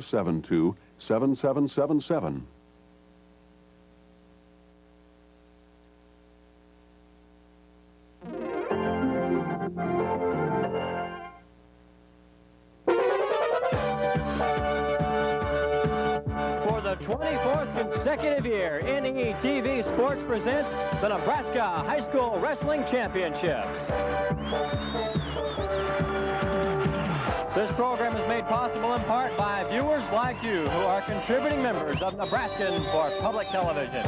727777. For the 24th consecutive year, NETV Sports presents the Nebraska High School Wrestling Championships. This program is made possible in part by viewers like you who are contributing members of Nebraskans for Public Television.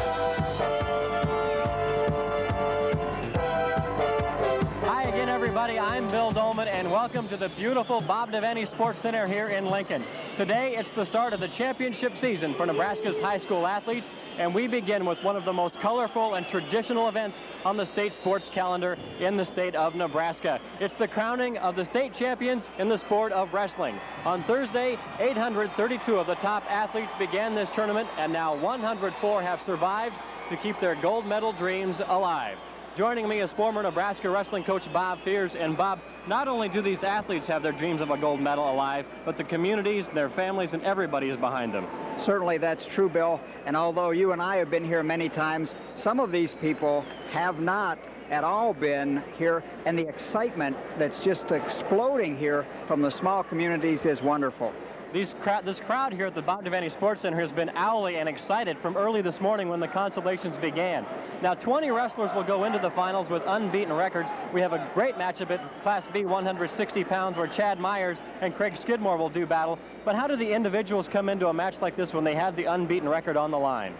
Hi again, everybody. I'm Bill Dolman, and welcome to the beautiful Bob Devaney Sports Center here in Lincoln. Today, it's the start of the championship season for Nebraska's high school athletes, and we begin with one of the most colorful and traditional events on the state sports calendar in the state of Nebraska. It's the crowning of the state champions in the sport of wrestling. On Thursday, 832 of the top athletes began this tournament, and now 104 have survived to keep their gold medal dreams alive. Joining me is former Nebraska wrestling coach Bob Fears. And Bob, not only do these athletes have their dreams of a gold medal alive, but the communities, their families, and everybody is behind them. Certainly that's true, Bill. And although you and I have been here many times, some of these people have not at all been here, and the excitement that's just exploding here from the small communities is wonderful. This crowd here at the Bob Devaney Sports Center has been owly and excited from early this morning when the consolations began. Now, 20 wrestlers will go into the finals with unbeaten records. We have a great matchup at Class B 160 pounds where Chad Myers and Craig Skidmore will do battle. But how do the individuals come into a match like this when they have the unbeaten record on the line?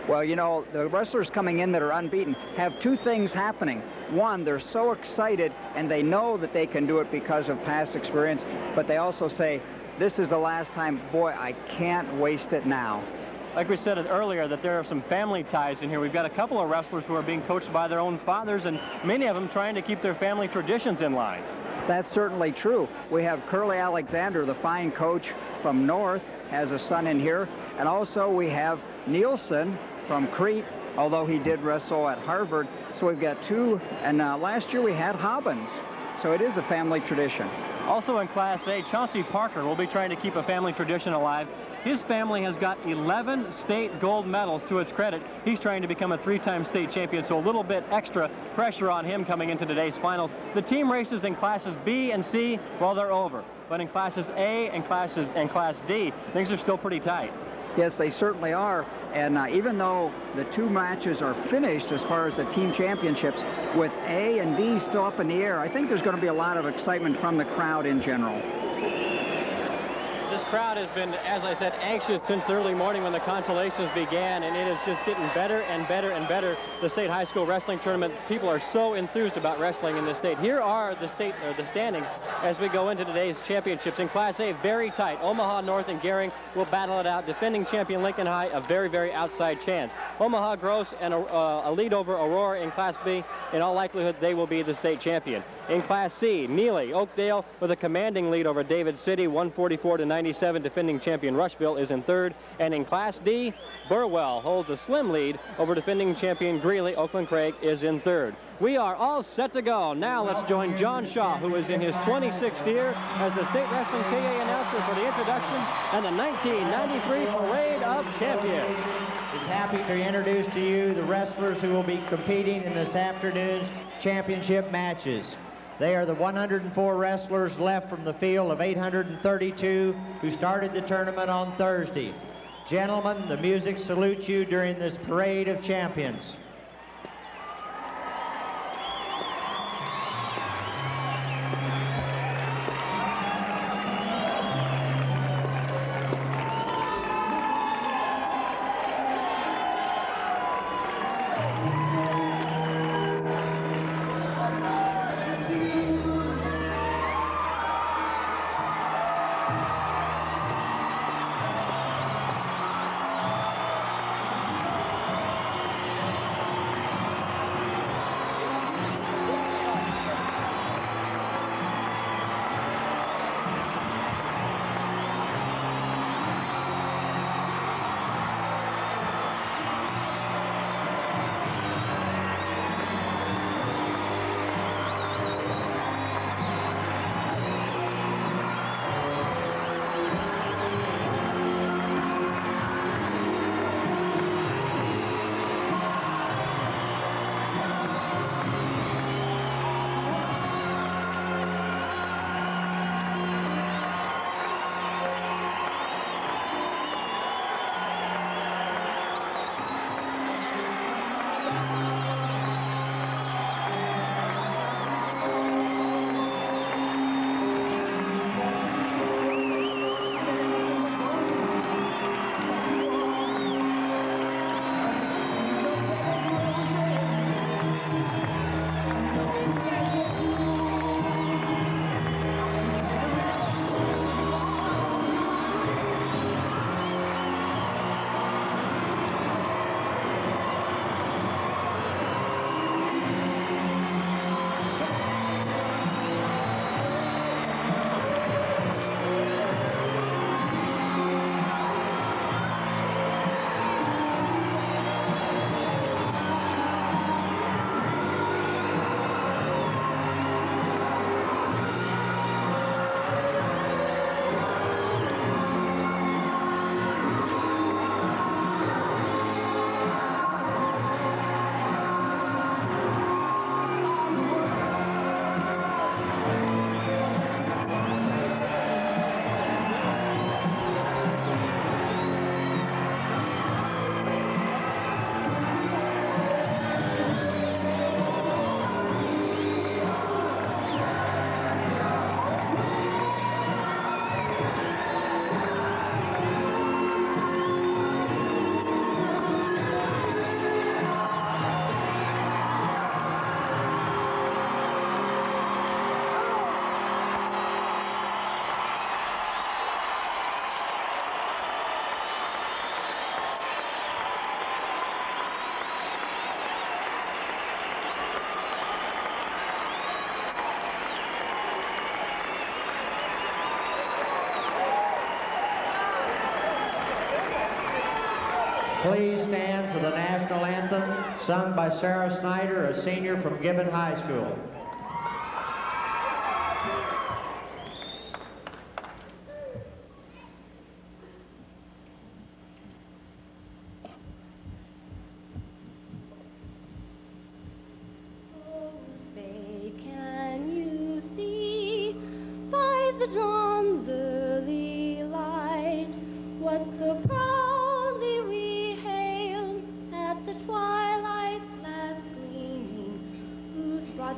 Well, you know, the wrestlers coming in that are unbeaten have two things happening. One, they're so excited and they know that they can do it because of past experience, but they also say, this is the last time, boy, I can't waste it now. Like we said earlier, that there are some family ties in here. We've got a couple of wrestlers who are being coached by their own fathers, and many of them trying to keep their family traditions in line. That's certainly true. We have Curly Alexander, the fine coach from North, has a son in here. And also we have Nielsen from Crete, although he did wrestle at Harvard. So we've got two, and last year we had Hobbins. So it is a family tradition. Also in Class A, Chauncey Parker will be trying to keep a family tradition alive. His family has got 11 state gold medals to its credit. He's trying to become a three-time state champion, so a little bit extra pressure on him coming into today's finals. The team races in Classes B and C, well, they're over. But in Classes A and Class D, things are still pretty tight. Yes, they certainly are. And even though the two matches are finished as far as the team championships, with A and D still up in the air, I think there's going to be a lot of excitement from the crowd in general. This crowd has been, as I said, anxious since the early morning when the consolations began, and it is just getting better and better and better. The state high school wrestling tournament, people are so enthused about wrestling in this state. Here are the standings as we go into today's championships. In Class A, very tight. Omaha North and Gering will battle it out. Defending champion Lincoln High, a very, very outside chance. Omaha Gross and a lead over Aurora in Class B. In all likelihood, they will be the state champion. In Class C, Neely, Oakdale with a commanding lead over David City, 144-97. Defending champion Rushville is in third. And in Class D, Burwell holds a slim lead over defending champion Greeley. Oakland Craig is in third. We are all set to go. Now let's join John Shaw, who is in his 26th year as the State Wrestling PA announcer for the introductions and the 1993 Parade of Champions. Is happy to introduce to you the wrestlers who will be competing in this afternoon's championship matches. They are the 104 wrestlers left from the field of 832 who started the tournament on Thursday. Gentlemen, the music salutes you during this Parade of Champions. Please stand for the national anthem sung by Sarah Snyder, a senior from Gibbon High School.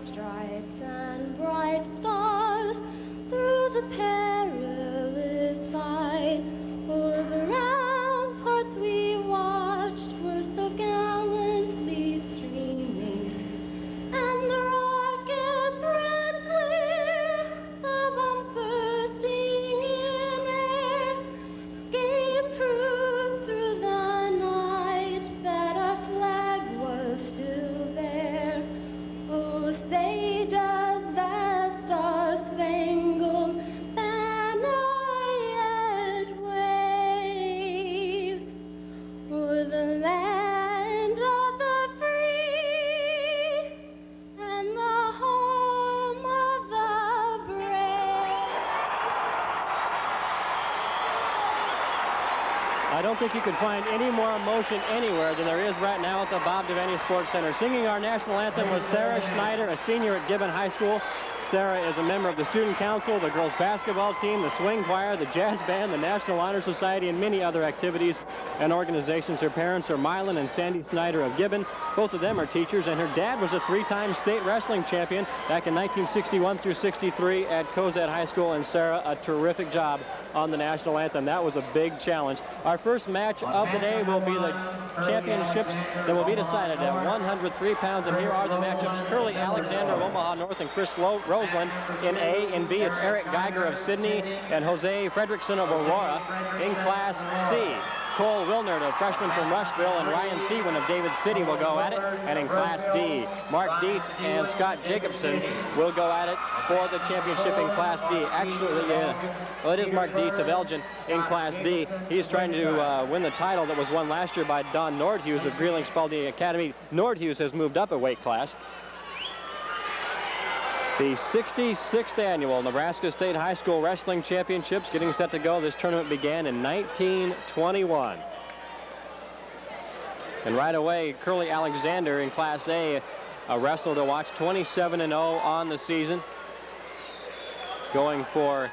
Stripes and bright stars through the perilous fight. O'er the ramparts we watched were so gallantly streaming, and the rockets red clear, the bombs bursting in air, gave proof through the night that our flag was still there. Oh, say does that star-spangled banner yet wave o'er the land of the free and the home of the brave? I don't think you can find any more emotion anywhere than there is right now at the Bob Devaney Sports Center. Singing our national anthem was Sarah Schneider, a senior at Gibbon High School. Sarah is a member of the student council, the girls basketball team, the swing choir, the jazz band, the National Honor Society, and many other activities and organizations. Her parents are Mylan and Sandy Snyder of Gibbon. Both of them are teachers, and her dad was a three-time state wrestling champion back in 1961 through 63 at Cozad High School. And Sarah, a terrific job on the national anthem. That was a big challenge. Our first match of the day will be the championships that will be decided at 103 pounds. And here are the matchups. Curly Alexander of Omaha North and Chris Roseland in A. In B, it's Eric Geiger of Sydney and Jose Fredrickson of Aurora. In Class C, Cole Wilnert, a freshman from Rushville, and Ryan Thiewen of David City will go at it. And in Class D, Mark Dietz and Scott Jacobson will go at it for the championship in Class D. Actually, well, it is Mark Dietz of Elgin in Class D. He's trying to win the title that was won last year by Don Nordhughes of Greeley Spalding Academy. Nordhughes has moved up a weight class. The 66th annual Nebraska State High School Wrestling Championships getting set to go. This tournament began in 1921. And right away, Curly Alexander in Class A, a wrestler to watch, 27-0 on the season. Going for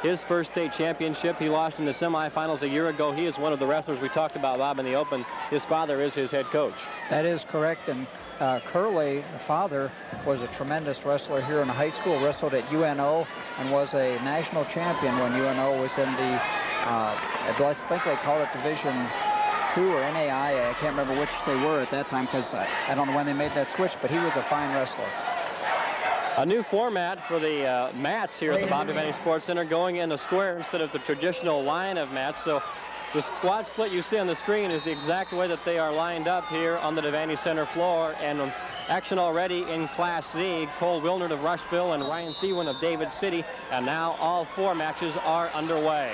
his first state championship. He lost in the semifinals a year ago. He is one of the wrestlers we talked about, Bob, in the open. His father is his head coach. That is correct, and Curly, the father, was a tremendous wrestler here in high school, wrestled at UNO, and was a national champion when UNO was in the, I think they called it Division II or NAIA. I can't remember which they were at that time because I don't know when they made that switch, but he was a fine wrestler. A new format for the mats here at the Bob Devaney Sports Center, going in a square instead of the traditional line of mats. So the squad split you see on the screen is the exact way that they are lined up here on the Devaney Center floor. And action already in Class Z, Cole Wilnert of Rushville and Ryan Thiewen of David City. And now all four matches are underway.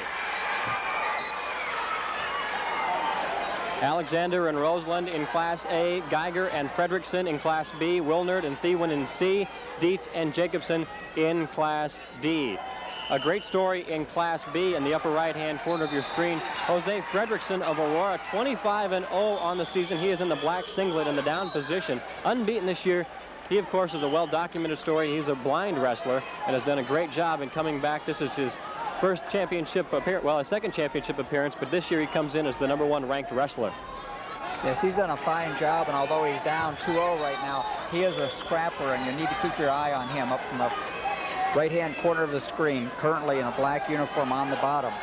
Alexander and Roseland in Class A, Geiger and Fredrickson in Class B, Wilnert and Thiewen in C, Dietz and Jacobson in Class D. A great story in Class B in the upper right-hand corner of your screen. Jose Fredrickson of Aurora, 25-0 on the season. He is in the black singlet in the down position, unbeaten this year. He, of course, is a well-documented story. He's a blind wrestler and has done a great job in coming back. This is his first championship appearance, well, a second championship appearance, but this year he comes in as the #1 ranked wrestler. Yes, he's done a fine job, and although he's down 2-0 right now, he is a scrapper, and you need to keep your eye on him up from the right-hand corner of the screen, currently in a black uniform on the bottom.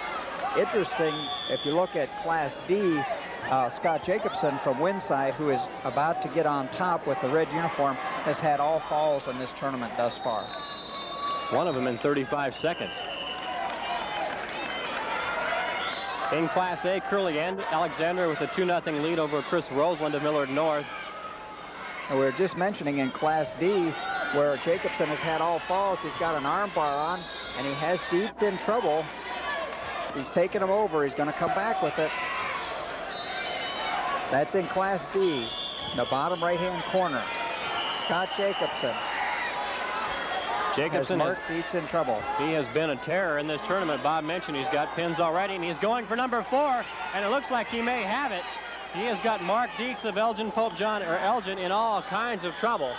Interesting, if you look at Class D, Scott Jacobson from Winside, who is about to get on top with the red uniform, has had all falls in this tournament thus far. One of them in 35 seconds. In Class A, Curly Alexander with a 2-0 lead over Chris Roseland of Millard North. And we were just mentioning in Class D, where Jacobson has had all falls, he's got an arm bar on, and he has Dietz in trouble. He's taken him over. He's going to come back with it. That's in Class D, in the bottom right-hand corner. Scott Jacobson. Jacobson Mark Dietz in trouble. He has been a terror in this tournament. Bob mentioned he's got pins already, and he's going for number 4, and it looks like he may have it. He has got Mark Dietz of Elgin in all kinds of trouble.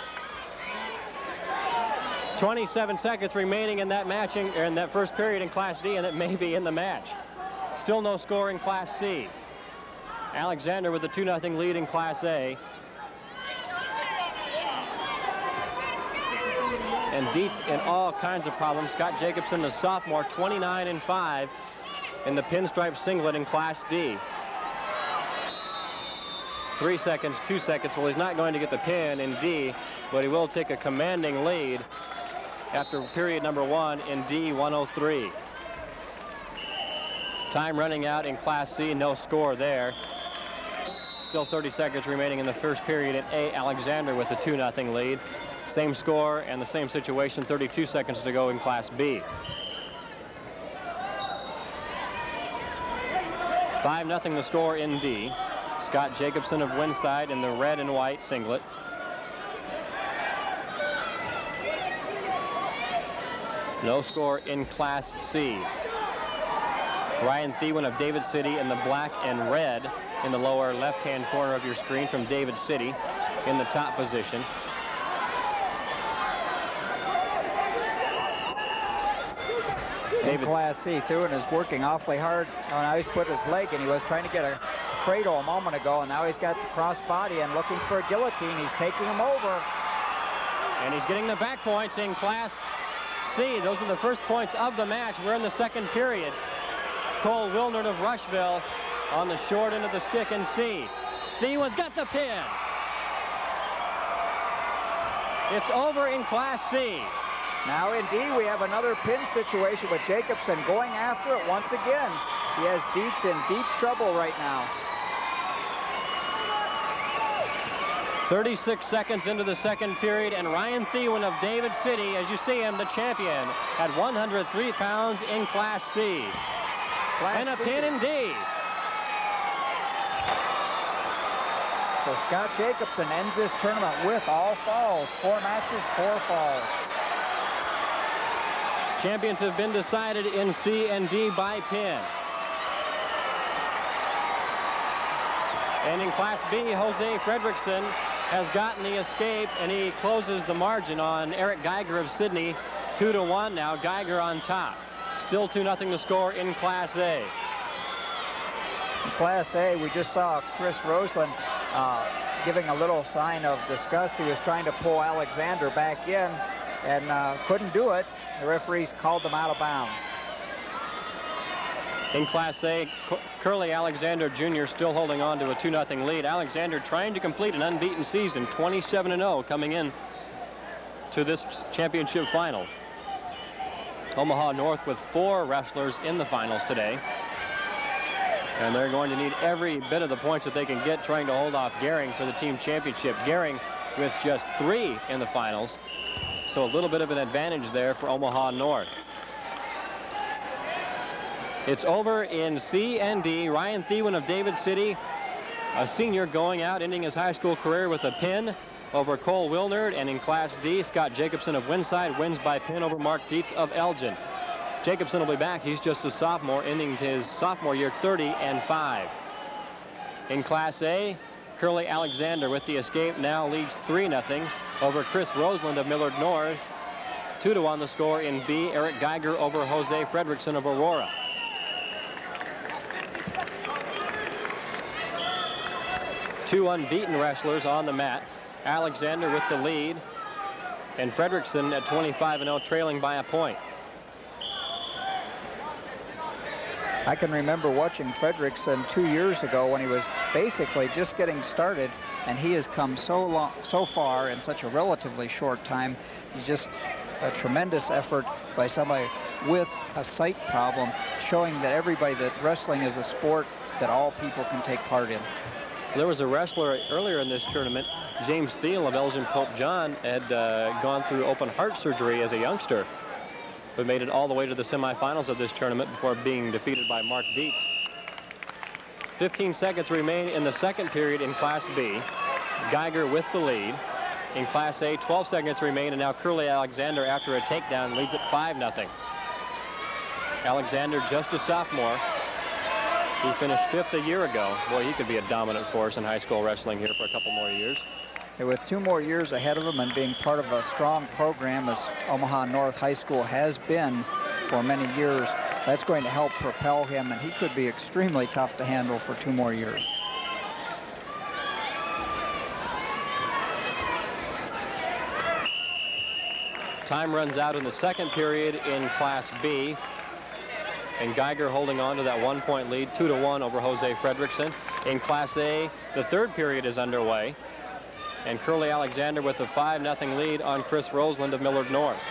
27 seconds remaining in that in that first period in Class D, and it may be in the match. Still no score in Class C. Alexander with the 2-0 lead in Class A. And Dietz in all kinds of problems. Scott Jacobson, the sophomore, 29-5 in the pinstripe singlet in Class D. 3 seconds, 2 seconds. Well, he's not going to get the pin in D, but he will take a commanding lead after period number 1 in D 103. Time running out in Class C, no score there. Still 30 seconds remaining in the first period in A. Alexander with the 2-0 lead. Same score and the same situation, 32 seconds to go in Class B. 5-0 the score in D. Scott Jacobson of Winside in the red and white singlet. No score in Class C. Ryan Thewin of David City in the black and red in the lower left-hand corner of your screen from David City in the top position. In Class C, Thewin is working awfully hard. Oh, now he's put his leg, and he was trying to get a cradle a moment ago, and now he's got the cross body and looking for a guillotine. He's taking him over. And he's getting the back points in Class C. Those are the first points of the match. We're in the second period. Cole Wilnard of Rushville on the short end of the stick in C. Thewin's got the pin. It's over in Class C. Now in D, we have another pin situation with Jacobson going after it once again. He has Dietz in deep trouble right now. 36 seconds into the second period, and Ryan Thewin of David City, as you see him, the champion, at 103 pounds in Class C. And a pin in D. So Scott Jacobson ends this tournament with all falls. 4 matches, 4 falls. Champions have been decided in C and D by pin. And in Class B, Jose Fredrickson has gotten the escape, and he closes the margin on Eric Geiger of Sydney, 2-1 now. Geiger on top. Still 2-0 the score in Class A. In Class A, we just saw Chris Roseland giving a little sign of disgust. He was trying to pull Alexander back in and couldn't do it. The referees called them out of bounds. In Class A, Curly Alexander Jr. still holding on to a 2-0 lead. Alexander trying to complete an unbeaten season, 27-0 coming in to this championship final. Omaha North with 4 wrestlers in the finals today. And they're going to need every bit of the points that they can get trying to hold off Gehring for the team championship. Gehring with just 3 in the finals. So a little bit of an advantage there for Omaha North. It's over in C and D. Ryan Thewin of David City, a senior, going out, ending his high school career with a pin over Cole Wilnard. And in Class D, Scott Jacobson of Winside wins by pin over Mark Dietz of Elgin. Jacobson will be back. He's just a sophomore, ending his sophomore year 30-5. In Class A, Curly Alexander with the escape now leads 3-0 over Chris Roseland of Millard North. 2-1 the score in B. Eric Geiger over Jose Fredrickson of Aurora. Two unbeaten wrestlers on the mat. Alexander with the lead, and Fredrickson at 25-0, trailing by a point. I can remember watching Fredrickson 2 years ago when he was basically just getting started, and he has come so far in such a relatively short time. It's just a tremendous effort by somebody with a sight problem, showing that everybody, that wrestling is a sport that all people can take part in. There was a wrestler earlier in this tournament, James Thiel of Elgin Pope John, had gone through open heart surgery as a youngster, but made it all the way to the semifinals of this tournament before being defeated by Mark Dietz. 15 seconds remain in the second period in Class B. Geiger with the lead. In Class A, 12 seconds remain, and now Curly Alexander, after a takedown, leads it 5-0. Alexander, just a sophomore. He finished 5th a year ago. Boy, he could be a dominant force in high school wrestling here for a couple more years. And with 2 more years ahead of him and being part of a strong program as Omaha North High School has been for many years, that's going to help propel him, and he could be extremely tough to handle for 2 more years. Time runs out in the second period in Class B. And Geiger holding on to that 1-point lead, 2-1 over Jose Fredrickson. In Class A, the third period is underway. And Curly Alexander with a 5-0 lead on Chris Roseland of Millard North.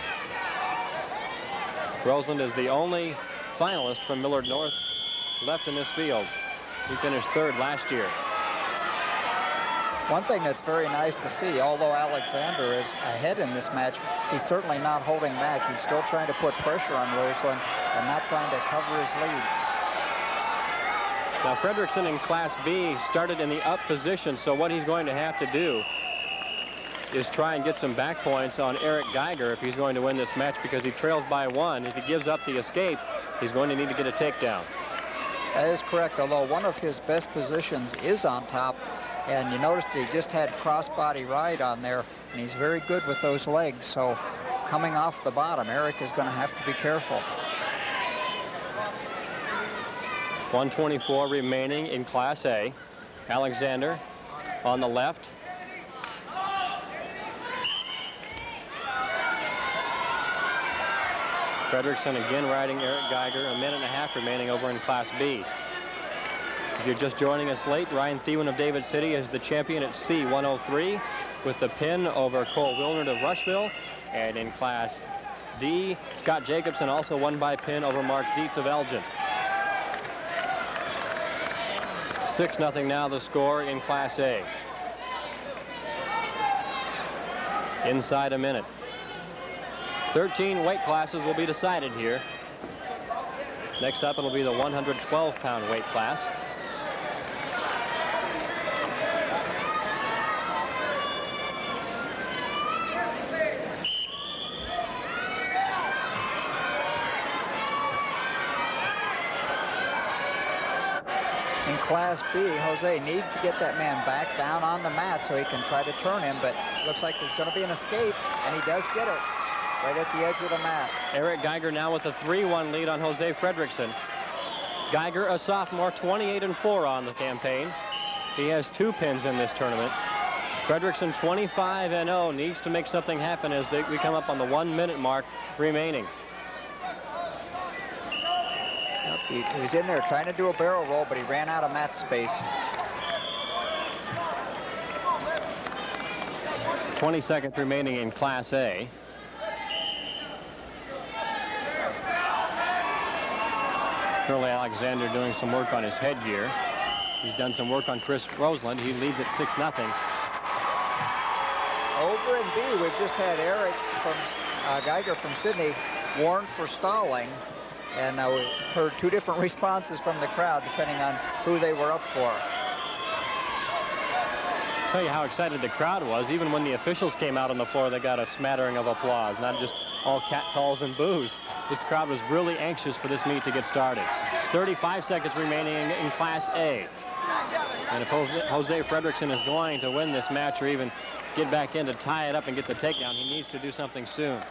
Roseland is the only finalist from Millard North left in this field. He finished 3rd last year. One thing that's very nice to see, although Alexander is ahead in this match, he's certainly not holding back. He's still trying to put pressure on Roseland and not trying to cover his lead. Now Fredrickson in Class B started in the up position, so what he's going to have to do is try and get some back points on Eric Geiger if he's going to win this match, because he trails by 1. If he gives up the escape, he's going to need to get a takedown. That is correct, although one of his best positions is on top. And you notice that he just had crossbody ride on there, and he's very good with those legs. So coming off the bottom, Eric is going to have to be careful. 1:24 remaining in Class A. Alexander on the left. Fredrickson again riding Eric Geiger. 1.5 minutes remaining over in Class B. If you're just joining us late, Ryan Thiewen of David City is the champion at C103 with the pin over Cole Wilnard of Rushville. And in Class D, Scott Jacobson also won by pin over Mark Dietz of Elgin. 6-0 now the score in Class A. Inside a minute. 13 weight classes will be decided here. Next up, it'll be the 112-pound weight class. In Class B, Jose needs to get that man back down on the mat so he can try to turn him, but looks like there's going to be an escape, and he does get it right at the edge of the mat. Eric Geiger now with a 3-1 lead on Jose Fredrickson. Geiger, a sophomore, 28-4 on the campaign. He has 2 pins in this tournament. Fredrickson 25-0, needs to make something happen as we come up on the 1-minute mark remaining. He was in there trying to do a barrel roll, but he ran out of mat space. 20 seconds remaining in Class A. Curly Alexander doing some work on his headgear. He's done some work on Chris Roseland. He leads at 6-0. Over in B, we've just had Eric from Geiger from Sydney warned for stalling. And we heard 2 different responses from the crowd depending on who they were up for. I'll tell you how excited the crowd was. Even when the officials came out on the floor, they got a smattering of applause, not just all catcalls and boos. This crowd was really anxious for this meet to get started. 35 seconds remaining in Class A. And if Jose Fredrickson is going to win this match or even get back in to tie it up and get the takedown, he needs to do something soon.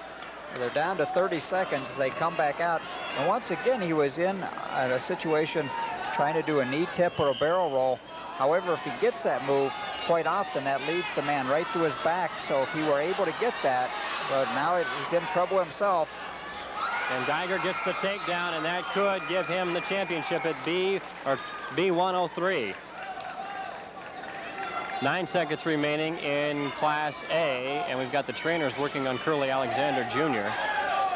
They're down to 30 seconds as they come back out. And once again, he was in a situation trying to do a knee tip or a barrel roll. However, if he gets that move, quite often that leads the man right to his back. So if he were able to get that, but now he's in trouble himself. And Geiger gets the takedown, and that could give him the championship at B103. 9 seconds remaining in Class A, and we've got the trainers working on Curly Alexander Jr.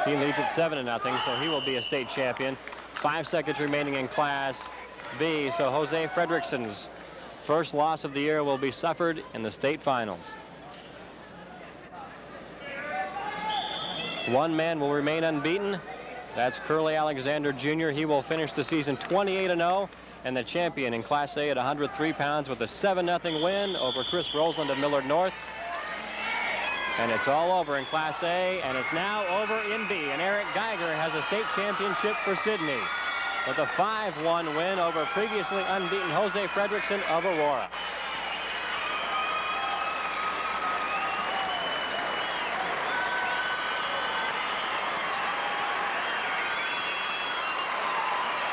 He leads at 7-0, so he will be a state champion. 5 seconds remaining in Class B, so Jose Fredrickson's first loss of the year will be suffered in the state finals. One man will remain unbeaten. That's Curly Alexander Jr. He will finish the season 28-0. and the champion in Class A at 103 pounds with a 7-0 win over Chris Roseland of Millard North. And it's all over in Class A, and it's now over in B. And Eric Geiger has a state championship for Sidney with a 5-1 win over previously unbeaten Jose Fredrickson of Aurora.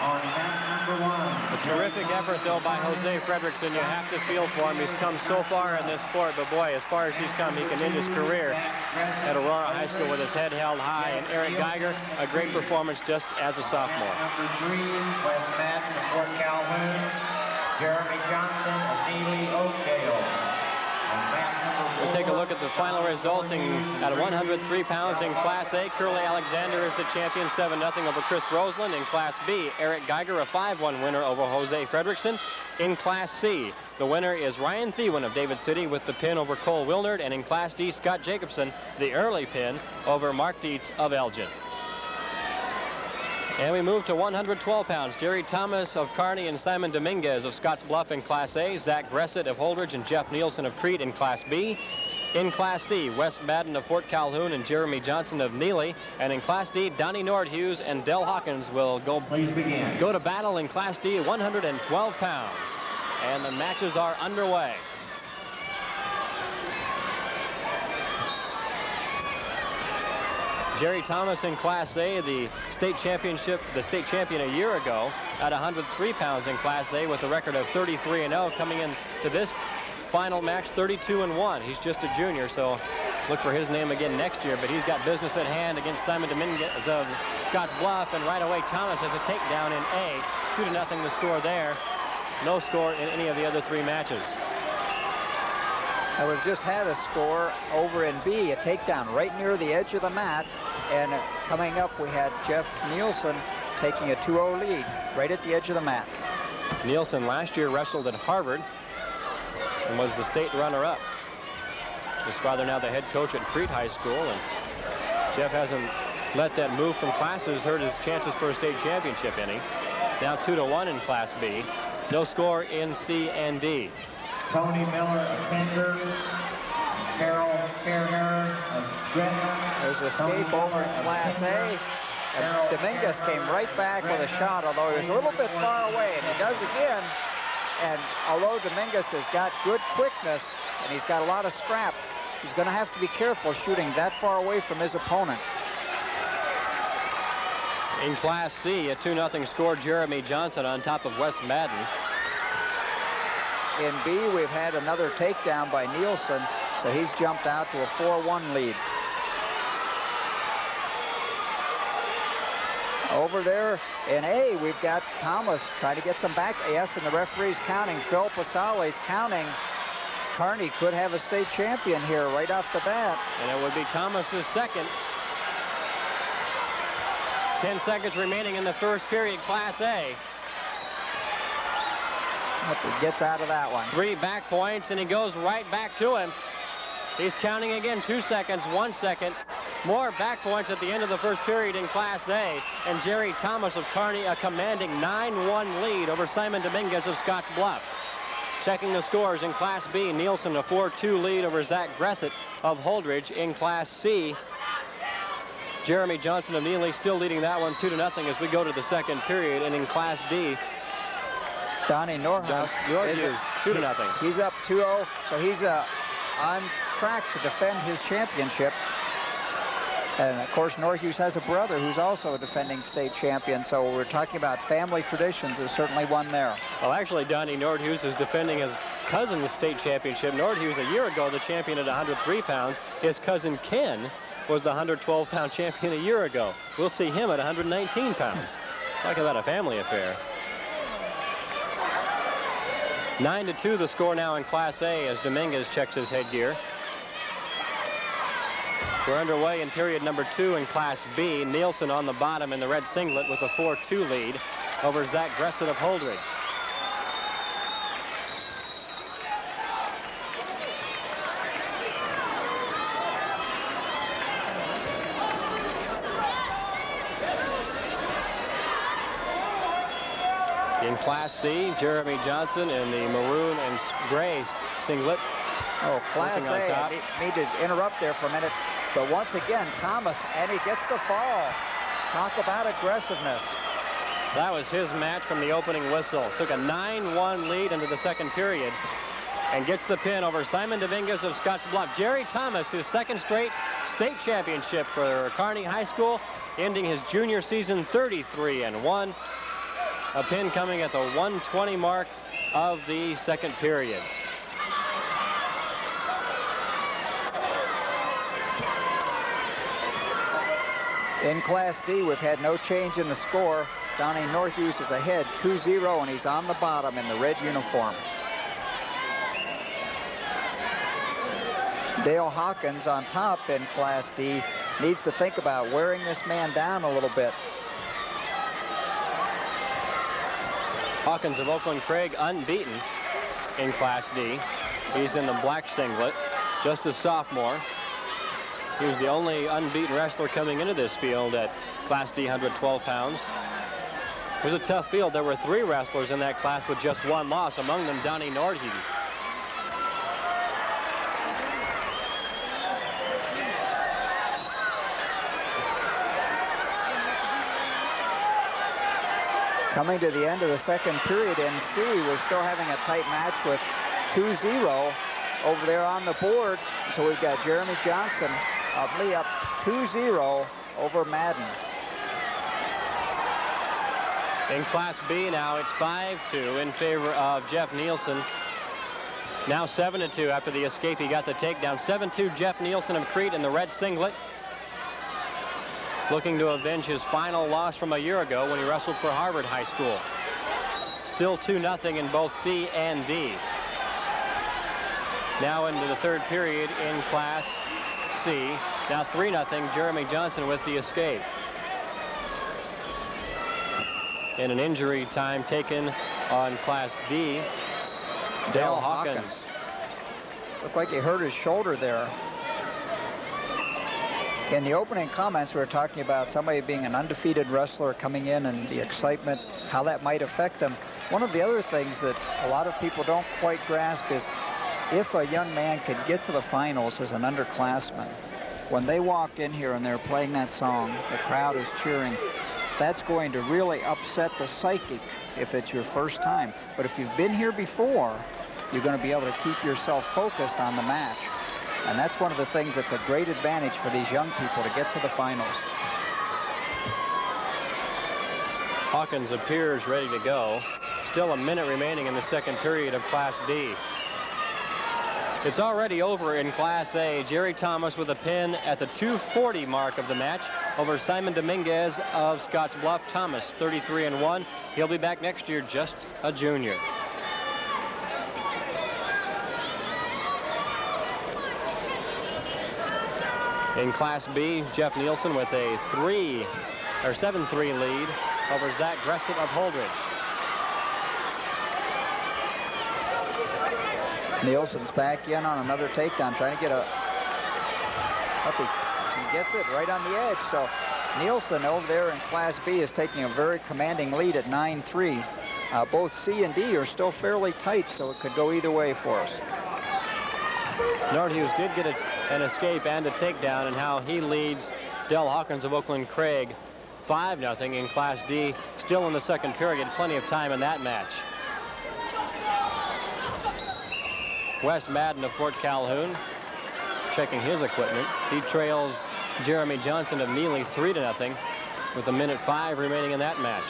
On mat number 1. A terrific effort, though, by Jose Fredrickson. You have to feel for him. He's come so far in this sport, but boy, as far as he's come, he can end his career at Aurora High School with his head held high. And Eric Geiger, a great performance just as a sophomore. Number 3, West Madden of Fort Calhoun, Jeremy Johnson of Neely Oakdale. We'll take a look at the final results at 103 pounds in Class A. Curly Alexander is the champion, 7-0 over Chris Roseland. In Class B, Eric Geiger, a 5-1 winner over Jose Fredrickson. In Class C, the winner is Ryan Thewin of David City with the pin over Cole Wilnard. And in Class D, Scott Jacobson, the early pin over Mark Dietz of Elgin. And we move to 112 pounds. Jerry Thomas of Kearney and Simon Dominguez of Scotts Bluff in Class A. Zach Gressett of Holdridge and Jeff Nielsen of Crete in Class B. In Class C, Wes Madden of Fort Calhoun and Jeremy Johnson of Neely. And in Class D, Donnie Nordhughes and Del Hawkins will go to battle in Class D at 112 pounds. And the matches are underway. Jerry Thomas in Class A, the state champion a year ago at 103 pounds in Class A with a record of 33-0, coming in to this final match 32-1. He's just a junior, so look for his name again next year, but he's got business at hand against Simon Dominguez of Scotts Bluff, and right away Thomas has a takedown in A. 2-0 the score there. No score in any of the other 3 matches. And we've just had a score over in B, a takedown right near the edge of the mat. And coming up, we had Jeff Nielsen taking a 2-0 lead right at the edge of the mat. Nielsen last year wrestled at Harvard and was the state runner-up. His father now the head coach at Crete High School, and Jeff hasn't let that move from classes hurt his chances for a state championship any. Now 2-1 in Class B. No score in C and D. Tony Miller of Pender, Carol Fairhair of Gretna. There's an escape over in Class A. And Dominguez came right back with a shot, although he was a little bit far away, and he does again. And although Dominguez has got good quickness and he's got a lot of scrap, he's going to have to be careful shooting that far away from his opponent. In Class C, a 2-0 score, Jeremy Johnson on top of Wes Madden. In B, we've had another takedown by Nielsen, so he's jumped out to a 4-1 lead. Over there in A, we've got Thomas trying to get some back. Yes, and the referee's counting. Phil Pasale's counting. Kearney could have a state champion here right off the bat. And it would be Thomas's second. 10 seconds remaining in the first period, Class A. Hope he gets out of that one. 3 back points, and he goes right back to him. He's counting again, 2 seconds, 1 second. More back points at the end of the first period in Class A. And Jerry Thomas of Kearney, a commanding 9-1 lead over Simon Dominguez of Scotts Bluff. Checking the scores in Class B, Nielsen a 4-2 lead over Zach Gressett of Holdridge. In Class C, Jeremy Johnson of Neely still leading that one 2-0 as we go to the second period. And in Class D, Donnie Nordhughes is 2-0. He's up 2-0, so he's on track to defend his championship. And of course, Nordhughes has a brother who's also a defending state champion, so we're talking about family traditions. There's certainly one there. Well, actually, Donnie Nordhughes is defending his cousin's state championship. Nordhughes, a year ago, the champion at 103 pounds. His cousin Ken was the 112-pound champion a year ago. We'll see him at 119 pounds. Talk about a family affair. 9-2 the score now in Class A as Dominguez checks his headgear. We're underway in period number 2 in Class B. Nielsen on the bottom in the red singlet with a 4-2 lead over Zach Gressett of Holdridge. In Class C, Jeremy Johnson in the maroon and gray singlet. Oh, Class Working on A, top. I need to interrupt there for a minute. But once again, Thomas, and he gets the fall. Talk about aggressiveness. That was his match from the opening whistle. Took a 9-1 lead into the second period and gets the pin over Simon Dominguez of Scottsbluff. Jerry Thomas, his second straight state championship for Kearney High School, ending his junior season 33-1. A pin coming at the 120 mark of the second period. In Class D, we've had no change in the score. Donnie Northhughes is ahead 2-0, and he's on the bottom in the red uniform. Dale Hawkins on top in Class D needs to think about wearing this man down a little bit. Hawkins of Oakland Craig unbeaten in Class D. He's in the black singlet, just a sophomore. He was the only unbeaten wrestler coming into this field at Class D, 112 pounds. It was a tough field. There were 3 wrestlers in that class with just 1 loss, among them Donnie Nordhughes. Coming to the end of the second period in C, we're still having a tight match with 2-0 over there on the board. So we've got Jeremy Johnson of Lee up 2-0 over Madden. In Class B now, it's 5-2 in favor of Jeff Nielsen. Now 7-2 after the escape. He got the takedown. 7-2 Jeff Nielsen of Crete in the red singlet, looking to avenge his final loss from a year ago when he wrestled for Harvard High School. Still 2-0 in both C and D. Now into the third period in Class C. Now 3-0 Jeremy Johnson with the escape. In an injury time taken on Class D, Dale Hawkins. Looked like he hurt his shoulder there. In the opening comments, we were talking about somebody being an undefeated wrestler coming in and the excitement, how that might affect them. One of the other things that a lot of people don't quite grasp is if a young man could get to the finals as an underclassman, when they walk in here and they're playing that song, the crowd is cheering, that's going to really upset the psychic if it's your first time. But if you've been here before, you're going to be able to keep yourself focused on the match. And that's one of the things that's a great advantage for these young people to get to the finals. Hawkins appears ready to go. Still a minute remaining in the second period of Class D. It's already over in Class A. Jerry Thomas with a pin at the 2:40 mark of the match over Simon Dominguez of Scottsbluff. Thomas, 33-1. He'll be back next year, just a junior. In Class B, Jeff Nielsen with a 7-3 lead over Zach Gressett of Holdridge. Nielsen's back in on another takedown, trying to get a... He gets it right on the edge. So Nielsen over there in Class B is taking a very commanding lead at 9-3. Both C and D are still fairly tight, so it could go either way for us. Nordhughes did get an escape and a takedown, and how he leads Del Hawkins of Oakland Craig 5-0 in Class D. Still in the second period, plenty of time in that match. Wes Madden of Fort Calhoun checking his equipment. He trails Jeremy Johnson of Neely 3-0 with 1:05 remaining in that match.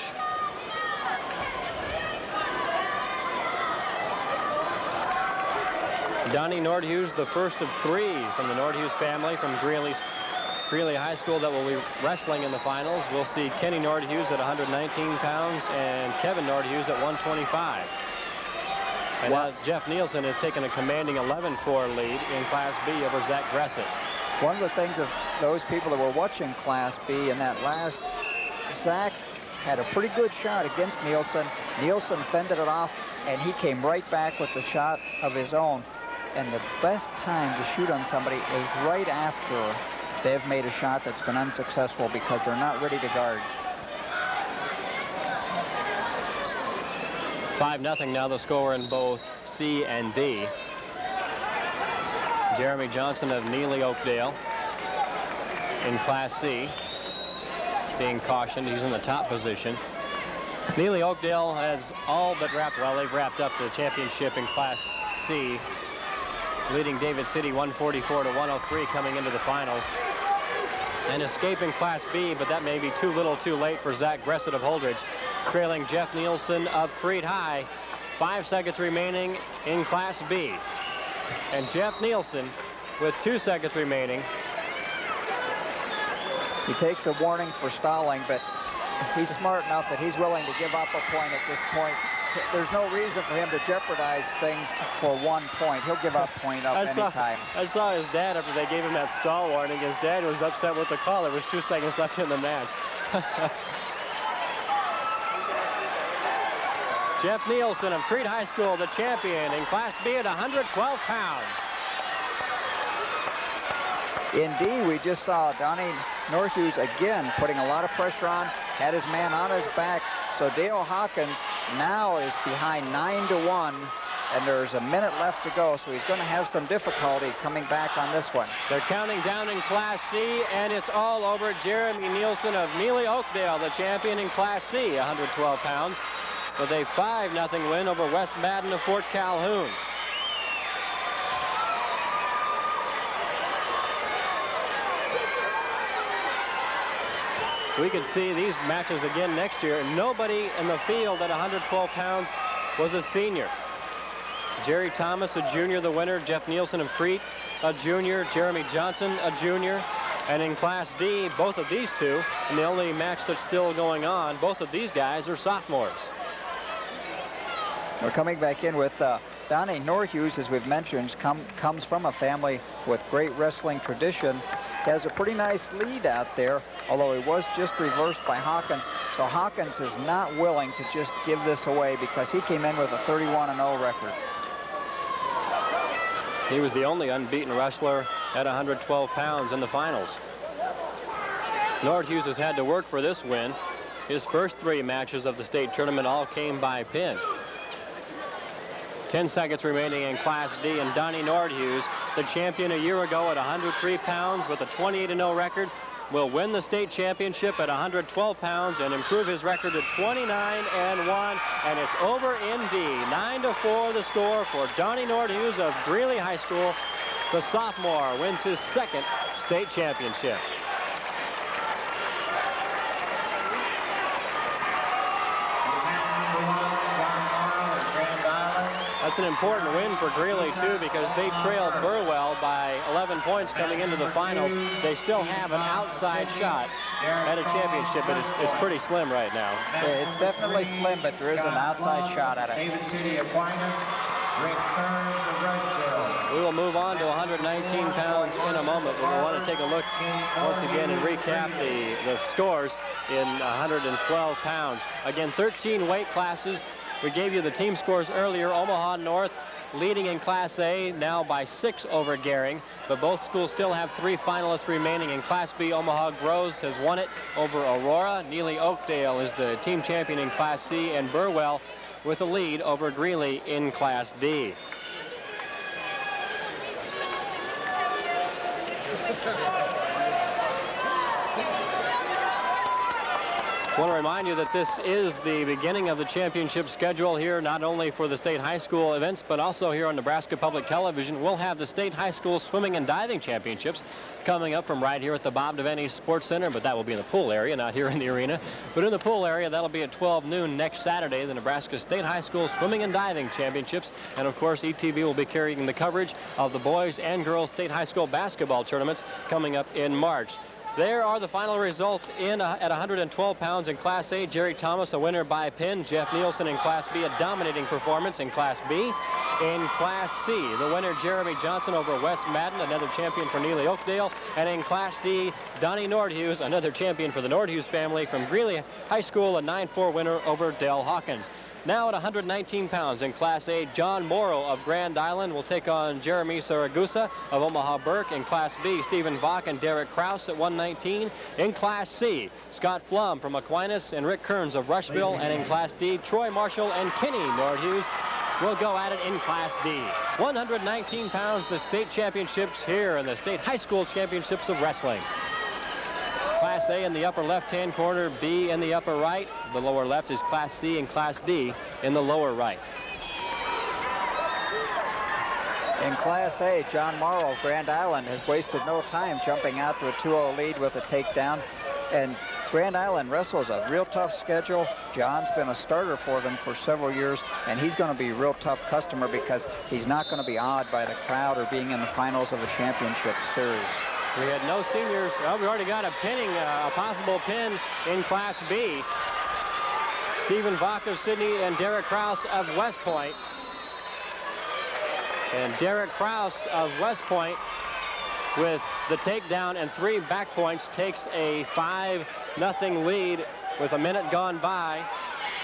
Donnie Nordhughes, the first of 3 from the Nordhughes family from Greeley High School that will be wrestling in the finals. We'll see Kenny Nordhughes at 119 pounds and Kevin Nordhughes at 125. And now Jeff Nielsen has taken a commanding 11-4 lead in Class B over Zach Gressett. One of the things of those people that were watching Class B in that last, Zach had a pretty good shot against Nielsen. Nielsen fended it off, and he came right back with the shot of his own. And the best time to shoot on somebody is right after they've made a shot that's been unsuccessful, because they're not ready to guard. 5-0 now the score in both C and D. Jeremy Johnson of Neely Oakdale in Class C being cautioned. He's in the top position. Neely Oakdale has all but wrapped, well, they've wrapped up the championship in Class C, leading David City 144 to 103 coming into the finals. And escaping Class B, but that may be too little too late for Zach Gressett of Holdridge, trailing Jeff Nielsen of Crete High. 5 seconds remaining in Class B. And Jeff Nielsen with 2 seconds remaining. He takes a warning for stalling, but he's smart enough that he's willing to give up a point at this point. There's no reason for him to jeopardize things for 1 point. He'll give up point up anytime. I saw his dad after they gave him that stall warning. His dad was upset with the call. There was 2 seconds left in the match. Jeff Nielsen of Crete High School, the champion in Class B at 112 pounds. In D, we just saw Donnie Northhughes again putting a lot of pressure on, had his man on his back. So Dale Hawkins now is behind 9-1, and there's a minute left to go, so he's going to have some difficulty coming back on this one. They're counting down in Class C, and it's all over. Jeremy Nielsen of Neely Oakdale, the champion in Class C, 112 pounds, with a 5-0 win over West Madden of Fort Calhoun. We could see these matches again next year. Nobody in the field at 112 pounds was a senior. Jerry Thomas, a junior, the winner. Jeff Nielsen of Crete, a junior. Jeremy Johnson, a junior. And in Class D, both of these two, and the only match that's still going on, both of these guys are sophomores. We're coming back in with Donnie Northhughes, as we've mentioned, comes from a family with great wrestling tradition. He has a pretty nice lead out there, although he was just reversed by Hawkins. So Hawkins is not willing to just give this away because he came in with a 31-0 record. He was the only unbeaten wrestler at 112 pounds in the finals. Northhughes has had to work for this win. His first 3 matches of the state tournament all came by pin. 10 seconds remaining in Class D, and Donnie Northhughes, the champion a year ago at 103 pounds with a 28-0 record, will win the state championship at 112 pounds and improve his record to 29-1, and it's over in D. 9-4 the score for Donnie Northhughes of Greeley High School. The sophomore wins his 2nd state championship. That's an important win for Greeley, too, because they trailed Burwell by 11 points coming into the finals. They still have an outside shot at a championship, but it's pretty slim right now. Yeah, it's definitely slim, but there is an outside shot at it. David City Aquinas, Rick Kearns of Rushville. We will move on to 119 pounds in a moment, but we want to take a look once again and recap the scores in 112 pounds. Again, 13 weight classes. We gave you the team scores earlier. Omaha North leading in Class A now by 6 over Gering, but both schools still have 3 finalists remaining. In Class B, Omaha Groves has won it over Aurora. Neely Oakdale is the team champion in Class C, and Burwell with a lead over Greeley in Class D. I want to remind you that this is the beginning of the championship schedule here, not only for the state high school events, but also here on Nebraska Public Television. We'll have the state high school swimming and diving championships coming up from right here at the Bob Devaney Sports Center, but that will be in the pool area, not here in the arena. But in the pool area, that'll be at 12 noon next Saturday, the Nebraska State High School Swimming and Diving Championships. And of course, ETV will be carrying the coverage of the boys and girls state high school basketball tournaments coming up in March. There are the final results at 112 pounds in Class A. Jerry Thomas, a winner by pin. Jeff Nielsen in Class B, a dominating performance in Class B. In Class C, the winner, Jeremy Johnson over West Madden, another champion for Neely Oakdale. And in Class D, Donnie Northhughes, another champion for the Northhughes family from Greeley High School, a 9-4 winner over Dale Hawkins. Now at 119 pounds in Class A, John Morrow of Grand Island will take on Jeremy Saragusa of Omaha Burke. In Class B, Stephen Bach and Derek Kraus at 119. In Class C, Scott Flum from Aquinas and Rick Kearns of Rushville. And in Class D, Troy Marshall and Kenny Nordhughes will go at it in Class D. 119 pounds, the state championships here in the state high school championships of wrestling. Class A in the upper left-hand corner, B in the upper right. The lower left is Class C and Class D in the lower right. In Class A, John Morrow of Grand Island has wasted no time jumping out to a 2-0 lead with a takedown. And Grand Island wrestles a real tough schedule. John's been a starter for them for several years, and he's going to be a real tough customer because he's not going to be awed by the crowd or being in the finals of the championship series. We had no seniors. Well, we already got a possible pin in Class B. Stephen Bach of Sydney and Derek Kraus of West Point. And Derek Kraus of West Point, with the takedown and 3 back points, takes a 5-0 lead with a minute gone by.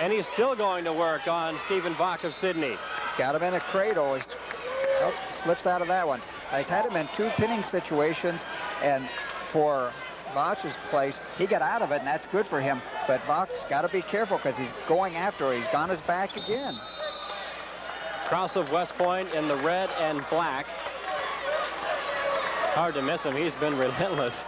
And he's still going to work on Stephen Bach of Sydney. Got him in a cradle. Oh, slips out of that one. He's had him in 2 pinning situations, and for Bach's place, he got out of it, and that's good for him. But Bach's got to be careful because he's going after it. He's on his back again. Kraus of West Point in the red and black. Hard to miss him. He's been relentless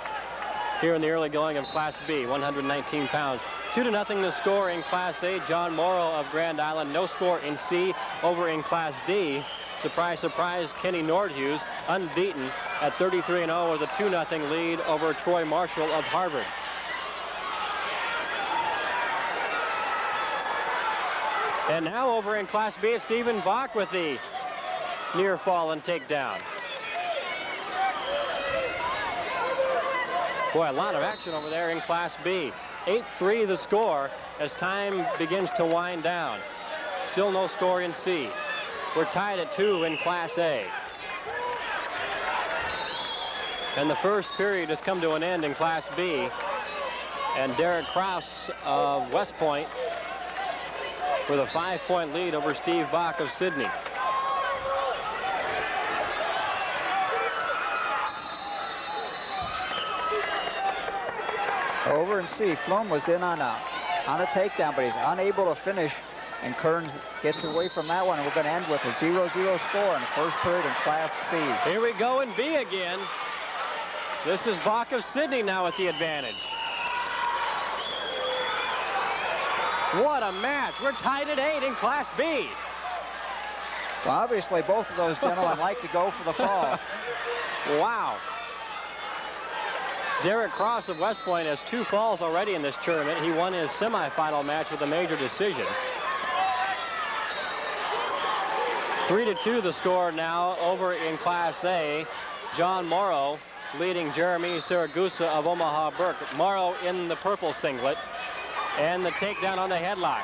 here in the early going of Class B, 119 pounds. 2-0 the score in Class A. John Morrow of Grand Island. No score in C. Over in Class D, surprise, surprise, Kenny Nordhughes, unbeaten at 33-0 with a 2-0 lead over Troy Marshall of Harvard. And now over in Class B, it's Stephen Bach with the near fall and takedown. Boy, a lot of action over there in Class B. 8-3 the score as time begins to wind down. Still no score in C. We're tied at 2 in Class A. And the first period has come to an end in Class B. And Derek Kraus of West Point with a 5-point lead over Steve Bach of Sydney. Over in C, Flum was in on a takedown, but he's unable to finish, and Kearns gets away from that one, and we're going to end with a 0-0 score in the first period in Class C. Here we go in B again. This is Bach of Sydney now with the advantage. What a match. We're tied at 8 in Class B. Well, obviously, both of those gentlemen like to go for the fall. Wow. Derek Kraus of West Point has 2 falls already in this tournament. He won his semifinal match with a major decision. 3-2 the score now over in Class A. John Morrow leading Jeremy Saragusa of Omaha Burke. Morrow in the purple singlet, and the takedown on the headlock.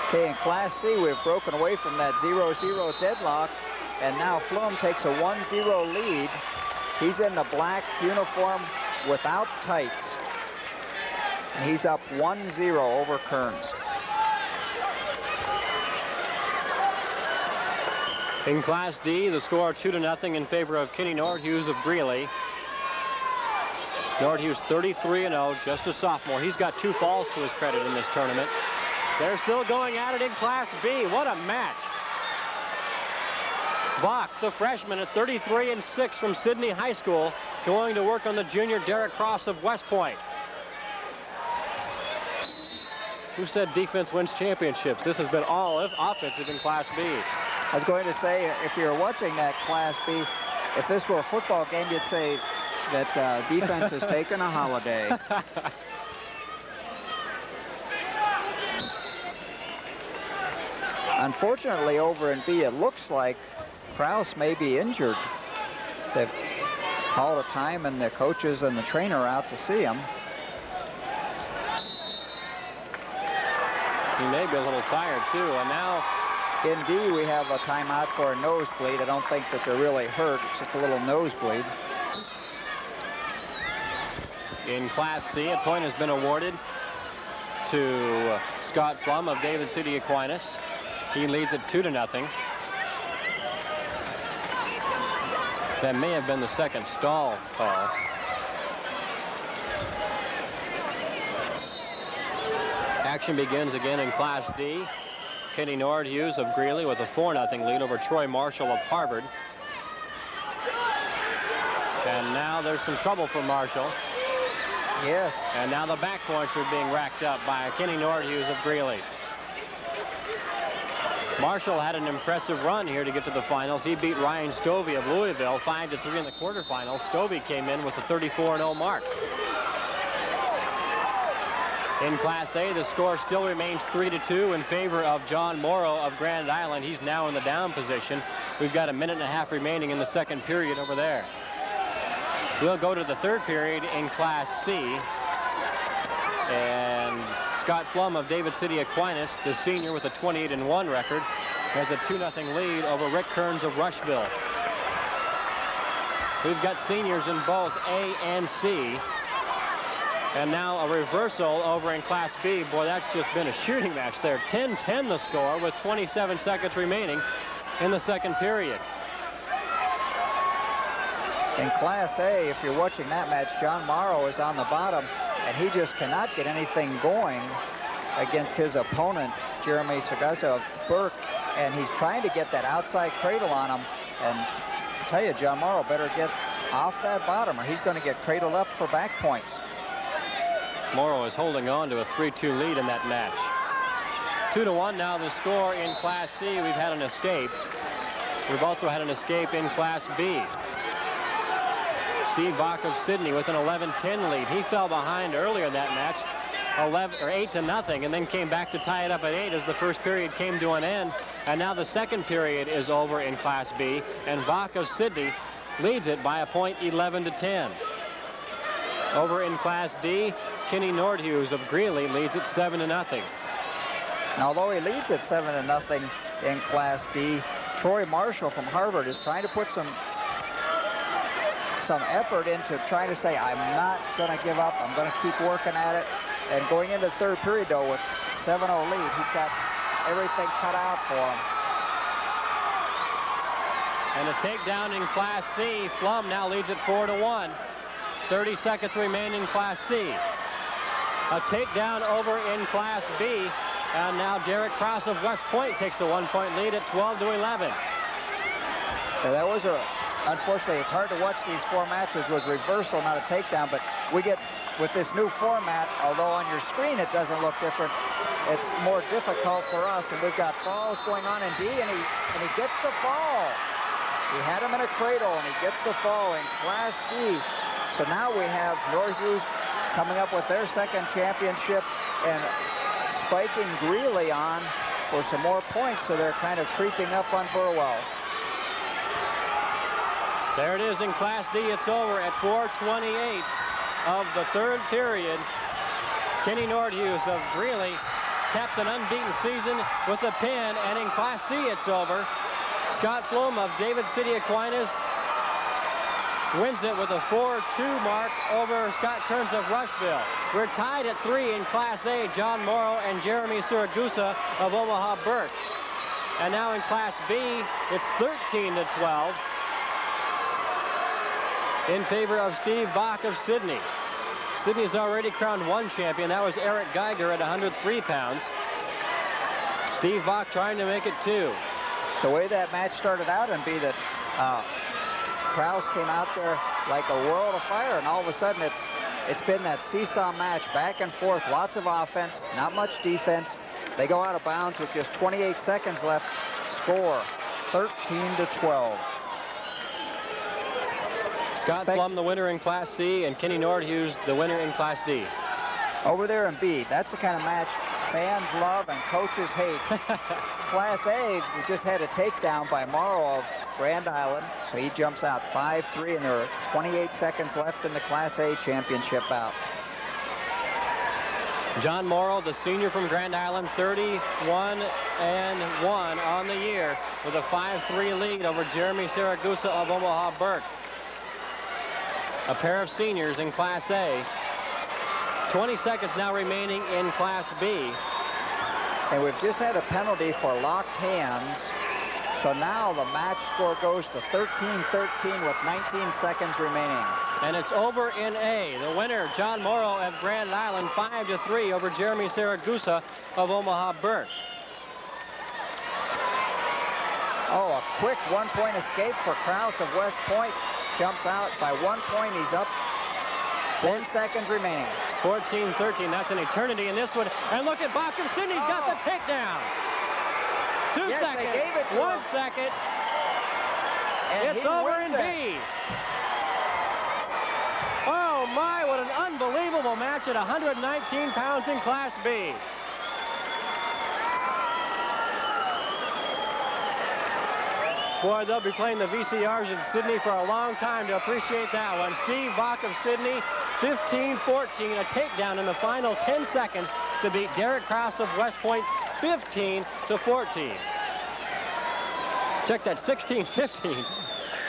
Okay, in Class C, we've broken away from that 0-0 deadlock, and now Flum takes a 1-0 lead. He's in the black uniform without tights, and he's up 1-0 over Kearns. In Class D, the score 2-0 in favor of Kenny Nordhughes of Greeley. Nordhughes 33-0, just a sophomore. He's got 2 falls to his credit in this tournament. They're still going at it in Class B. What a match. Bach, the freshman at 33-6 from Sydney High School, going to work on the junior Derek Kraus of West Point. Who said defense wins championships? This has been all offensive in Class B. I was going to say, if you're watching that Class B, if this were a football game, you'd say that defense has taken a holiday. Unfortunately, over in B, it looks like Kraus may be injured. They've called a time, and the coaches and the trainer are out to see him. He may be a little tired, too. And now in D, we have a timeout for a nosebleed. I don't think that they're really hurt. It's just a little nosebleed. In Class C, a point has been awarded to Scott Flum of David City Aquinas. He leads it 2-0. That may have been the second stall call. Action begins again in Class D. Kenny Nordhughes of Greeley with a 4-0 lead over Troy Marshall of Harvard. And now there's some trouble for Marshall. Yes. And now the back points are being racked up by Kenny Nordhughes of Greeley. Marshall had an impressive run here to get to the finals. He beat Ryan Stovey of Louisville 5-3 in the quarterfinals. Stovey came in with a 34-0 mark. In Class A, the score still remains 3-2 in favor of John Morrow of Grand Island. He's now in the down position. We've got a minute and a half remaining in the second period over there. We'll go to the third period in Class C. And Scott Flum of David City Aquinas, the senior with a 28-1 record, has a 2-0 lead over Rick Kearns of Rushville. We've got seniors in both A and C. And now a reversal over in Class B. Boy, that's just been a shooting match there. 10-10 the score with 27 seconds remaining in the second period. In Class A, if you're watching that match, John Morrow is on the bottom, and he just cannot get anything going against his opponent, Jeremy Sagasa of Burke, and he's trying to get that outside cradle on him. And I tell you, John Morrow better get off that bottom, or he's going to get cradled up for back points. Morrow is holding on to a 3-2 lead in that match. 2-1 now the score in Class C. We've had an escape. We've also had an escape in Class B. Steve Bach of Sydney with an 11-10 lead. He fell behind earlier in that match, 8-0, and then came back to tie it up at 8 as the first period came to an end. And now the second period is over in Class B, and Bach of Sydney leads it by a point, 11-10. Over in Class D, Kenny Nordhughes of Greeley leads it 7-0. And although he leads at 7-0 in Class D, Troy Marshall from Harvard is trying to put some effort into trying to say, I'm not going to give up. I'm going to keep working at it. And going into the third period, though, with 7-0 lead, he's got everything cut out for him. And a takedown in Class C. Flum now leads it 4-1. 30 seconds remain in Class C. A takedown over in Class B. And now Derek Krause of West Point takes a 1-point lead at 12-11. Yeah, that was unfortunately, it's hard to watch these four matches with reversal, not a takedown, but we get, with this new format, although on your screen it doesn't look different, it's more difficult for us, and we've got falls going on in D, and he gets the fall. We had him in a cradle, and he gets the fall in Class D. So now we have Nordhughes coming up with their second championship and spiking Greeley on for some more points, so they're kind of creeping up on Burwell. There it is in Class D. It's over at 4:28 of the third period. Kenny Nordhughes of Greeley caps an unbeaten season with a pin, and in Class C it's over. Scott Flum of David City Aquinas wins it with a 4-2 mark over Scott Kearns of Rushville. We're tied at 3 in Class A, John Morrow and Jeremy Siragusa of Omaha Burke. And now in Class B, it's 13-12 in favor of Steve Bach of Sydney. Sydney's already crowned one champion. That was Eric Geiger at 103 pounds. Steve Bach trying to make it 2. The way that match started out and be that Krause came out there like a world of fire, and all of a sudden it's been that seesaw match, back and forth, lots of offense, not much defense. They go out of bounds with just 28 seconds left. Score 13-12. Scott Flum the winner in Class C, and Kenny Nordhughes the winner in Class D. Over there in B, that's the kind of match fans love and coaches hate. Class A, we just had a takedown by Morrow of Grand Island, so he jumps out 5-3, and there are 28 seconds left in the Class A championship bout. John Morrow, the senior from Grand Island, 31-1 on the year with a 5-3 lead over Jeremy Siragusa of Omaha Burke. A pair of seniors in Class A. 20 seconds now remaining in Class B. And we've just had a penalty for locked hands. So now the match score goes to 13-13 with 19 seconds remaining. And it's over in A. The winner, John Morrow of Grand Island, 5-3 over Jeremy Saragusa of Omaha Burke. Oh, a quick one-point escape for Krause of West Point. Jumps out by 1 point. He's up. 10 seconds remaining. 14-13. That's an eternity in this one. And look at Bach of Sydney's got the takedown. 2 Yes, seconds. they gave it to 1 him. second. And It's he over wins in it. B. Oh my, what an unbelievable match at 119 pounds in Class B. Boy, they'll be playing the VCRs in Sydney for a long time to appreciate that one. Steve Bach of Sydney, 15-14, a takedown in the final 10 seconds to beat Derek Krause of West Point, 15-14. Check that, 16-15.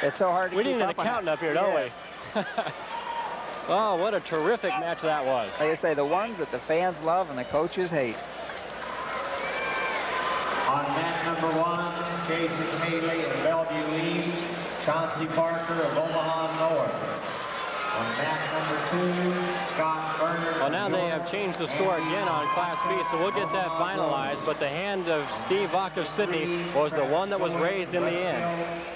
It's so hard to We keep need an up on accountant it. up here, don't Yes. we? Oh, what a terrific match that was. Like I say, the ones that the fans love and the coaches hate. On mat number 1, Jason Haley of Bellevue East, Chauncey Parker of Omaha North. On mat number 2, Scott Berner. Well, now they have changed the score again on Class B, so we'll get that finalized. But the hand of Steve Bach of Sydney was the one that was raised in the end.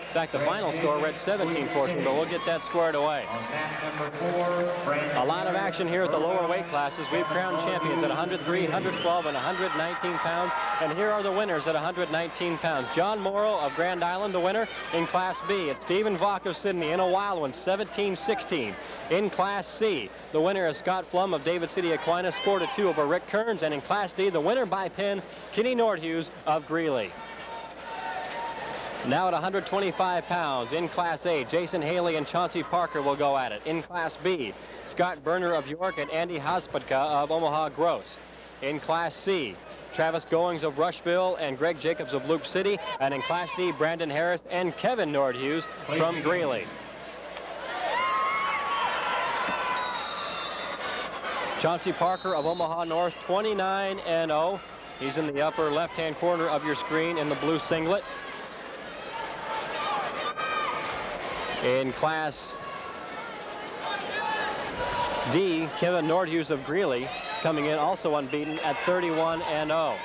In fact, the final score read 17-14, but we'll get that squared away. On mat number 4, Brandon. A lot of action here at the lower weight classes. We've crowned champions at 103, 112, and 119 pounds. And here are the winners at 119 pounds. John Morrow of Grand Island, the winner in Class B. It's Stephen Bach of Sydney in a wild one, 17-16. In Class C, the winner is Scott Flum of David City Aquinas, 4-2 over Rick Kearns. And in Class D, the winner by pin, Kenny Nordhughes of Greeley. Now at 125 pounds, in Class A, Jason Haley and Chauncey Parker will go at it. In Class B, Scott Berner of York and Andy Hospitka of Omaha Gross. In Class C, Travis Goings of Rushville and Greg Jacobs of Loop City. And in Class D, Brandon Harris and Kevin Nordhughes from Greeley. Chauncey Parker of Omaha North, 29-0. He's in the upper left-hand corner of your screen in the blue singlet. In Class D, Kevin Nordhughes of Greeley coming in also unbeaten at 31-0.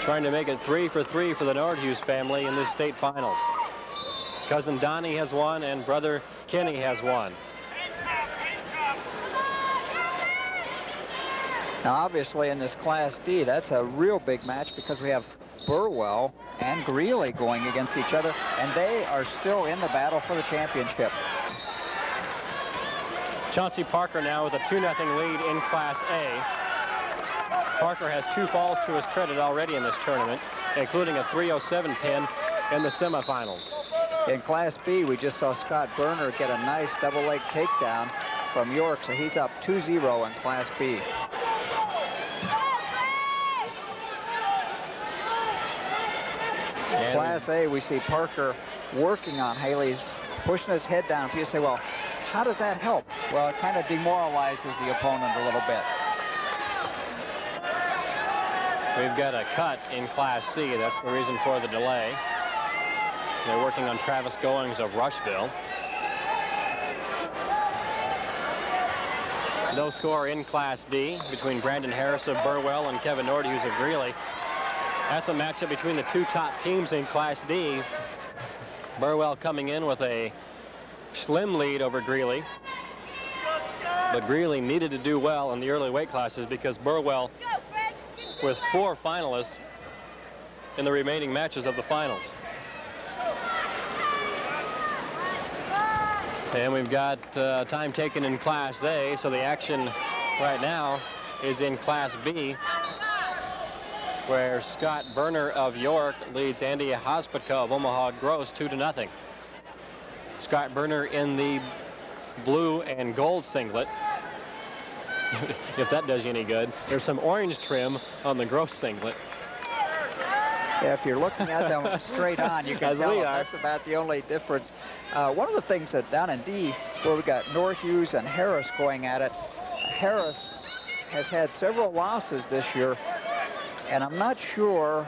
Trying to make it 3 for 3 for the Nordhughes family in this state finals. Cousin Donnie has won and brother Kenny has won. Now, obviously, in this Class D, that's a real big match because we have Burwell and Greeley going against each other, and they are still in the battle for the championship. Chauncey Parker now with a 2-0 lead in Class A. Parker has 2 falls to his credit already in this tournament, including a 307 pin in the semifinals. In Class B, we just saw Scott Berner get a nice double leg takedown from York, so he's up 2-0 in Class B. In Class A, we see Parker working on Haley's, pushing his head down. People say, well, how does that help? Well, it kind of demoralizes the opponent a little bit. We've got a cut in Class C. That's the reason for the delay. They're working on Travis Goings of Rushville. No score in Class D between Brandon Harris of Burwell and Kevin Nordhughes of Greeley. That's a matchup between the 2 top teams in Class D. Burwell coming in with a slim lead over Greeley. But Greeley needed to do well in the early weight classes because Burwell was 4 finalists in the remaining matches of the finals. And we've got time taken in Class A, so the action right now is in Class B, where Scott Berner of York leads Andy Hospitka of Omaha Gross 2-0. Scott Berner in the blue and gold singlet. If that does you any good. There's some orange trim on the Gross singlet. Yeah, if you're looking at them straight on, you can As tell we them are. that's about the only difference. One of the things that down in D, where we got Nordhughes and Harris going at it, Harris has had several losses this year, and I'm not sure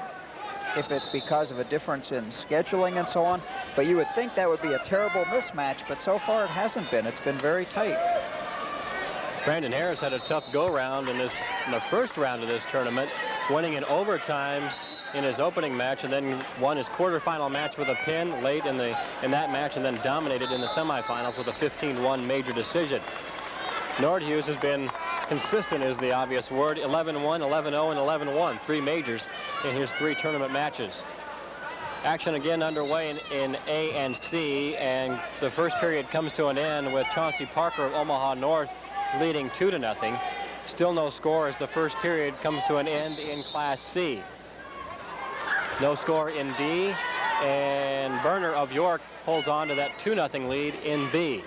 if it's because of a difference in scheduling and so on, but you would think that would be a terrible mismatch, but so far it hasn't been. It's been very tight. Brandon Harris had a tough go-round in the first round of this tournament, winning in overtime in his opening match, and then won his quarterfinal match with a pin late in that match, and then dominated in the semifinals with a 15-1 major decision. Nordhus has been consistent, is the obvious word. 11-1, 11-0, and 11-1. 3 majors in his 3 tournament matches. Action again underway in A and C, and the first period comes to an end with Chauncey Parker of Omaha North leading 2-0. Still no score as the first period comes to an end in Class C. No score in D, and Berner of York holds on to that 2-0 lead in B.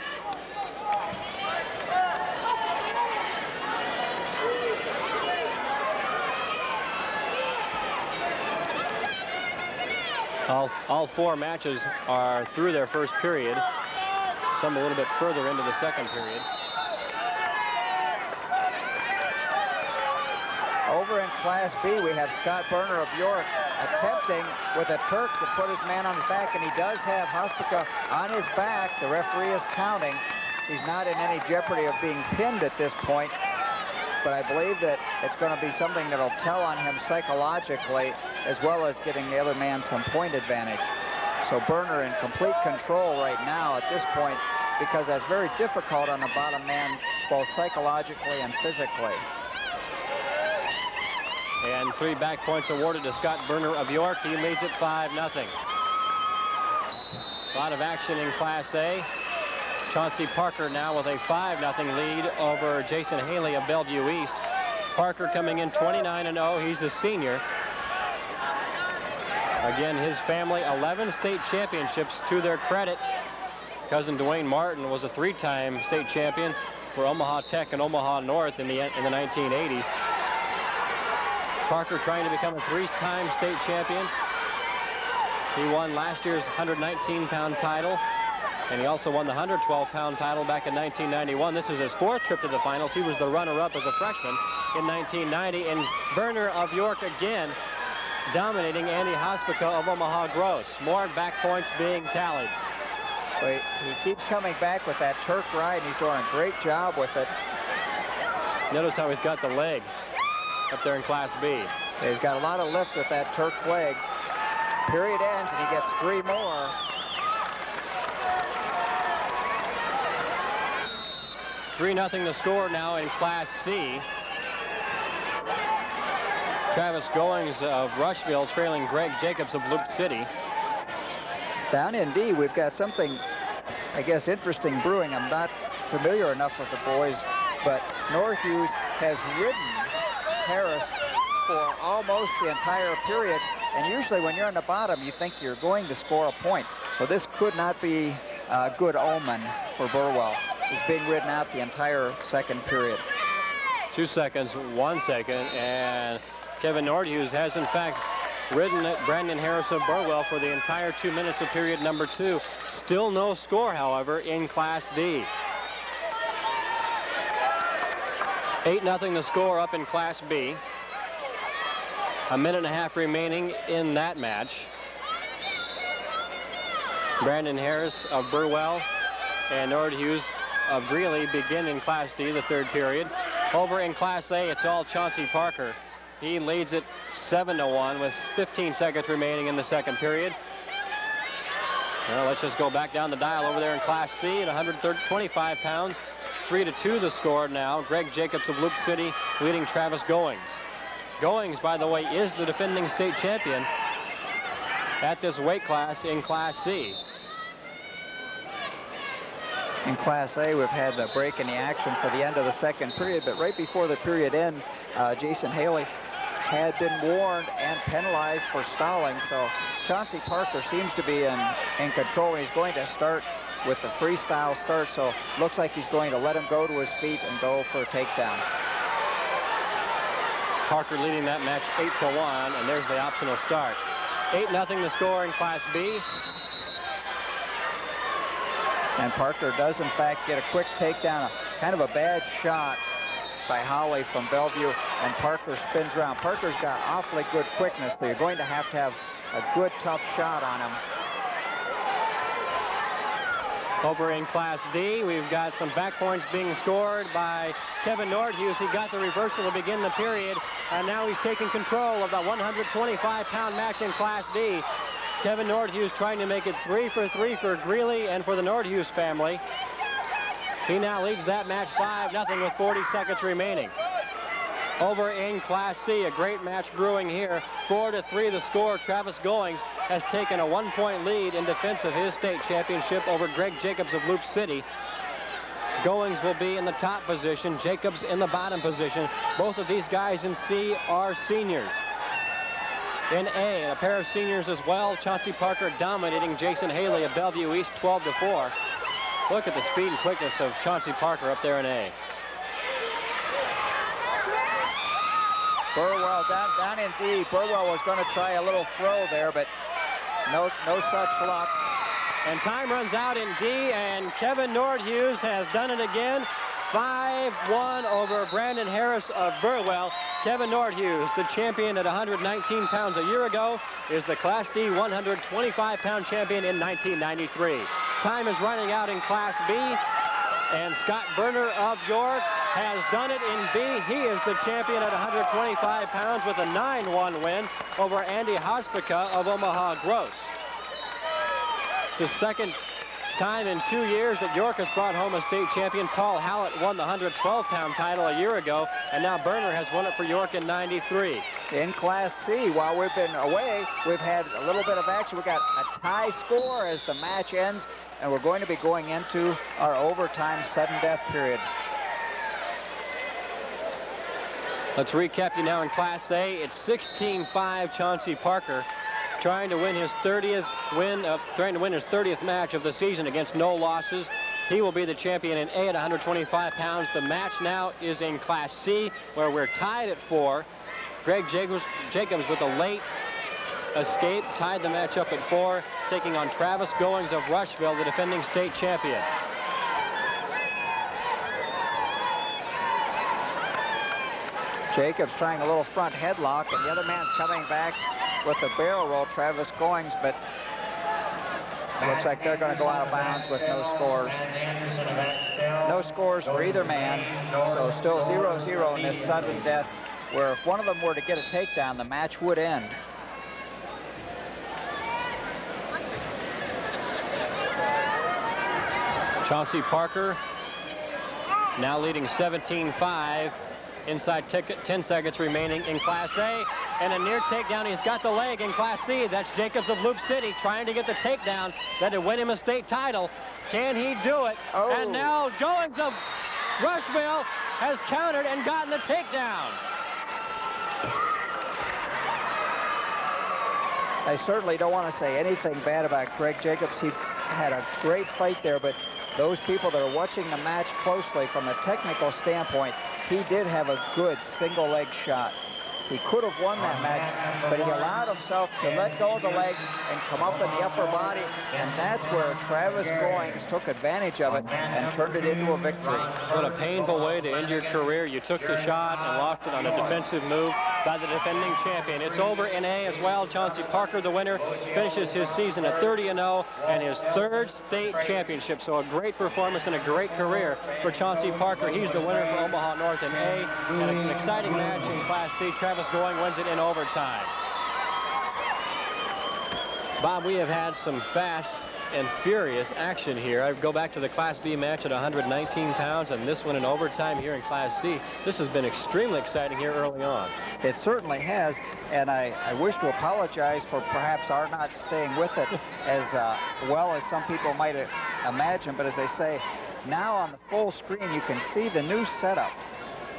All 4 matches are through their first period, some a little bit further into the second period. Over in Class B, we have Scott Berner of York attempting with a Turk to put his man on his back, and he does have Hospica on his back. The referee is counting. He's not in any jeopardy of being pinned at this point, but I believe that it's going to be something that'll tell on him psychologically, as well as getting the other man some point advantage. So Berner in complete control right now at this point, because that's very difficult on the bottom man, both psychologically and physically. And 3 back points awarded to Scott Berner of York. He leads it 5-0. A lot of action in Class A. Chauncey Parker now with a 5-0 lead over Jason Haley of Bellevue East. Parker coming in 29-0. He's a senior. Again, his family, 11 state championships to their credit. Cousin Dwayne Martin was a 3-time state champion for Omaha Tech and Omaha North in the 1980s. Parker trying to become a 3-time state champion. He won last year's 119-pound title, and he also won the 112-pound title back in 1991. This is his 4th trip to the finals. He was the runner-up as a freshman in 1990. And Berner of York again dominating Andy Hospica of Omaha Gross. More back points being tallied. He keeps coming back with that Turk ride. He's doing a great job with it. Notice how he's got the leg up there in Class B. He's got a lot of lift with that Turk leg. Period ends, and he gets 3 more. Three 3-0 the score now in Class C. Travis Goings of Rushville trailing Greg Jacobs of Luke City. Down in D, we've got something, I guess, interesting brewing. I'm not familiar enough with the boys, but Northhughes has ridden Harris for almost the entire period, and usually when you're on the bottom, you think you're going to score a point. So this could not be a good omen for Burwell. He's being ridden out the entire second period. 2 seconds, 1 second, and Kevin Nordhus has in fact ridden Brandon Harris of Burwell for the entire 2 minutes of period number 2. Still no score, however, in Class D. 8-0 the score up in Class B. A minute and a half remaining in that match. Brandon Harris of Burwell and Nordhus of Greeley begin in Class D, the 3rd period. Over in Class A, it's all Chauncey Parker. He leads it 7-1 with 15 seconds remaining in the 2nd period. Well, let's just go back down the dial over there in Class C at 125 pounds. 3-2 the score now. Greg Jacobs of Luke City leading Travis Goings. Goings, by the way, is the defending state champion at this weight class in Class C. In Class A, we've had the break in the action for the end of the 2nd period, but right before the period end, Jason Haley had been warned and penalized for stalling, so Chauncey Parker seems to be in control. He's going to start with the freestyle start, so looks like he's going to let him go to his feet and go for a takedown. Parker leading that match 8-1, and there's the optional start. 8-0 the score in Class B. And Parker does, in fact, get a quick takedown, kind of a bad shot by Holly from Bellevue, and Parker spins around. Parker's got awfully good quickness, so you're going to have a good, tough shot on him. Over in Class D, we've got some back points being scored by Kevin Nordhus. He got the reversal to begin the period, and now he's taking control of the 125-pound match in Class D. Kevin Nordhus trying to make it 3 for 3 for Greeley and for the Nordhus family. He now leads that match 5-0 with 40 seconds remaining. Over in Class C, a great match brewing here. 4-3 the score. Travis Goings has taken a 1-point lead in defense of his state championship over Greg Jacobs of Loop City. Goings will be in the top position, Jacobs in the bottom position. Both of these guys in C are seniors. In A, a pair of seniors as well. Chauncey Parker dominating Jason Haley of Bellevue East 12-4. Look at the speed and quickness of Chauncey Parker up there in A. Burwell down in D. Burwell was going to try a little throw there, but no such luck. And time runs out in D, and Kevin Nordhus has done it again. 5-1 over Brandon Harris of Burwell. Kevin Nordhus, the champion at 119 pounds a year ago, is the Class D 125-pound champion in 1993. Time is running out in Class B, and Scott Berner of York has done it in B. He is the champion at 125 pounds with a 9-1 win over Andy Hospica of Omaha Gross. It's the second time in 2 years that York has brought home a state champion. Paul Hallett won the 112-pound title a year ago, and now Berner has won it for York in 93. In Class C, while we've been away, we've had a little bit of action. We got a tie score as the match ends, and we're going to be going into our overtime sudden death period. Let's recap you now in Class A. It's 16-5 Chauncey Parker trying to win his 30th match of the season against no losses. He will be the champion in A at 125 pounds. The match now is in Class C, where we're tied at 4. Greg Jacobs with a late escape tied the match up at 4, taking on Travis Goings of Rushville, the defending state champion. Jacobs trying a little front headlock, and the other man's coming back with a barrel roll, Travis Goings, but looks like they're going to go out of bounds with no scores. No scores for either man, so still 0-0 in this sudden death, where if one of them were to get a takedown, the match would end. Chauncey Parker now leading 17-5. Inside 10 seconds remaining in Class A, and a near takedown. He's got the leg in Class C. That's Jacobs of Loop City trying to get the takedown that would win him a state title. Can he do it? Oh. And now Goings of Rushville has countered and gotten the takedown. I certainly don't want to say anything bad about Greg Jacobs. He had a great fight there, but those people that are watching the match closely from a technical standpoint, he did have a good single leg shot. He could have won that match, but he allowed himself to let go of the leg and come up in the upper body, and that's where Travis Goings took advantage of it and turned it into a victory. What a painful way to end your career. You took the shot and lost it on a defensive move by the defending champion. It's over in A as well. Chauncey Parker, the winner, finishes his season at 30-0 and his 3rd state championship. So a great performance and a great career for Chauncey Parker. He's the winner for Omaha North in A, and an exciting match in Class C. Travis Goings wins it in overtime. Bob, we have had some fast and furious action here. I go back to the Class B match at 119 pounds and this one in overtime here in Class C. This has been extremely exciting here early on. It certainly has, and I wish to apologize for perhaps our not staying with it as well as some people might imagine, but as I say, now on the full screen you can see the new setup.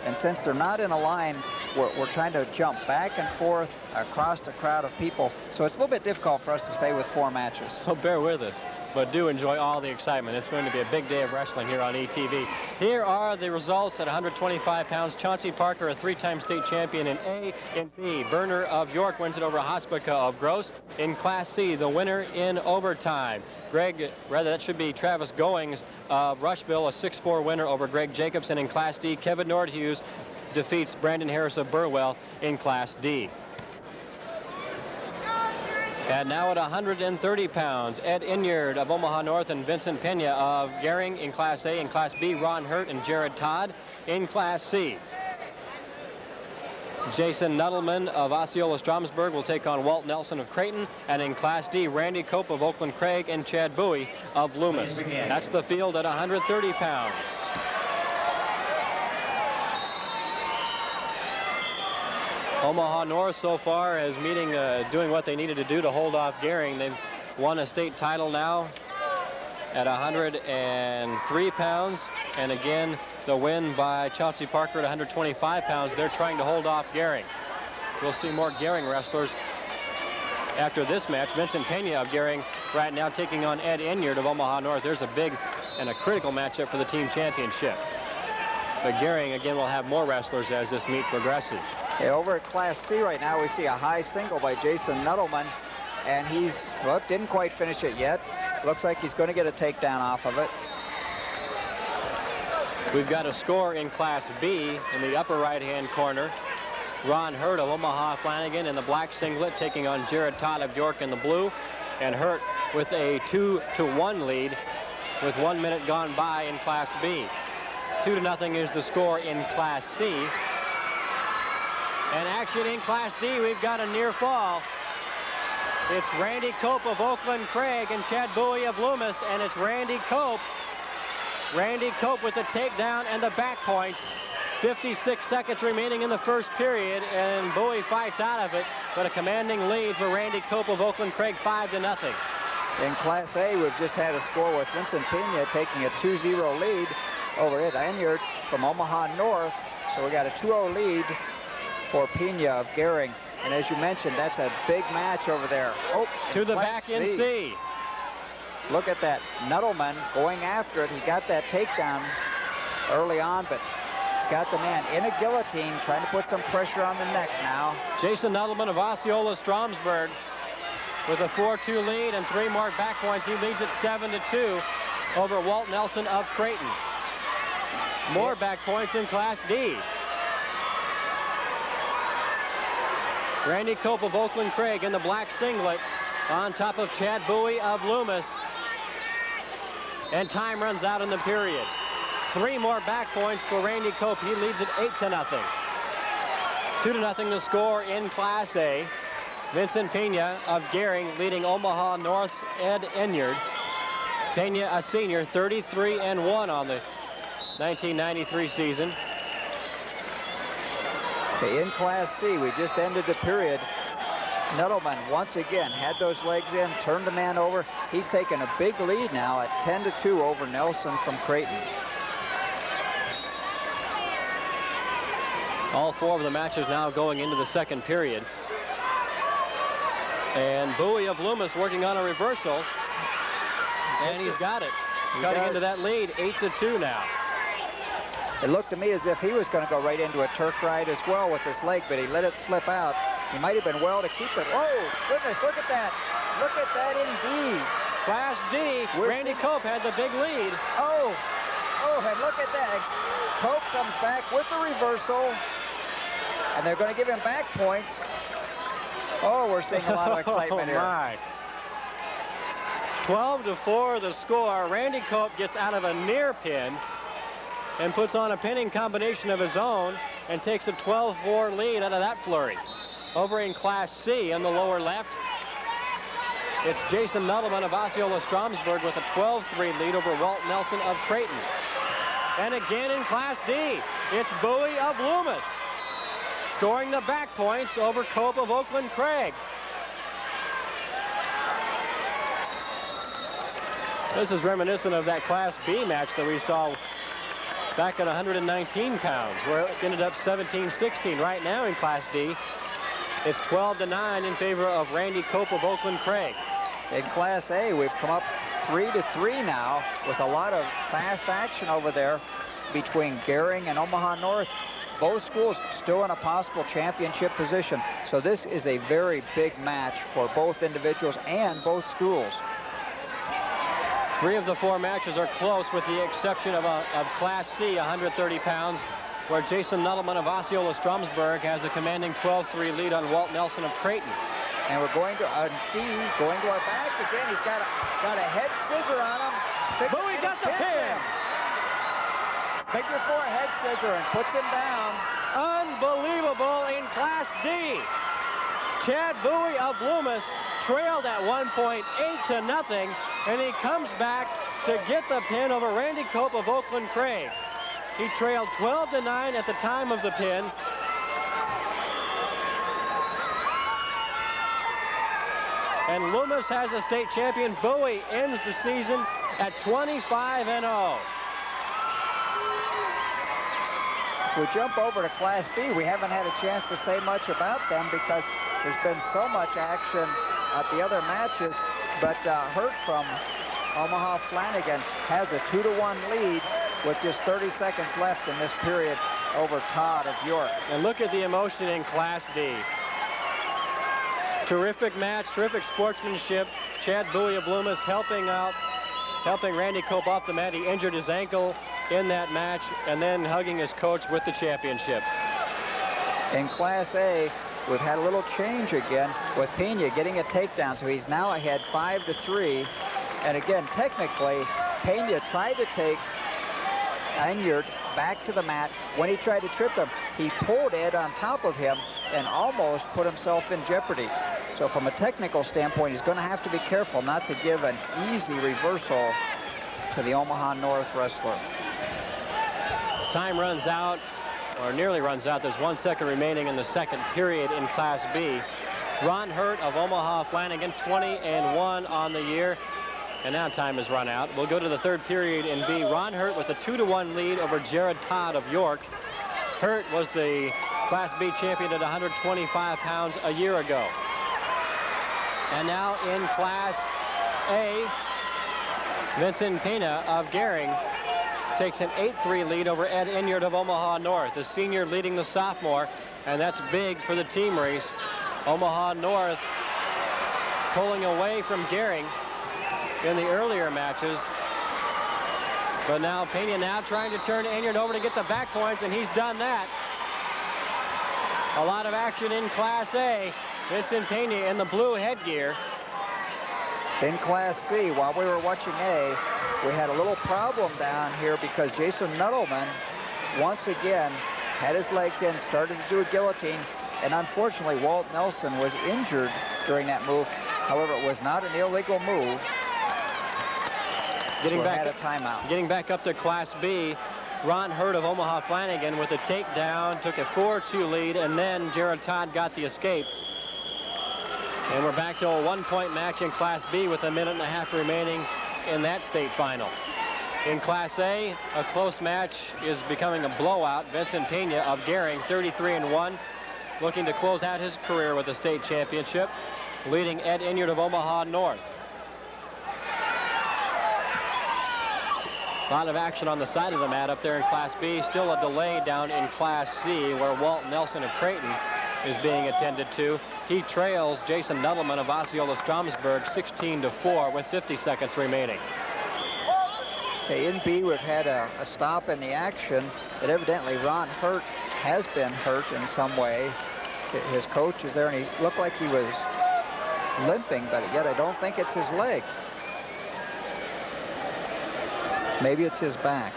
And since they're not in a line, we're trying to jump back and forth across a crowd of people. So it's a little bit difficult for us to stay with 4 matches. So bear with us, but do enjoy all the excitement. It's going to be a big day of wrestling here on ETV. Here are the results at 125 pounds. Chauncey Parker, a 3-time state champion in A. In B, Berner of York wins it over Hospica of Gross. In Class C, the winner in overtime. That should be Travis Goings of Rushville, a 6-4 winner over Greg Jacobson. In Class D, Kevin Nordhughes defeats Brandon Harris of Burwell in Class D. And now at 130 pounds, Ed Inyard of Omaha North and Vincent Pena of Gering in Class A. In Class B, Ron Hurt and Jared Todd. In Class C, Jason Nuttleman of Osceola Stromsburg will take on Walt Nelson of Creighton. And in Class D, Randy Cope of Oakland Craig and Chad Bowie of Loomis. That's the field at 130 pounds. Omaha North so far is doing what they needed to do to hold off Gering. They've won a state title now at 103 pounds. And again, the win by Chauncey Parker at 125 pounds. They're trying to hold off Gering. We'll see more Gering wrestlers after this match. Vincent Pena of Gering right now taking on Ed Inyard of Omaha North. There's a big and a critical matchup for the team championship. But Gering, again, will have more wrestlers as this meet progresses. Okay, over at Class C right now, we see a high single by Jason Nuttleman. And didn't quite finish it yet. Looks like he's going to get a takedown off of it. We've got a score in Class B in the upper right-hand corner. Ron Hurt of Omaha Flanagan in the black singlet taking on Jared Todd of York in the blue. And Hurt with a 2-1 lead with 1 minute gone by in Class B. 2-0 is the score in Class C. And action in Class D, we've got a near fall. It's Randy Cope of Oakland Craig and Chad Bowie of Loomis, and it's Randy Cope. Randy Cope with the takedown and the back points. 56 seconds remaining in the first period, and Bowie fights out of it, but a commanding lead for Randy Cope of Oakland Craig, 5-0. In Class A, we've just had a score with Vincent Pena taking a 2-0 lead over Ed Inyard from Omaha North. So we got a 2-0 lead for Pena of Gering. And as you mentioned, that's a big match over there. Oh, to the back in C. Look at that. Nuttleman going after it. He got that takedown early on, but he's got the man in a guillotine trying to put some pressure on the neck now. Jason Nuttleman of Osceola Stromsburg with a 4-2 lead and 3 more back points. He leads at 7-2 over Walt Nelson of Creighton. More back points in Class D. Randy Cope of Oakland Craig in the black singlet on top of Chad Bowie of Loomis. And time runs out in the period. 3 more back points for Randy Cope. He leads at 8-0. 2-0 the score in Class A. Vincent Pena of Gering leading Omaha North's Ed Inyard. Pena, a senior, 33-1 on the 1993 season. Okay, in Class C, we just ended the period. Nuttleman once again had those legs in, turned the man over. He's taken a big lead now at 10-2 over Nelson from Creighton. All 4 of the matches now going into the second period. And Bowie of Loomis working on a reversal. And he's got it. Cutting into that lead, 8-2 now. It looked to me as if he was going to go right into a Turk ride as well with his leg, but he let it slip out. He might have been well to keep it. Oh, goodness, look at that. Look at that indeed. Class D, Randy Cope had the big lead. Oh, and look at that. Cope comes back with the reversal, and they're going to give him back points. Oh, we're seeing a lot of excitement here. My. 12-4 the score. Randy Cope gets out of a near pin and puts on a pinning combination of his own and takes a 12-4 lead out of that flurry. Over in Class C in the lower left, it's Jason Nuttleman of Osceola Stromsburg with a 12-3 lead over Walt Nelson of Creighton. And again in Class D, it's Bowie of Loomis scoring the back points over Cope of Oakland Craig. This is reminiscent of that Class B match that we saw back at 119 pounds, where it ended up 17-16. Right now in Class D, it's 12-9 in favor of Randy Cope of Oakland Craig. In Class A, we've come up 3-3 now with a lot of fast action over there between Gehring and Omaha North. Both schools still in a possible championship position. So this is a very big match for both individuals and both schools. 3 of the 4 matches are close, with the exception of Class C, 130 pounds, where Jason Nuttleman of Osceola Stromsburg has a commanding 12-3 lead on Walt Nelson of Creighton. And we're going to D, going to our back again. He's got a head scissor on him. Bowie got the pin. Figure 4 head scissor and puts him down. Unbelievable in Class D. Chad Bowie of Loomis trailed at one point 8-0, and he comes back to get the pin over Randy Cope of Oakland Craig. He trailed 12-9 at the time of the pin. And Loomis has a state champion. Bowie ends the season at 25-0. If we jump over to Class B, we haven't had a chance to say much about them because there's been so much action at the other matches. But Hurt from Omaha Flanagan has a 2-1 lead with just 30 seconds left in this period over Todd of York. And look at the emotion in Class D. Terrific match, terrific sportsmanship. Chad Bowie of Loomis helping Randy Cope off the mat. He injured his ankle in that match, and then hugging his coach with the championship. In Class A, we've had a little change again with Pena getting a takedown, so he's now ahead 5-3. And again, technically, Pena tried to take Enyart back to the mat. When he tried to trip him, he pulled Ed on top of him and almost put himself in jeopardy. So from a technical standpoint, he's going to have to be careful not to give an easy reversal to the Omaha North wrestler. Time runs out, or nearly runs out. There's 1 second remaining in the second period in Class B. Ron Hurt of Omaha Flanagan, 20-1 on the year. And now time has run out. We'll go to the third period in B. Ron Hurt with a 2-1 lead over Jared Todd of York. Hurt was the Class B champion at 125 pounds a year ago. And now in Class A, Vincent Pena of Gehring takes an 8-3 lead over Ed Enyart of Omaha North, the senior leading the sophomore, and that's big for the team race. Omaha North pulling away from Gehring in the earlier matches. But now Pena now trying to turn Enyart over to get the back points, and he's done that. A lot of action in Class A. Vincent Pena in the blue headgear. In Class C, while we were watching A, we had a little problem down here because Jason Nuttleman once again had his legs in, started to do a guillotine, and unfortunately Walt Nelson was injured during that move. However, it was not an illegal move. Getting back, had a timeout. Getting back up to Class B, Ron Hurt of Omaha Flanagan with a takedown, took a 4-2 lead, and then Jared Todd got the escape. And we're back to a 1-point match in Class B with a minute and a half remaining in that state final. In Class A, a close match is becoming a blowout. Vincent Pena of Gehring, 33-1, looking to close out his career with a state championship, leading Ed Enyart of Omaha North. A lot of action on the side of the mat up there in Class B. Still a delay down in Class C, where Walt Nelson of Creighton is being attended to. He trails Jason Nuttleman of Osceola Stromsburg 16-4 with 50 seconds remaining. Okay, in B, we've had a stop in the action, but evidently Ron Hurt has been hurt in some way. His coach is there, and he looked like he was limping, but yet I don't think it's his leg. Maybe it's his back.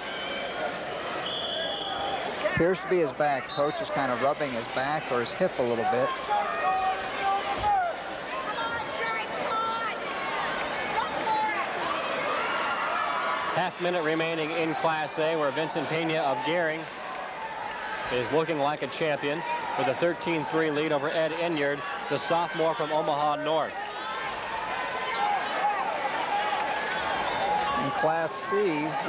Appears to be his back. Coach is kind of rubbing his back or his hip a little bit. Half-minute remaining in Class A, where Vincent Pena of Gehring is looking like a champion with a 13-3 lead over Ed Enyart, the sophomore from Omaha North. In Class C,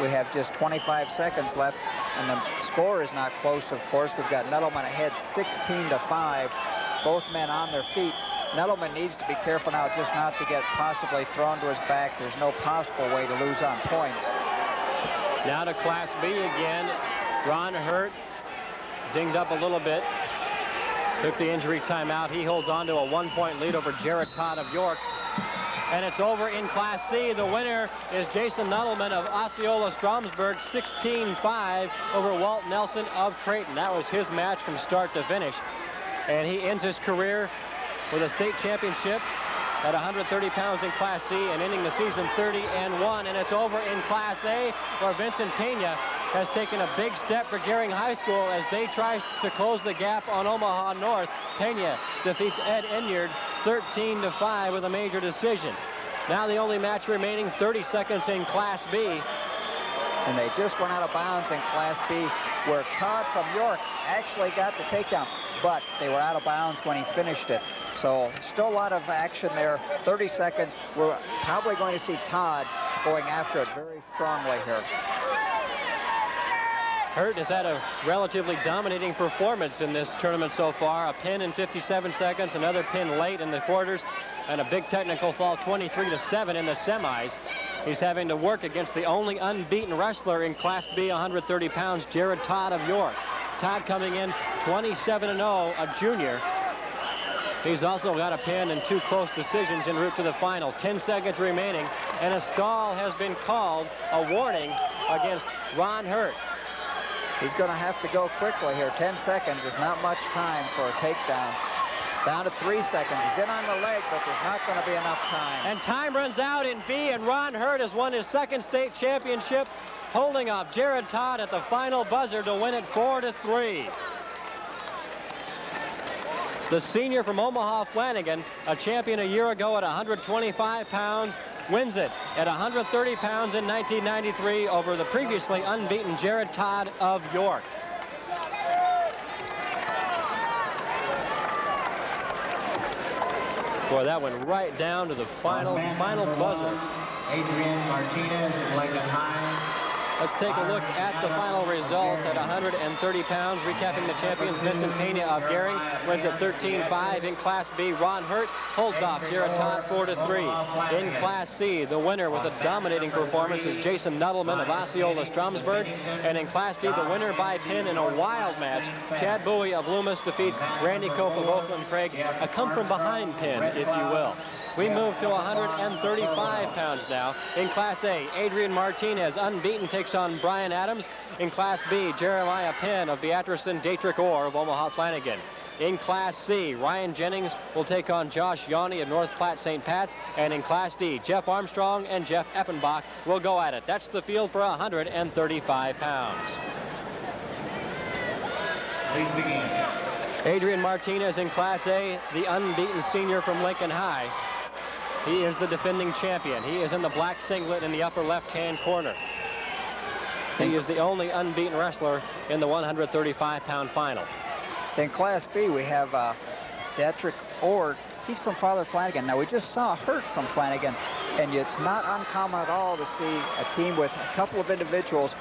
we have just 25 seconds left. and the score is not close, of course. We've got Nettleman ahead 16-5. Both men on their feet. Nettleman needs to be careful now just not to get possibly thrown to his back. There's no possible way to lose on points. Now to Class B again. Ron Hurt dinged up a little bit. Took the injury timeout. He holds on to a 1-point lead over Jared Todd of York. And it's over in Class C. The winner is Jason Nettleman of Osceola Stromsburg, 16-5 over Walt Nelson of Creighton. That was his match from start to finish. And he ends his career with a state championship at 130 pounds in Class C and ending the season 30-1. And it's over in Class A, where Vincent Pena has taken a big step for Gering High School as they try to close the gap on Omaha North. Pena defeats Ed Enyard 13-5 with a major decision. Now the only match remaining, 30 seconds in Class B. And they just went out of bounds in Class B, where Todd from York actually got the takedown, but they were out of bounds when he finished it. So still a lot of action there. 30 seconds. We're probably going to see Todd going after it very strongly here. Hurt has had a relatively dominating performance in this tournament so far. A pin in 57 seconds, another pin late in the quarters, and a big technical fall 23-7 in the semis. He's having to work against the only unbeaten wrestler in Class B, 130 pounds, Jared Todd of York. Todd coming in 27-0, a junior. He's also got a pin and 2 close decisions en route to the final. 10 seconds remaining, and a stall has been called, a warning against Ron Hurt. He's going to have to go quickly here. 10 seconds is not much time for a takedown. It's down to 3 seconds. He's in on the leg, but there's not going to be enough time. And time runs out in B, and Ron Hurt has won his 2nd state championship, holding off Jared Todd at the final buzzer to win it 4-3. The senior from Omaha, Flanagan, a champion a year ago at 125 pounds, wins it at 130 pounds in 1993 over the previously unbeaten Jared Todd of York. Boy, that went right down to the final buzzer. Adrian Martinez of Lincoln High. Let's take a look at the final results at 130 pounds. Recapping the champions, Vincent Pena of Gering wins at 13-5. In Class B, Ron Hurt holds off Jared Todd 4-3. In Class C, the winner with a dominating performance is Jason Nettleman of Osceola Stromsburg. And in Class D, the winner by pin in a wild match, Chad Bowie of Loomis defeats Randy Cope of Oakland Craig. A come-from-behind pin, if you will. We move to 135 pounds now. In Class A, Adrian Martinez, unbeaten, takes on Brian Adams. In Class B, Jeremiah Penn of Beatrice and Dietrich Orr of Omaha Flanagan. In Class C, Ryan Jennings will take on Josh Yanni of North Platte St. Pat's. And in Class D, Jeff Armstrong and Jeff Eppenbach will go at it. That's the field for 135 pounds. Please begin. Adrian Martinez in Class A, the unbeaten senior from Lincoln High. He is the defending champion. He is in the black singlet in the upper left-hand corner. He is the only unbeaten wrestler in the 135-pound final. In Class B, we have Dietrich Orr. He's from Father Flanagan. Now, we just saw Hurt from Flanagan, and it's not uncommon at all to see a team with a couple of individuals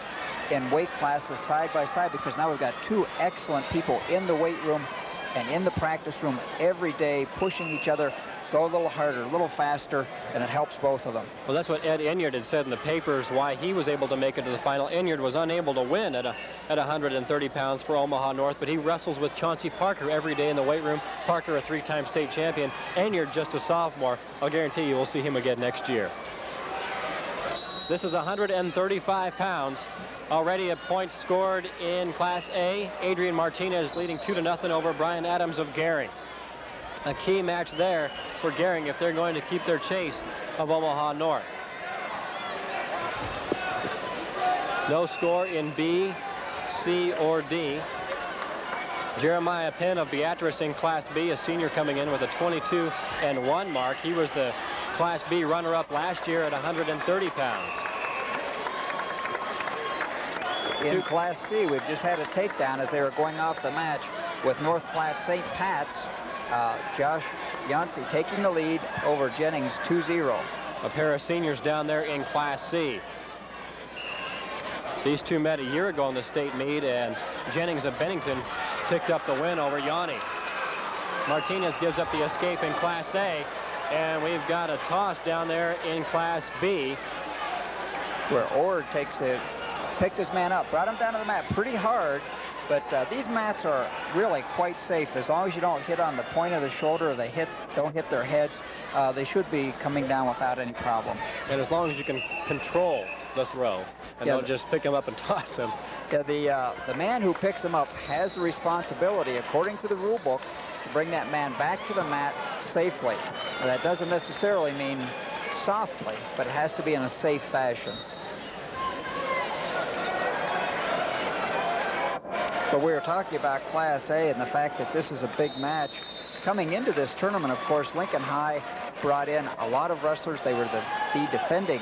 in weight classes side by side, because now we've got 2 excellent people in the weight room and in the practice room every day, pushing each other, go a little harder, a little faster, and it helps both of them. Well, that's what Ed Enyard had said in the papers, why he was able to make it to the final. Enyard was unable to win at 130 pounds for Omaha North, but he wrestles with Chauncey Parker every day in the weight room. Parker, a 3-time state champion. Enyard, just a sophomore. I'll guarantee you we'll see him again next year. This is 135 pounds. Already a point scored in Class A. Adrian Martinez leading 2-0 over Brian Adams of Gering. A key match there for Gering if they're going to keep their chase of Omaha North. No score in B, C, or D. Jeremiah Penn of Beatrice in Class B, a senior, coming in with a 22-1 mark. He was the Class B runner-up last year at 130 pounds. In Class C, we've just had a takedown as they were going off the match with North Platte St. Pat's. Josh Yancey taking the lead over Jennings 2-0. A pair of seniors down there in Class C. These two met a year ago in the state meet, and Jennings of Bennington picked up the win over Yanni. Martinez gives up the escape in Class A, and we've got a toss down there in Class B. Where Orr picked his man up, brought him down to the mat pretty hard, but these mats are really quite safe. As long as you don't hit on the point of the shoulder or they don't hit their heads, they should be coming down without any problem. And as long as you can control the throw and don't just pick him up and toss him. Yeah, the man who picks him up has the responsibility, according to the rule book, to bring that man back to the mat safely. Now, that doesn't necessarily mean softly, but it has to be in a safe fashion. But we were talking about Class A and the fact that this is a big match. Coming into this tournament, of course, Lincoln High brought in a lot of wrestlers. They were the defending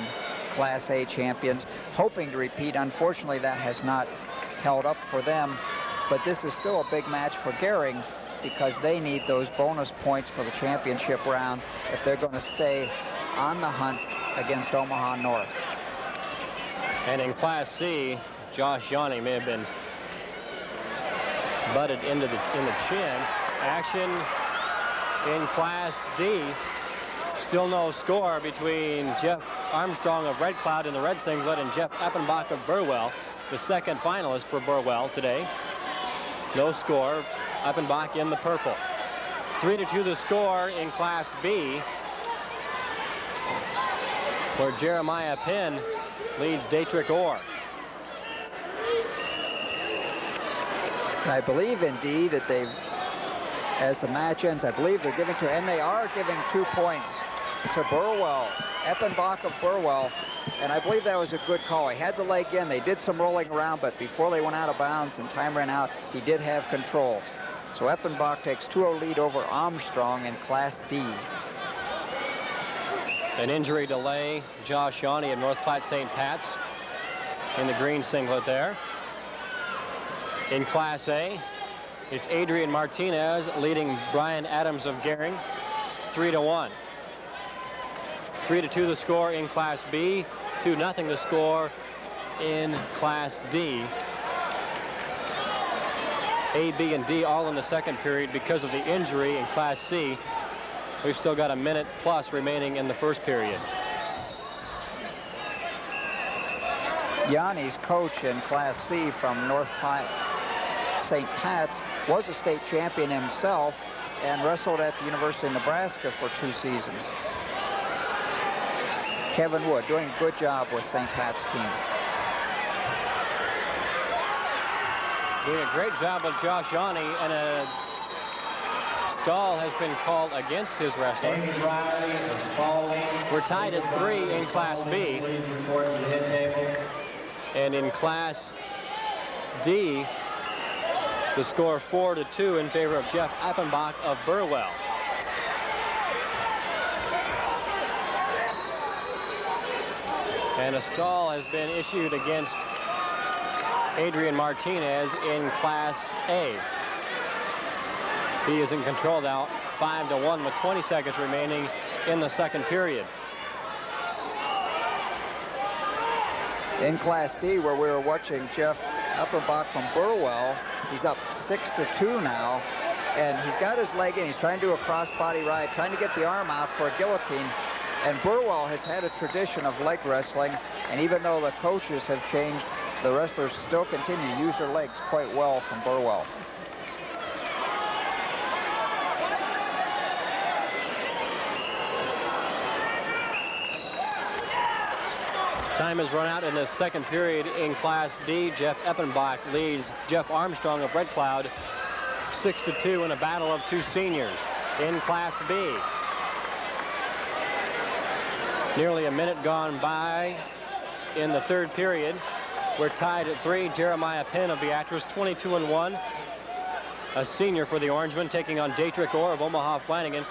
Class A champions, hoping to repeat. Unfortunately, that has not held up for them. But this is still a big match for Gering because they need those bonus points for the championship round if they're going to stay on the hunt against Omaha North. And in Class C, Josh Yanni may have been butted in the chin. Action in Class D. Still no score between Jeff Armstrong of Red Cloud in the red singlet and Jeff Eppenbach of Burwell, the second finalist for Burwell today. No score. Eppenbach in the purple. 3-2 the score in Class B, where Jeremiah Penn leads Dietrich Orr. I believe indeed that as the match ends, I believe they're giving and they are giving 2 points to Burwell, Eppenbach of Burwell, and I believe that was a good call. He had the leg in, they did some rolling around, but before they went out of bounds and time ran out, he did have control. So Eppenbach takes 2-0 lead over Armstrong in Class D. An injury delay, Josh Yanni of North Platte St. Pat's in the green singlet there. In Class A, it's Adrian Martinez leading Brian Adams of Gering, 3-1. 3-2 the score in Class B, 2-0 the score in Class D. A, B, and D all in the second period because of the injury in Class C. We've still got a minute plus remaining in the first period. Yanni's coach in Class C from North St. Pat's was a state champion himself and wrestled at the University of Nebraska for 2 seasons. Kevin Wood doing a good job with St. Pat's team. Doing a great job with Josh Yanni, and a stall has been called against his wrestler. We're tied at 3 in Class B. And in Class D, the score 4-2 in favor of Jeff Eppenbach of Burwell. And a stall has been issued against Adrian Martinez in Class A. He is in control now, 5-1 with 20 seconds remaining in the second period. In Class D, where we were watching Jeff Eppenbach from Burwell, he's up 6-2 now, and he's got his leg in. He's trying to do a crossbody ride, trying to get the arm out for a guillotine. And Burwell has had a tradition of leg wrestling, and even though the coaches have changed, the wrestlers still continue to use their legs quite well from Burwell. Time has run out in the second period in Class D. Jeff Eppenbach leads Jeff Armstrong of Red Cloud 6-2 in a battle of 2 seniors. In Class B, nearly a minute gone by in the third period. We're tied at 3. Jeremiah Penn of Beatrice, 22-1. A senior for the Orangemen, taking on Dietrich Orr of Omaha Flanagan.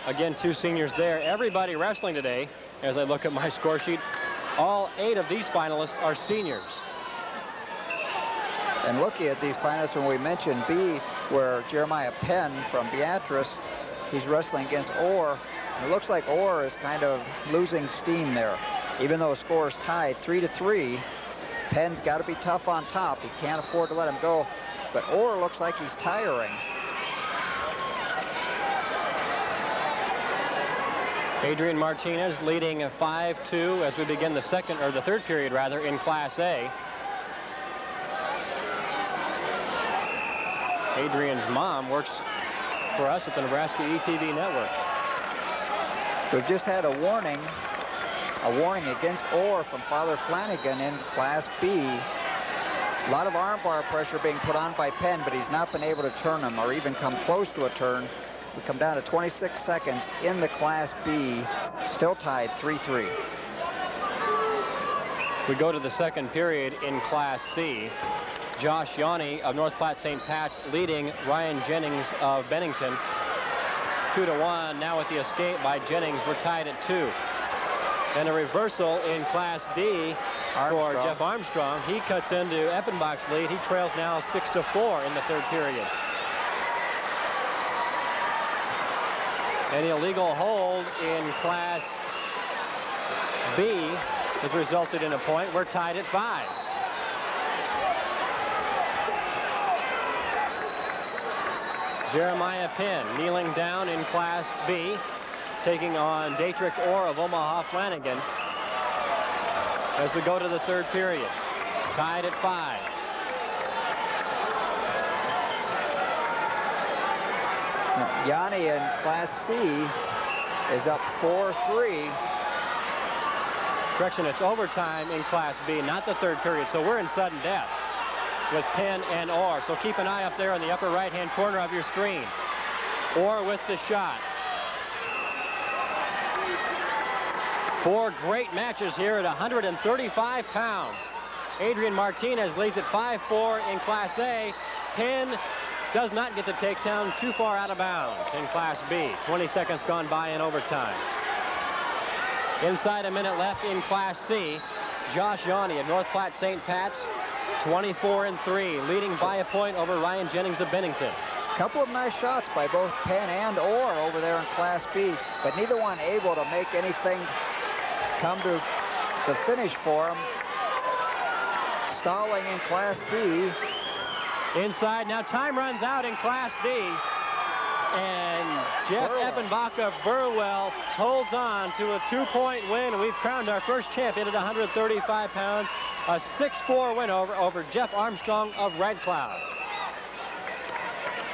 Again, 2 seniors there. Everybody wrestling today, as I look at my score sheet, all 8 of these finalists are seniors. And looking at these finalists, when we mentioned B, where Jeremiah Penn from Beatrice, he's wrestling against Orr. And it looks like Orr is kind of losing steam there. Even though the score is tied 3-3, Penn's got to be tough on top. He can't afford to let him go. But Orr looks like he's tiring. Adrian Martinez leading 5-2 as we begin the third period rather, in Class A. Adrian's mom works for us at the Nebraska ETV network. We've just had a warning against Orr from Father Flanagan in Class B. A lot of armbar pressure being put on by Penn, but he's not been able to turn him or even come close to a turn. We come down to 26 seconds in the Class B, still tied 3-3. We go to the second period in Class C. Josh Yanni of North Platte St. Pat's leading Ryan Jennings of Bennington 2-1. Now with the escape by Jennings, we're tied at 2. And a reversal in Class D for Jeff Armstrong. He cuts into Eppenbach's lead. He trails now 6-4 in the third period. An illegal hold in Class B has resulted in a point. We're tied at 5. Jeremiah Penn kneeling down in Class B, taking on Dietrich Orr of Omaha Flanagan as we go to the third period. Tied at 5. Yanni in Class C is up 4-3. Correction, it's overtime in Class B, not the third period. So we're in sudden death with Penn and Orr. So keep an eye up there in the upper right-hand corner of your screen. Orr with the shot. 4 great matches here at 135 pounds. Adrian Martinez leads at 5-4 in Class A. Penn does not get the takedown, too far out of bounds in Class B. 20 seconds gone by in overtime. Inside a minute left in Class C. Josh Yanni of North Platte St. Pat's, 24-3, leading by a point over Ryan Jennings of Bennington. Couple of nice shots by both Penn and Orr over there in Class B, but neither one able to make anything come to the finish for him. Stalling in Class D. Inside, now time runs out in Class D. And Jeff Eppenbach of Burwell holds on to a 2-point win, and we've crowned our first champion at 135 pounds. A 6-4 win over Jeff Armstrong of Red Cloud.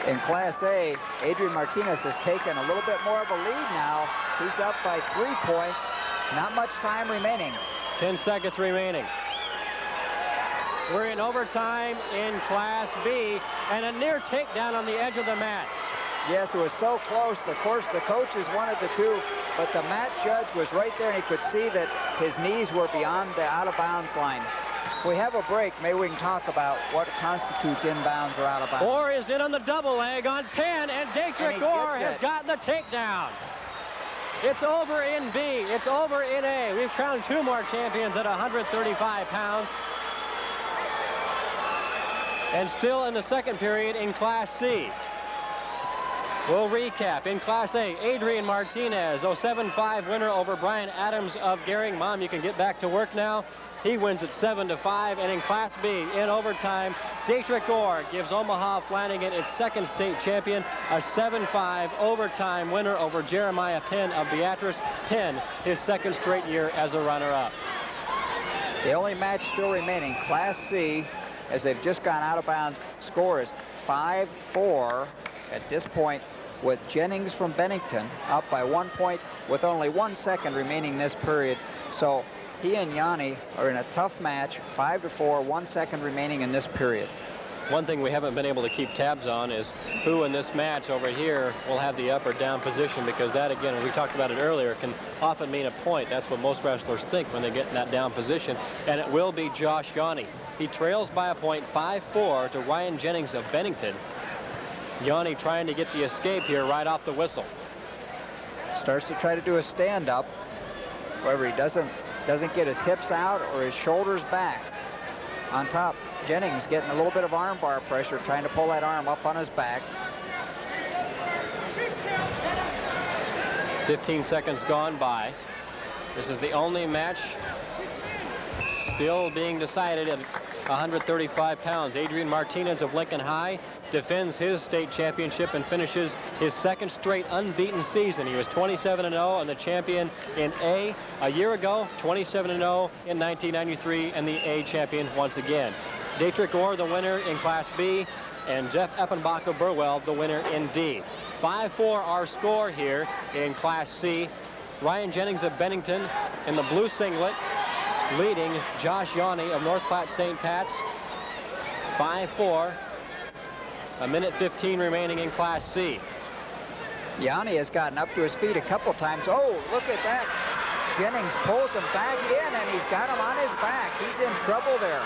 In Class A, Adrian Martinez has taken a little bit more of a lead now. He's up by 3 points. Not much time remaining. 10 seconds remaining. We're in overtime in Class B, and a near takedown on the edge of the mat. Yes, it was so close. Of course, the coaches wanted the 2, but the mat judge was right there, and he could see that his knees were beyond the out-of-bounds line. If we have a break, maybe we can talk about what constitutes inbounds or out-of-bounds. Orr is in on the double leg on Penn, and Dietrich Orr has gotten the takedown. It's over in B. It's over in A. We've crowned 2 more champions at 135 pounds. And still in the second period in Class C. We'll recap. In Class A, Adrian Martinez, 07-5 winner over Brian Adams of Gehring. Mom, you can get back to work now. He wins at 7-5. And in Class B, in overtime, Dietrich Orr gives Omaha Flanagan its second state champion, a 7-5 overtime winner over Jeremiah Penn of Beatrice. Penn, his second straight year as a runner-up. The only match still remaining, Class C, as they've just gone out of bounds. Score is 5-4 at this point, with Jennings from Bennington up by 1 point with only 1 second remaining this period. So he and Yanni are in a tough match, 5-4, 1 second remaining in this period. One thing we haven't been able to keep tabs on is who in this match over here will have the up or down position, because that, again, we talked about it earlier, can often mean a point. That's what most wrestlers think when they get in that down position, and it will be Josh Yanni. He trails by a point, 5-4 to Ryan Jennings of Bennington. Yanni trying to get the escape here right off the whistle. Starts to try to do a stand-up. However, he doesn't get his hips out or his shoulders back. On top, Jennings getting a little bit of arm bar pressure, trying to pull that arm up on his back. 15 seconds gone by. This is the only match still being decided at 135 pounds. Adrian Martinez of Lincoln High defends his state championship and finishes his second straight unbeaten season. He was 27-0 and the champion in A a year ago, 27-0 in 1993, and the A champion once again. Dietrich Orr, the winner in Class B, and Jeff Eppenbach of Burwell, the winner in D. 5-4 our score here in Class C. Ryan Jennings of Bennington in the blue singlet, leading Josh Yanni of North Platte St. Pat's. 5-4. A minute 15 remaining in Class C. Yanni has gotten up to his feet a couple times. Oh, look at that. Jennings pulls him back in, and he's got him on his back. He's in trouble there.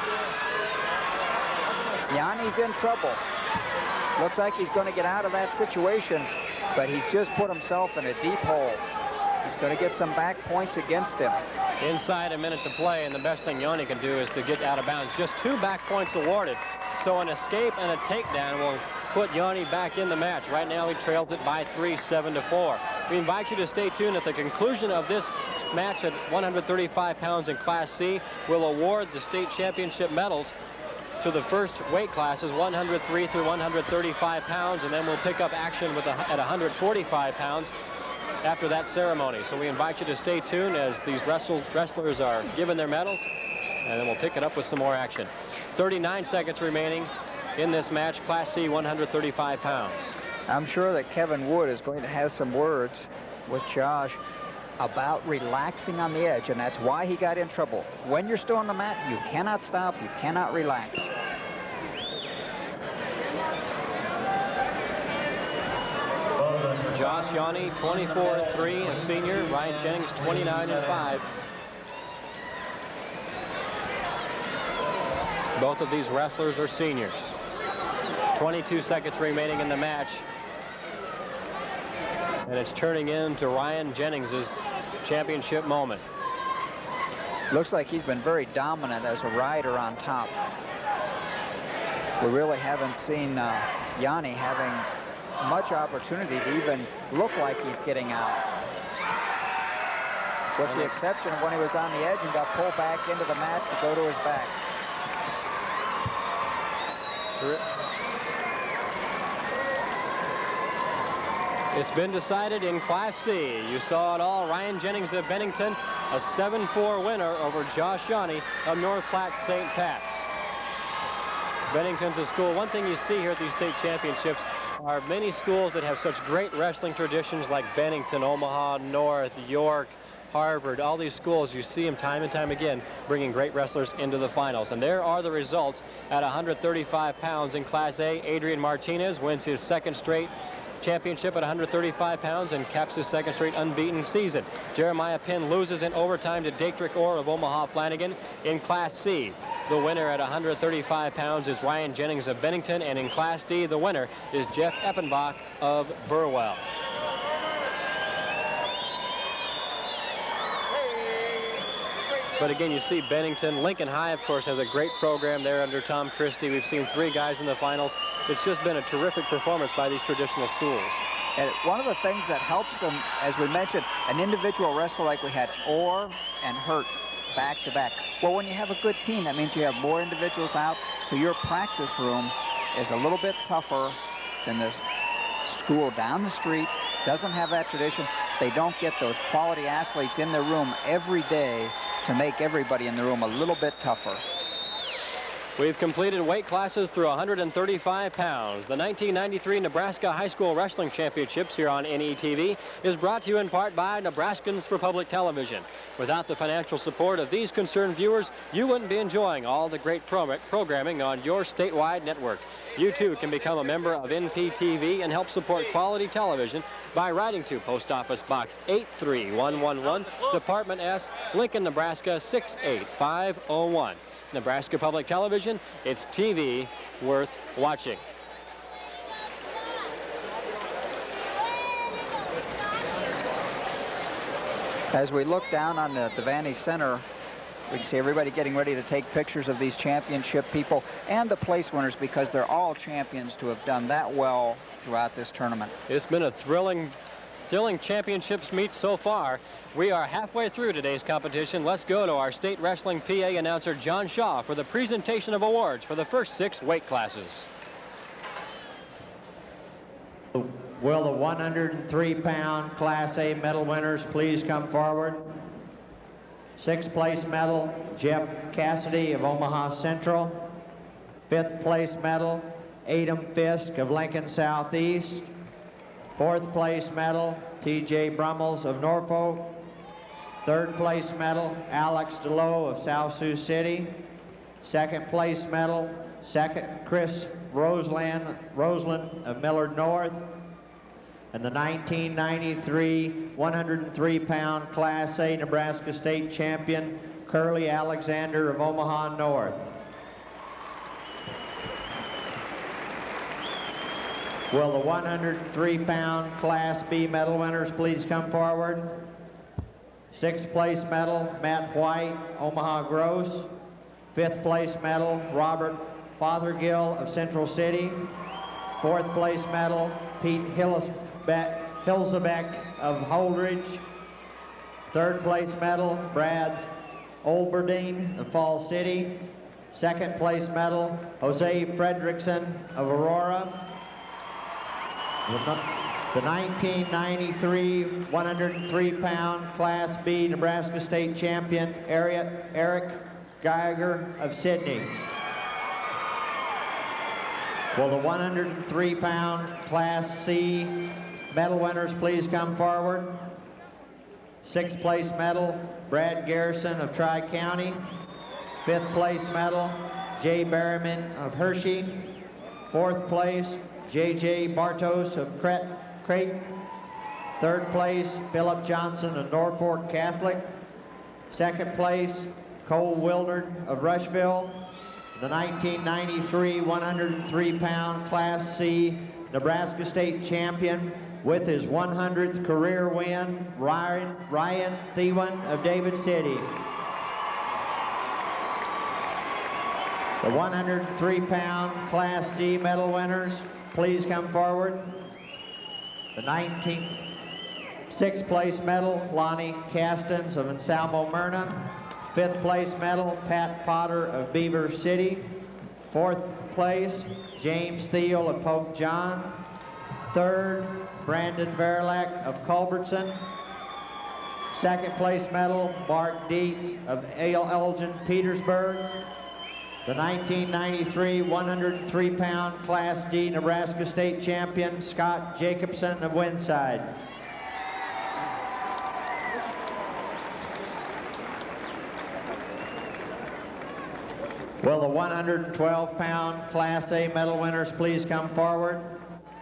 Yanni's in trouble. Looks like he's going to get out of that situation, but he's just put himself in a deep hole. He's going to get some back points against him. Inside a minute to play, and the best thing Yanni can do is to get out of bounds. Just 2 back points awarded. So an escape and a takedown will put Yanni back in the match. Right now he trails it by 3, 7-4. We invite you to stay tuned. At the conclusion of this match at 135 pounds in Class C, we'll award the state championship medals to the first weight classes, 103 through 135 pounds, and then we'll pick up action with at 145 pounds after that ceremony. So we invite you to stay tuned as these wrestlers are given their medals, and then we'll pick it up with some more action. 39 seconds remaining in this match, Class C, 135 pounds. I'm sure that Kevin Wood is going to have some words with Josh about relaxing on the edge, and that's why he got in trouble. When you're still on the mat, you cannot stop, you cannot relax. Josh Yanni, 24-3, a senior. Ryan Jennings, 29-5. Both of these wrestlers are seniors. 22 seconds remaining in the match. And it's turning into Ryan Jennings' championship moment. Looks like he's been very dominant as a rider on top. We really haven't seen Yanni having much opportunity to even look like he's getting out. With the exception of when he was on the edge and got pulled back into the mat to go to his back. It's been decided in Class C. You saw it all. Ryan Jennings of Bennington, a 7-4 winner over Josh Yanni of North Platte St. Pat's. Bennington's a school. One thing you see here at these state championships are many schools that have such great wrestling traditions, like Bennington, Omaha North, York, Harvard. All these schools, you see them time and time again bringing great wrestlers into the finals. And there are the results at 135 pounds in Class A. Adrian Martinez wins his second straight championship at 135 pounds and caps his second straight unbeaten season. Jeremiah Penn loses in overtime to Dietrich Orr of Omaha Flanagan. In Class C, the winner at 135 pounds is Ryan Jennings of Bennington, and in Class D, the winner is Jeff Eppenbach of Burwell. But again, you see Bennington. Lincoln High, of course, has a great program there under Tom Christie. We've seen 3 guys in the finals. It's just been a terrific performance by these traditional schools. And one of the things that helps them, as we mentioned, an individual wrestler like we had Orr and Hurt back to back. Well, when you have a good team, that means you have more individuals out, so your practice room is a little bit tougher than this school down the street. Doesn't have that tradition. They don't get those quality athletes in their room every day to make everybody in the room a little bit tougher. We've completed weight classes through 135 pounds. The 1993 Nebraska High School Wrestling Championships here on NETV is brought to you in part by Nebraskans for Public Television. Without the financial support of these concerned viewers, you wouldn't be enjoying all the great programming on your statewide network. You too can become a member of NPTV and help support quality television by writing to Post Office Box 83111, Department S, Lincoln, Nebraska 68501. Nebraska Public Television, it's TV worth watching. As we look down on the Devaney Center, we can see everybody getting ready to take pictures of these championship people and the place winners, because they're all champions to have done that well throughout this tournament. It's been a thrilling thrilling championships meet so far. We are halfway through today's competition. Let's go to our state wrestling PA announcer, John Shaw, for the presentation of awards for the first 6 weight classes. Will the 103-pound Class A medal winners please come forward? 6th place medal, Jeff Cassidy of Omaha Central. 5th place medal, Adam Fisk of Lincoln Southeast. 4th place medal, T.J. Brummels of Norfolk. 3rd place medal, Alex DeLoe of South Sioux City. 2nd place medal, Chris Roseland of Millard North. And the 1993 103-pound Class A Nebraska State champion, Curly Alexander of Omaha North. Will the 103-pound Class B medal winners please come forward? 6th place medal, Matt White, Omaha Gross. 5th place medal, Robert Fothergill of Central City. 4th place medal, Pete Hilzebeck of Holdridge. 3rd place medal, Brad Olberding of Fall City. 2nd place medal, Jose Fredrickson of Aurora. The 1993 103-pound Class B Nebraska State champion, Eric Geiger of Sydney. Will the 103-pound Class C medal winners please come forward? 6th place medal, Brad Garrison of Tri-County. 5th place medal, Jay Berryman of Hershey. 4th place, J.J. Bartos of Creighton. 3rd place, Philip Johnson of Norfolk Catholic. 2nd place, Cole Wilderd of Rushville. The 1993 103-pound Class C Nebraska State champion with his 100th career win, Ryan Thiewen of David City. The 103-pound Class D medal winners, please come forward. The 6th place medal, Lonnie Castens of Anselmo Myrna. 5th place medal, Pat Potter of Beaver City. 4th place, James Thiel of Pope John. 3rd, Brandon Verlack of Culbertson. 2nd place medal, Bart Dietz of Elgin, Petersburg. The 1993 103-pound Class D Nebraska State champion, Scott Jacobson of Winside. Will the 112-pound Class A medal winners please come forward?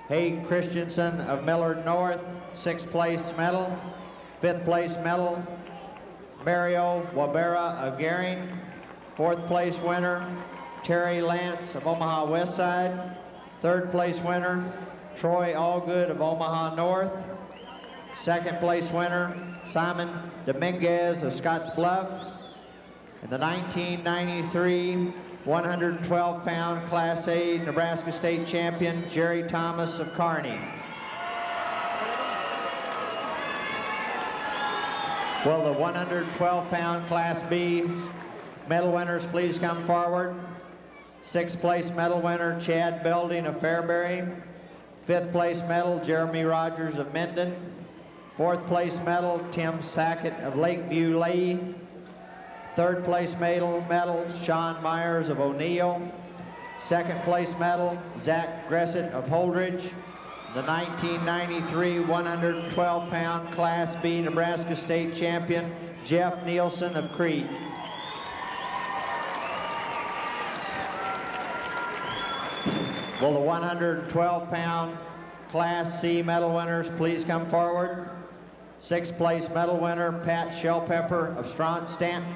Haig Christensen of Millard North, 6th place medal. 5th place medal, Mario Wabera of Gering. 4th place winner, Terry Lance of Omaha Westside. 3rd place winner, Troy Allgood of Omaha North. 2nd place winner, Simon Dominguez of Scotts Bluff. And the 1993 112-pound Class A Nebraska State champion, Jerry Thomas of Kearney. Will the 112-pound Class B medal winners please come forward? 6th place medal winner, Chad Belding of Fairbury. 5th place medal, Jeremy Rogers of Minden. 4th place medal, Tim Sackett of Lakeview Lee. 3rd place medal, Sean Myers of O'Neill. 2nd place medal, Zach Gressett of Holdridge. The 1993 112-pound Class B Nebraska State champion, Jeff Nielsen of Crete. Will the 112-pound Class C medal winners please come forward? 6th place medal winner, Pat Shellpepper of Stanton.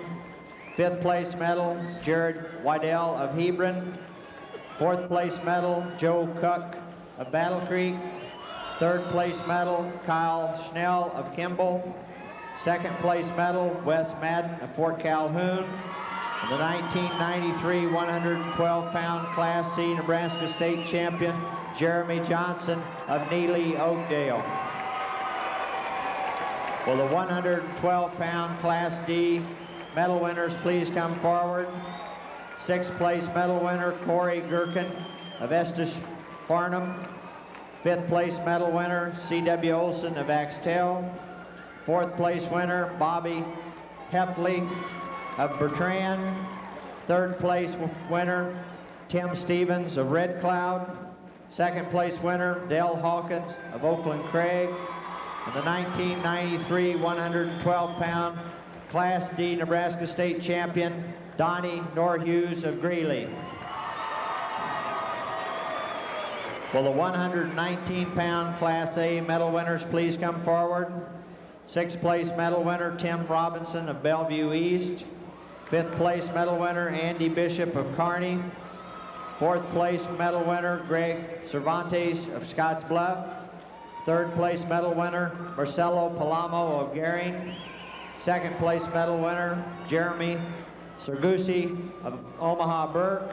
5th place medal, Jared Wydell of Hebron. 4th place medal, Joe Cook of Battle Creek. 3rd place medal, Kyle Schnell of Kimball. 2nd place medal, Wes Madden of Fort Calhoun. And the 1993 112-pound Class C Nebraska State champion, Jeremy Johnson of Neely Oakdale. Will the 112-pound Class D medal winners please come forward? 6th place medal winner, Corey Gherkin of Estes Farnham. 5th place medal winner, C.W. Olson of Axtell. 4th place winner, Bobby Heffley of Bertrand. 3rd place winner, Tim Stevens of Red Cloud. 2nd place winner, Dale Hawkins of Oakland Craig. And the 1993 112-pound Class D Nebraska State champion, Donnie Norhughes of Greeley. Will the 119-pound Class A medal winners please come forward? 6th place medal winner, Tim Robinson of Bellevue East. 5th place medal winner, Andy Bishop of Kearney. 4th place medal winner, Greg Cervantes of Scotts Bluff. 3rd place medal winner, Marcelo Palamo of Gering. 2nd place medal winner, Jeremy Sergusi of Omaha Burke.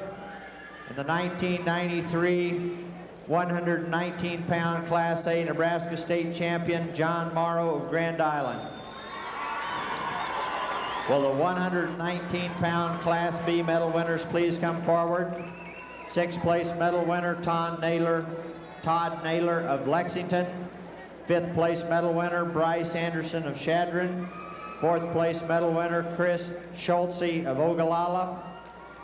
And the 1993 119-pound Class A Nebraska State champion, John Morrow of Grand Island. Will the 119-pound Class B medal winners please come forward? 6th place medal winner, Todd Naylor of Lexington. 5th place medal winner, Bryce Anderson of Chadron. 4th place medal winner, Chris Schultze of Ogallala.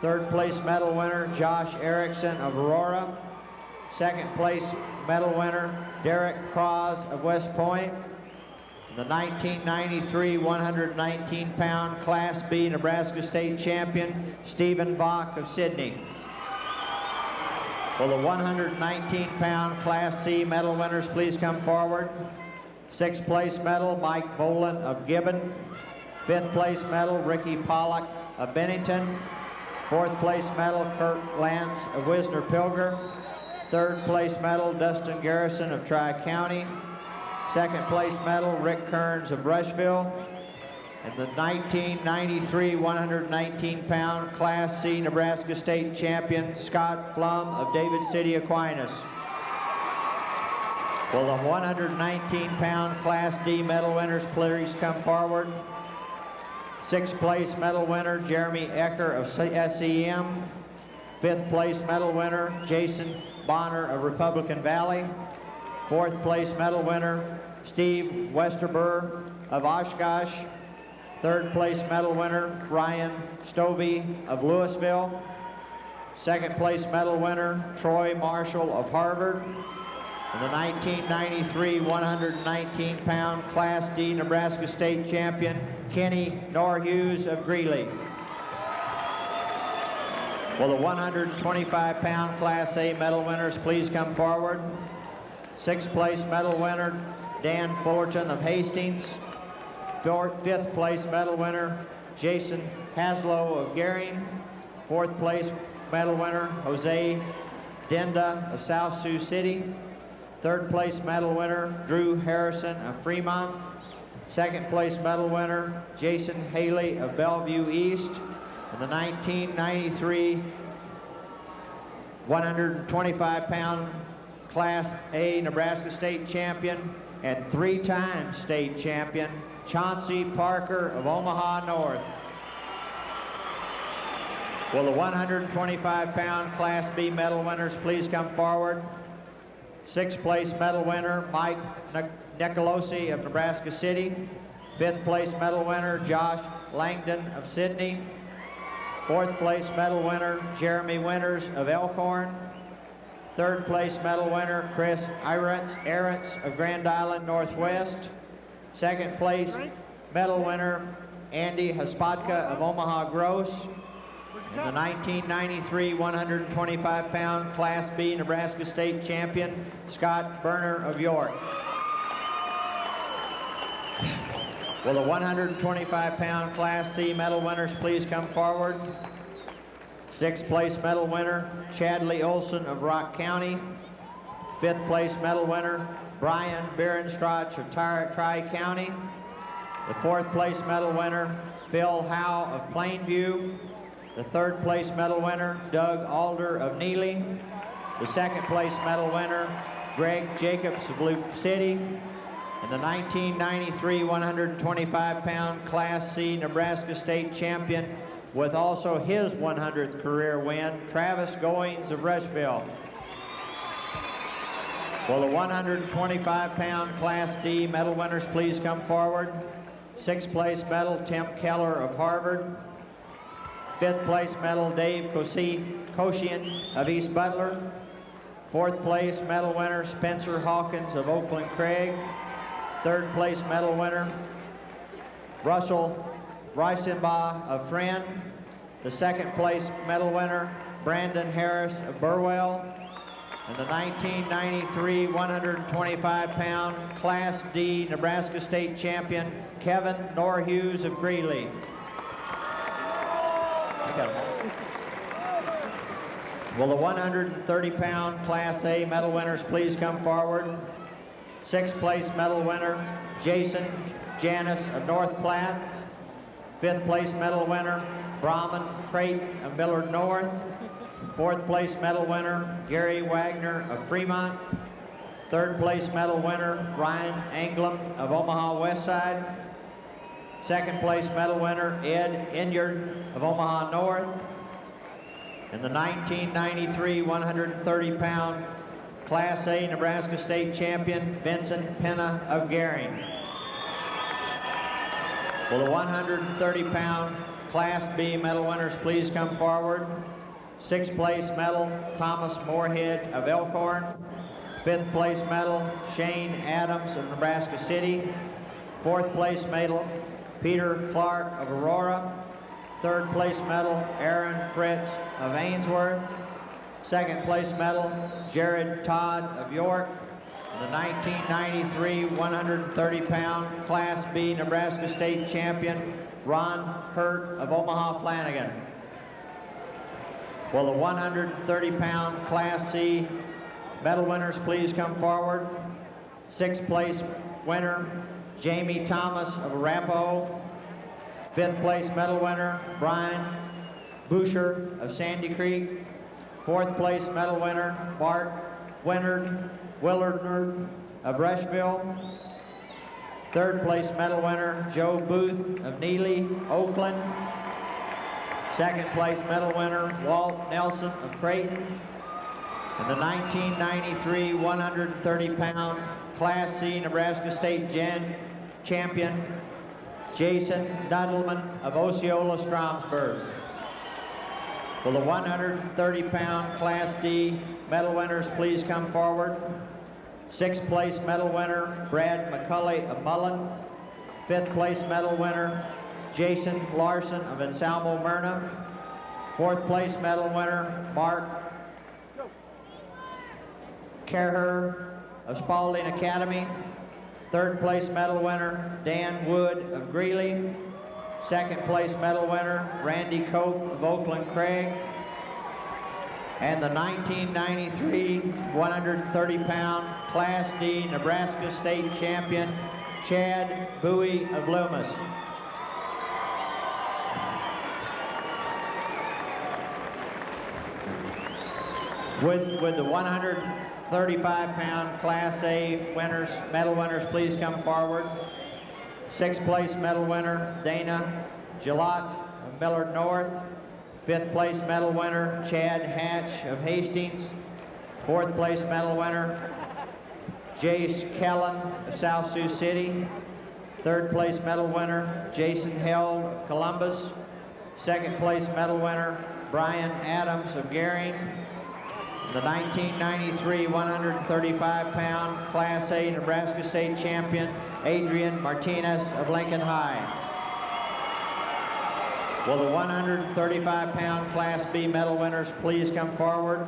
3rd place medal winner, Josh Erickson of Aurora. 2nd place medal winner, Derek Cross of West Point. The 1993 119-pound Class B Nebraska State champion, Stephen Bach of Sydney. Will the 119-pound Class C medal winners please come forward? 6th place medal, Mike Boland of Gibbon. 5th place medal, Ricky Pollock of Bennington. 4th place medal, Kurt Lance of Wisner-Pilger. 3rd place medal, Dustin Garrison of Tri-County. 2nd place medal, Rick Kearns of Rushville. And the 1993 119-pound Class C Nebraska State champion, Scott Flum of David City, Aquinas. Will the 119-pound Class D medal winners please come forward? 6th place medal winner, Jeremy Ecker of SEM. 5th place medal winner, Jason Bonner of Republican Valley. 4th place medal winner, Steve Westerber of Oshkosh. 3rd place medal winner, Ryan Stovey of Louisville. 2nd place medal winner, Troy Marshall of Harvard. And the 1993 119-pound Class D Nebraska State champion, Kenny Norhughes of Greeley. Will the 125-pound Class A medal winners please come forward? 6th place medal winner, Dan Fullerton of Hastings. 5th place medal winner, Jason Haslow of Gering. 4th place medal winner, Jose Denda of South Sioux City. 3rd place medal winner, Drew Harrison of Fremont. 2nd place medal winner, Jason Haley of Bellevue East. And the 1993 125-pound Class A Nebraska State champion and 3-time state champion, Chauncey Parker of Omaha North. Will the 125-pound Class B medal winners please come forward? 6th place medal winner, Mike Nicolosi of Nebraska City. 5th place medal winner, Josh Langdon of Sydney. 4th place medal winner, Jeremy Winters of Elkhorn. 3rd place medal winner, Chris Arentz of Grand Island Northwest. 2nd place medal winner, Andy Haspatka of Omaha Gross. And the 1993 125-pound Class B Nebraska State champion, Scott Berner of York. Will the 125-pound Class C medal winners please come forward? 6th place medal winner, Chadley Olson of Rock County. 5th place medal winner, Brian Berenstrach of Tri-County. The 4th place medal winner, Phil Howe of Plainview. The 3rd place medal winner, Doug Alder of Neely. The 2nd place medal winner, Greg Jacobs of Luke City. And the 1993 125-pound Class C Nebraska State champion with also his 100th career win, Travis Goings of Rushville. Will the 125-pound Class D medal winners please come forward? 6th place medal, Tim Keller of Harvard. 5th place medal, Dave Koshian of East Butler. 4th place medal winner, Spencer Hawkins of Oakland Craig. 3rd place medal winner, Russell Reisenbaugh of Friend. The 2nd place medal winner, Brandon Harris of Burwell. And the 1993 125-pound Class D Nebraska State champion, Kevin Norhughes of Greeley. Will the 130-pound Class A medal winners please come forward? 6th place medal winner, Jason Janis of North Platte. 5th place medal winner, Brahman Crate of Millard North. 4th place medal winner, Gary Wagner of Fremont. 3rd place medal winner, Ryan Anglem of Omaha West Side. 2nd place medal winner, Ed Inyard of Omaha North. And the 1993 130-pound Class A Nebraska State champion, Vincent Penna of Gering. Will the 130-pound Class B medal winners please come forward? 6th place medal, Thomas Moorhead of Elkhorn. 5th place medal, Shane Adams of Nebraska City. 4th place medal, Peter Clark of Aurora. 3rd place medal, Aaron Fritz of Ainsworth. 2nd place medal, Jared Todd of York. The 1993 130-pound Class B Nebraska State champion, Ron Hurt of Omaha Flanagan. Will the 130-pound Class C medal winners please come forward? 6th place winner, Jamie Thomas of Arapahoe. 5th place medal winner, Brian Boucher of Sandy Creek. 4th place medal winner, Bart Willard of Rushville. 3rd place medal winner, Joe Booth of Neely, Oakland. 2nd place medal winner, Walt Nelson of Creighton. And the 1993 130-pound Class C Nebraska State champion, Jason Dudelman of Osceola Stromsburg. Will the 130-pound Class D medal winners please come forward? 6th place medal winner, Brad McCulley of Mullen. 5th place medal winner, Jason Larson of Anselmo Myrna. 4th place medal winner, Mark Kerher of Spalding Academy. 3rd place medal winner, Dan Wood of Greeley. 2nd place medal winner, Randy Cope of Oakland Craig. And the 1993 130-pound Class D Nebraska State champion, Chad Bowie of Loomis. With the 135-pound Class A winners, medal winners please come forward. 6th place medal winner, Dana Gillott of Millard North. 5th place medal winner, Chad Hatch of Hastings. 4th place medal winner, Jace Kellen of South Sioux City. 3rd place medal winner, Jason Held of Columbus. 2nd place medal winner, Brian Adams of Gering. The 1993 135-pound Class A Nebraska State champion, Adrian Martinez of Lincoln High. Will the 135-pound Class B medal winners please come forward?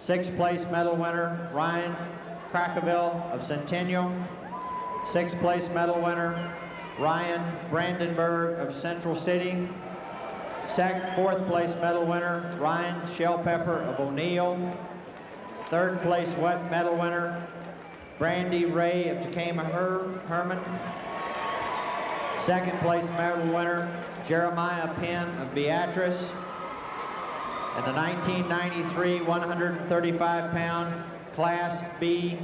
6th place medal winner, Ryan Crackerville of Centennial. 6th place medal winner, Ryan Brandenburg of Central City. 4th place medal winner, Ryan Shellpepper of O'Neill. 3rd place medal winner, Brandy Ray of Tacoma Herman. 2nd place medal winner, Jeremiah Penn of Beatrice. And the 1993 135-pound Class B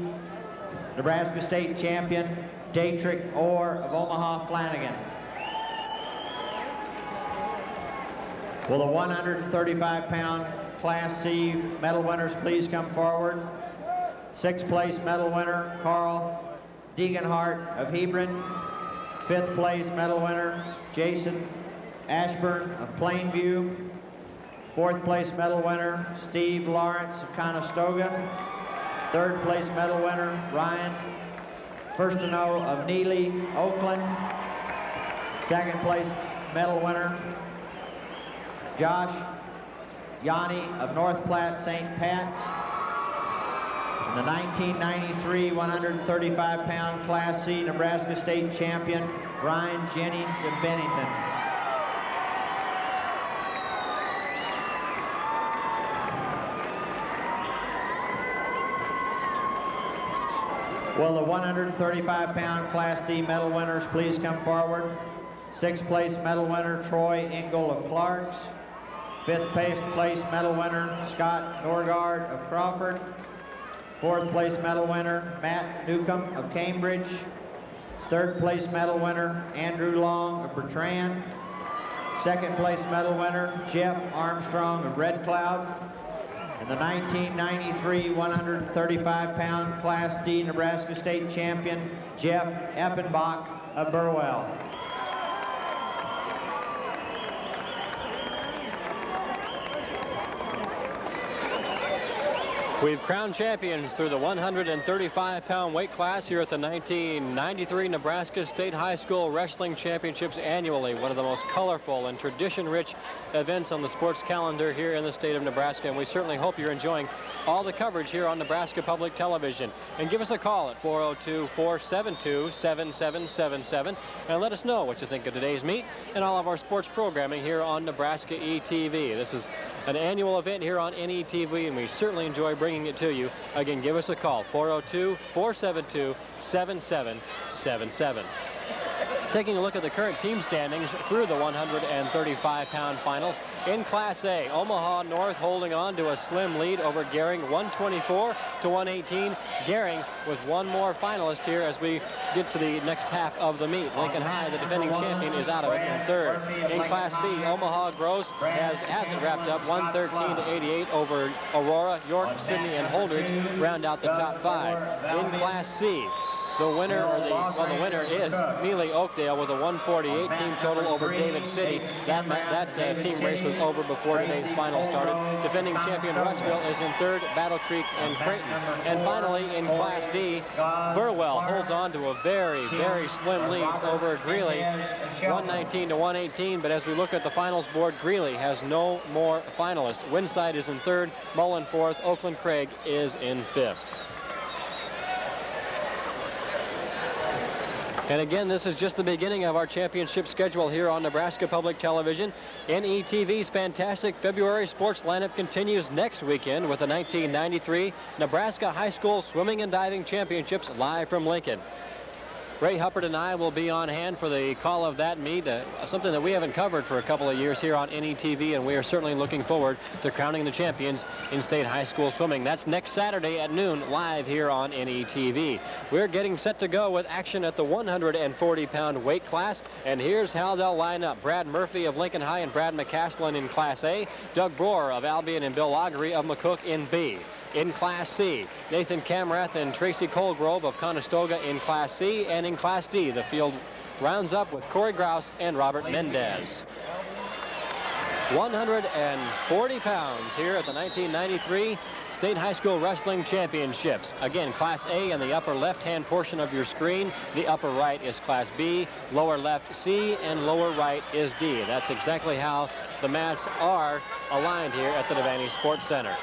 Nebraska State champion Dietrich Orr of Omaha Flanagan. Will the 135-pound Class C medal winners please come forward? 6th place medal winner Carl Degenhart of Hebron. 5th place medal winner Jason Ashburn of Plainview. 4th place medal winner Steve Lawrence of Conestoga. 3rd place medal winner Ryan Firstino of Neely, Oakland. 2nd place medal winner Josh Yanni of North Platte St. Pat's. And the 1993 135-pound Class C Nebraska State champion Brian Jennings of Bennington. Will the 135-pound Class D medal winners please come forward? 6th place medal winner Troy Engel of Clarks. 5th place medal winner Scott Norgard of Crawford. 4th place medal winner Matt Newcomb of Cambridge. 3rd place medal winner Andrew Long of Bertrand. 2nd place medal winner Jeff Armstrong of Red Cloud. And the 1993 135-pound Class D Nebraska State champion Jeff Effenbach of Burwell. We've crowned champions through the 135-pound weight class here at the 1993 Nebraska State High School Wrestling Championships annually, one of the most colorful and tradition-rich events on the sports calendar here in the state of Nebraska, and we certainly hope you're enjoying all the coverage here on Nebraska Public Television. And give us a call at 402-472-7777 and let us know what you think of today's meet and all of our sports programming here on Nebraska ETV. This is an annual event here on NETV, and we certainly enjoy bringing it to you. Again, give us a call, 402-472-7777. Taking a look at the current team standings through the 135-pound finals. In Class A, Omaha North holding on to a slim lead over Gering, 124-118. Gering with one more finalist here as we get to the next half of the meet. Lincoln High, the defending champion, is out of it in 3rd. In Class B, Omaha Gross hasn't wrapped up, 113-88 over Aurora. York, Sidney, and Holdridge round out the top 5. In Class C, the winner, the winner is Neely Oakdale with a 148 team total over David City. That team race was over before today's final started. Defending champion Russville is in 3rd, Battle Creek and Creighton. And finally, in Class D, Burwell holds on to a very, very slim lead over Greeley, 119-118. But as we look at the finals board, Greeley has no more finalists. Winside is in 3rd, Mullen 4th, Oakland Craig is in 5th. And again, this is just the beginning of our championship schedule here on Nebraska Public Television. NETV's fantastic February sports lineup continues next weekend with the 1993 Nebraska High School Swimming and Diving Championships live from Lincoln. Ray Huppert and I will be on hand for the call of that meet, something that we haven't covered for a couple of years here on NETV, and we are certainly looking forward to crowning the champions in state high school swimming. That's next Saturday at noon, live here on NETV. We're getting set to go with action at the 140-pound weight class, and here's how they'll line up. Brad Murphy of Lincoln High and Brad McCaslin in Class A, Doug Brewer of Albion and Bill Augury of McCook in B. In Class C, Nathan Camrath and Tracy Colgrove of Conestoga in Class C, and in Class D, the field rounds up with Corey Grouse and Robert Mendez. 140 pounds here at the 1993 State High School Wrestling Championships. Again, Class A in the upper left-hand portion of your screen. The upper right is Class B, lower left C, and lower right is D. That's exactly how the mats are aligned here at the Devaney Sports Center.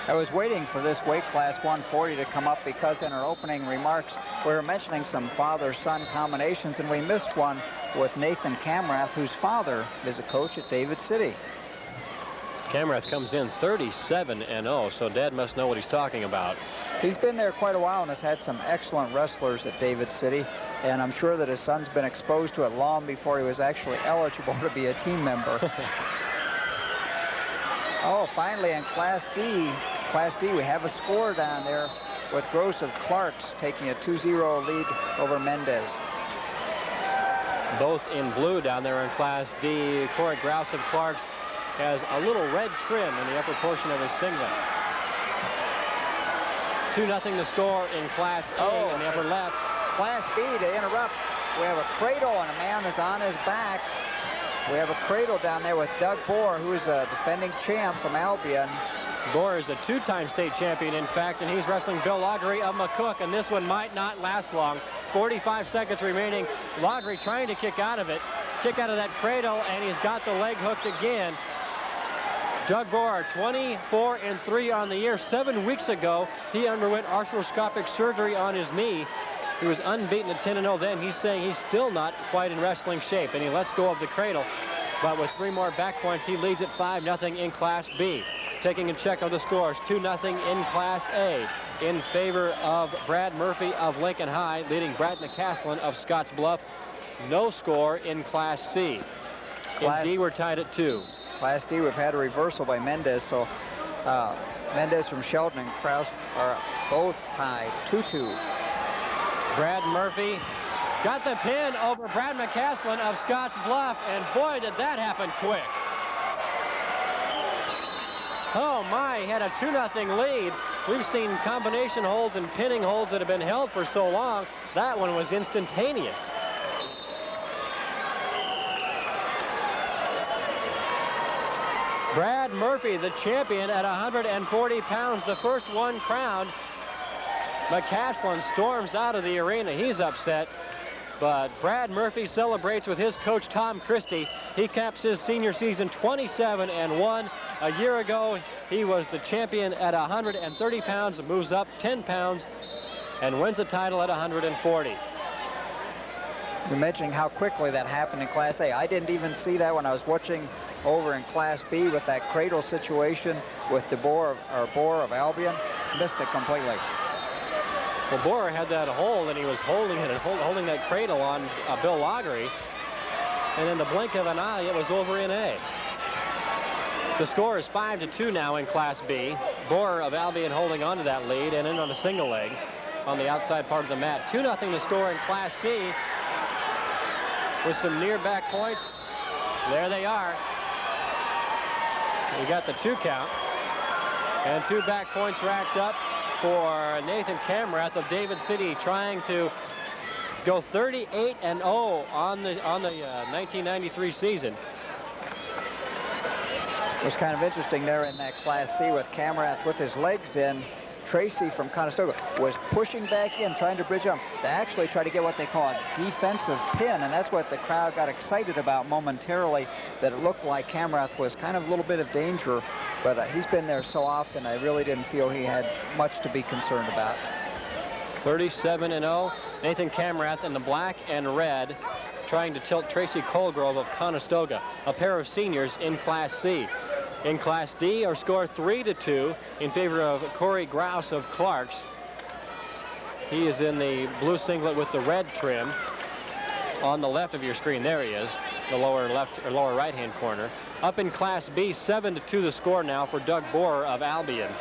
I was waiting for this weight class 140 to come up because in our opening remarks we were mentioning some father-son combinations, and we missed one with Nathan Camrath, whose father is a coach at David City. Camrath comes in 37-0, so Dad must know what he's talking about. He's been there quite a while and has had some excellent wrestlers at David City, and I'm sure that his son's been exposed to it long before he was actually eligible to be a team member. Oh, finally in Class D, we have a score down there. with Gross of Clarks taking a 2-0 lead over Mendez. Both in blue down there in Class D. Corey Grouse of Clarks has a little red trim in the upper portion of his singlet. 2-0 the score in Class A in the upper left. Class B, to interrupt, we have a cradle and a man is on his back. We have a cradle down there with Doug Bohr, who is a defending champ from Albion. Bohr is a 2-time state champion, in fact, and he's wrestling Bill Laughery of McCook, and this one might not last long. 45 seconds remaining. Laughery trying to kick out of that cradle, and he's got the leg hooked again. Doug Bohr, 24-3 on the year. 7 weeks ago, he underwent arthroscopic surgery on his knee. He was unbeaten at 10-0 then. He's saying he's still not quite in wrestling shape, and he lets go of the cradle. But with 3 more back points, he leads at 5-0 in Class B. Taking a check of the scores, 2-0 in Class A in favor of Brad Murphy of Lincoln High, leading Brad McCaslin of Scotts Bluff. No score in Class C. In D, we're tied at 2. Class D, we've had a reversal by Mendez, so Mendez from Sheldon and Kraus are both tied 2-2. Brad Murphy got the pin over Brad McCaslin of Scotts Bluff, and boy, did that happen quick. Oh my, he had a 2-0 lead. We've seen combination holds and pinning holds that have been held for so long. That one was instantaneous. Brad Murphy, the champion at 140 pounds, the first one crowned. McCaslin storms out of the arena. He's upset. But Brad Murphy celebrates with his coach, Tom Christie. He caps his senior season 27-1. A year ago, he was the champion at 130 pounds, moves up 10 pounds, and wins the title at 140. You're mentioning how quickly that happened in Class A. I didn't even see that when I was watching over in Class B with that cradle situation with Bohr of Albion. Missed it completely. Well, Bohr had that hold, and he was holding it and holding that cradle on Bill Laughery. And in the blink of an eye, it was over in A. The score is 5-2 now in Class B. Bohr of Albion holding on to that lead and in on a single leg on the outside part of the mat. 2-0 the score in Class C with some near back points. There they are. We got the 2 count and 2 back points racked up for Nathan Camrath of David City, trying to go 38-0 on the 1993 season. It was kind of interesting there in that Class C with Camrath with his legs in. Tracy from Conestoga was pushing back in, trying to bridge up to actually try to get what they call a defensive pin, and that's what the crowd got excited about momentarily, that it looked like Camrath was kind of a little bit of danger, but he's been there so often, I really didn't feel he had much to be concerned about. 37-0. Nathan Camrath in the black and red, trying to tilt Tracy Colgrove of Conestoga, a pair of seniors in Class C. In Class D, our score 3-2 in favor of Corey Grouse of Clarks. He is in the blue singlet with the red trim on the left of your screen. There he is, the lower left or lower right-hand corner. Up in Class B, 7-2 the score now for Doug Bohr of Albion.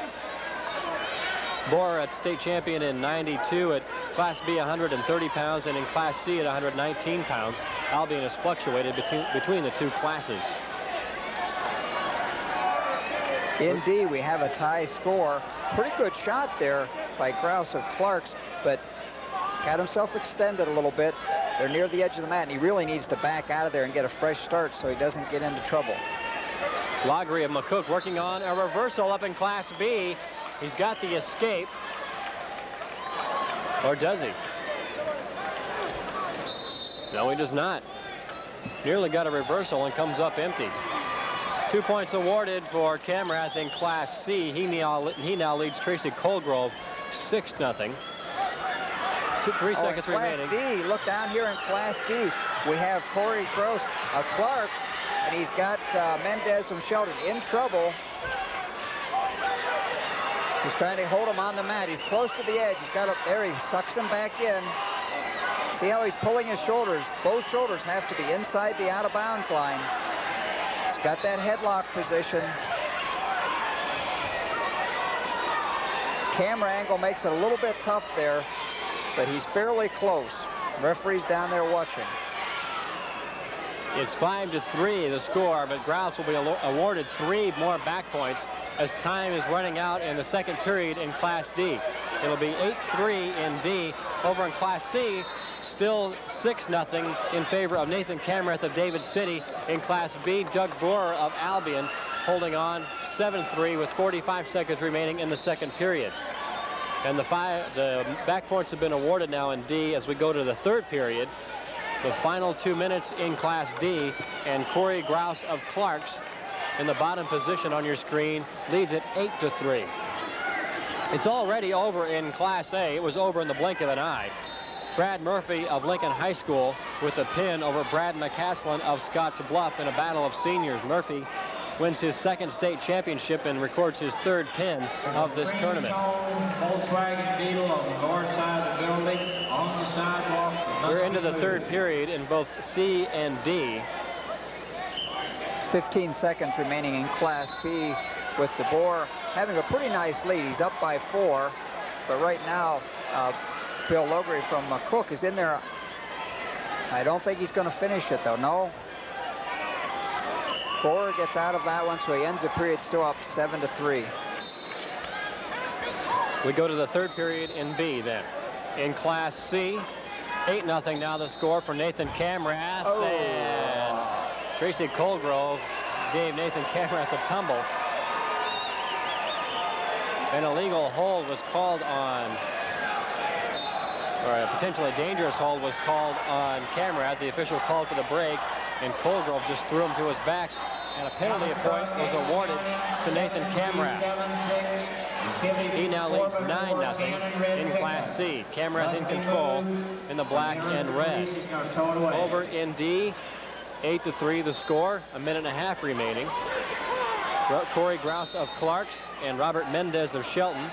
Bohr at state champion in 92 at Class B 130 pounds and in Class C at 119 pounds. Albion has fluctuated between the 2 classes. In D, we have a tie score. Pretty good shot there by Grouse of Clarks, but got himself extended a little bit. They're near the edge of the mat, and he really needs to back out of there and get a fresh start so he doesn't get into trouble. Laughery of McCook working on a reversal up in Class B. He's got the escape. Or does he? No, he does not. Nearly got a reversal and comes up empty. 2 points awarded for Camrath in Class C. He now leads Tracy Colgrove 6-0. 3 seconds remaining. Class D, look down here in Class D. We have Corey Gross of Clarks, and he's got Mendez from Sheldon in trouble. He's trying to hold him on the mat. He's close to the edge. He's got up there. He sucks him back in. See how he's pulling his shoulders. Both shoulders have to be inside the out-of-bounds line. He's got that headlock position. camera angle makes it a little bit tough there, but he's fairly close. Referee's down there watching. It's 5-3 the score, but Grouse will be awarded 3 more back points as time is running out in the second period in Class D. It'll be 8-3 in D. Over in Class C, still 6-0 in favor of Nathan Camerath of David City. In Class B, Doug Borer of Albion holding on 7-3 with 45 seconds remaining in the second period. And the back points have been awarded now in D as we go to the third period. The final 2 minutes in Class D, and Corey Grouse of Clarks in the bottom position on your screen leads it 8-3. It's already over in Class A. It was over in the blink of an eye. Brad Murphy of Lincoln High School with a pin over Brad McCaslin of Scotts Bluff in a battle of seniors. Murphy wins his second state championship and records his third pin of this tournament. Volkswagen Beetle on the north side of the building, on the sidewalk. We're into the third period in both C and D. 15 seconds remaining in Class B with DeBoer having a pretty nice lead. He's up by 4, but right now Bill Logre from McCook is in there. I don't think he's going to finish it though. No. Borer gets out of that one, so he ends the period still up 7-3. We go to the third period in B then. In Class C, 8-0 now the score for Nathan Camerath. Oh. And Tracy Colgrove gave Nathan Camerath a tumble. An illegal hold was called on, or a potentially dangerous hold was called on Camerath. The official called for the break, and Colgrove just threw him to his back, and a penalty point was awarded to Nathan Camerath. He now leads 9-0 in Class C. Camerath in control in the black and red. Over in D, 8-3 the score, a minute and a half remaining. Corey Grouse of Clarks and Robert Mendez of Shelton.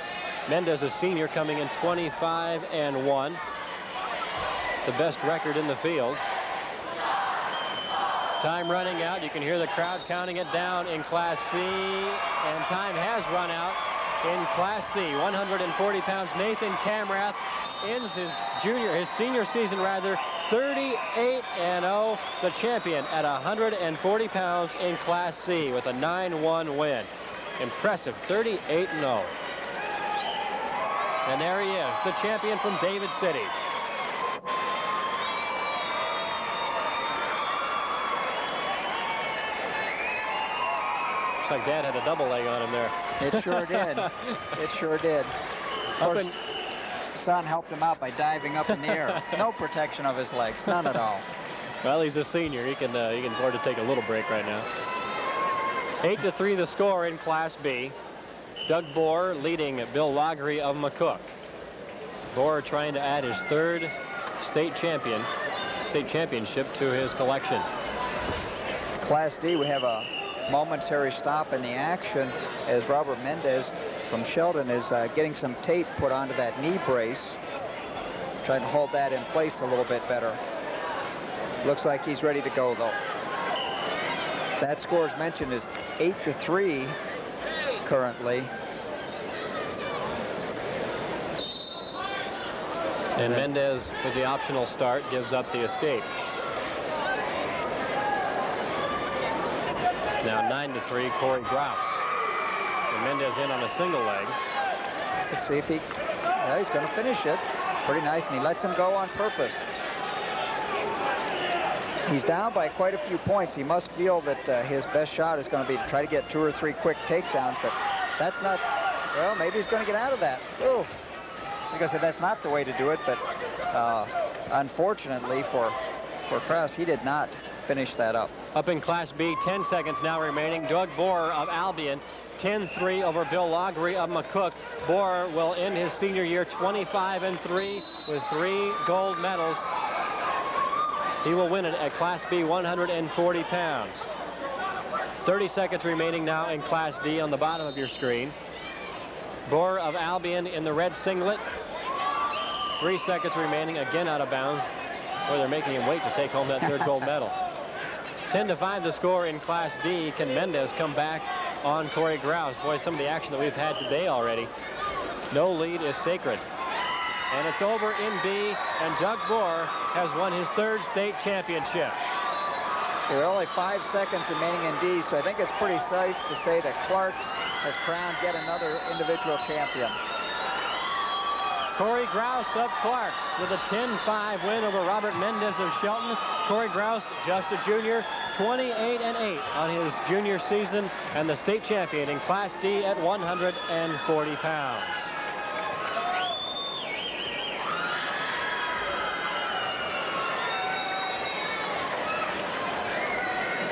Mendez, a senior, coming in 25-1. The best record in the field. Time running out. You can hear the crowd counting it down in Class C, and time has run out in Class C. 140 pounds. Nathan Camerath ends his senior season 38-0, the champion at 140 pounds in Class C with a 9-1 win. Impressive, 38-0. And there he is, the champion from David City. Looks like Dad had a double leg on him there. It sure did. It sure did. Of course, son helped him out by diving up in the air. No protection of his legs, none at all. Well, he's a senior. He can afford to take a little break right now. 8-3 the score in Class B. Doug Borer leading Bill Loggery of McCook. Borer trying to add his third state championship to his collection. Class D, we have a momentary stop in the action as Robert Mendez from Sheldon is getting some tape put onto that knee brace, trying to hold that in place a little bit better. Looks like he's ready to go though. That score, as mentioned, is 8-3 currently. And Mendez, with the optional start, gives up the escape. Now 9-3, Corey Grouse. And Mendez in on a single leg. Let's see if he's going to finish it. Pretty nice, and he lets him go on purpose. He's down by quite a few points. He must feel that his best shot is going to be to try to get 2 or 3 quick takedowns, but that's not, well, maybe he's going to get out of that. Ooh. Like I said, that's not the way to do it, but unfortunately for Krause, he did not finish that up. Up in Class B, 10 seconds now remaining. Doug Borer of Albion, 10-3 over Bill Loggery of McCook. Borer will end his senior year 25-3 with 3 gold medals. He will win it at Class B, 140 pounds. 30 seconds remaining now in Class D on the bottom of your screen. Borer of Albion in the red singlet. 3 seconds remaining, again out of bounds. Boy, they're making him wait to take home that third gold medal. 10-5 the score in Class D. Can Mendez come back on Corey Grouse? Boy, some of the action that we've had today already. No lead is sacred. And it's over in B, and Doug Bohr has won his 3rd state championship. There are only 5 seconds remaining in D, so I think it's pretty safe to say that Clark's has crowned yet another individual champion. Corey Grouse of Clark's with a 10-5 win over Robert Mendez of Shelton. Corey Grouse, just a junior, 28-8 on his junior season, and the state champion in Class D at 140 pounds.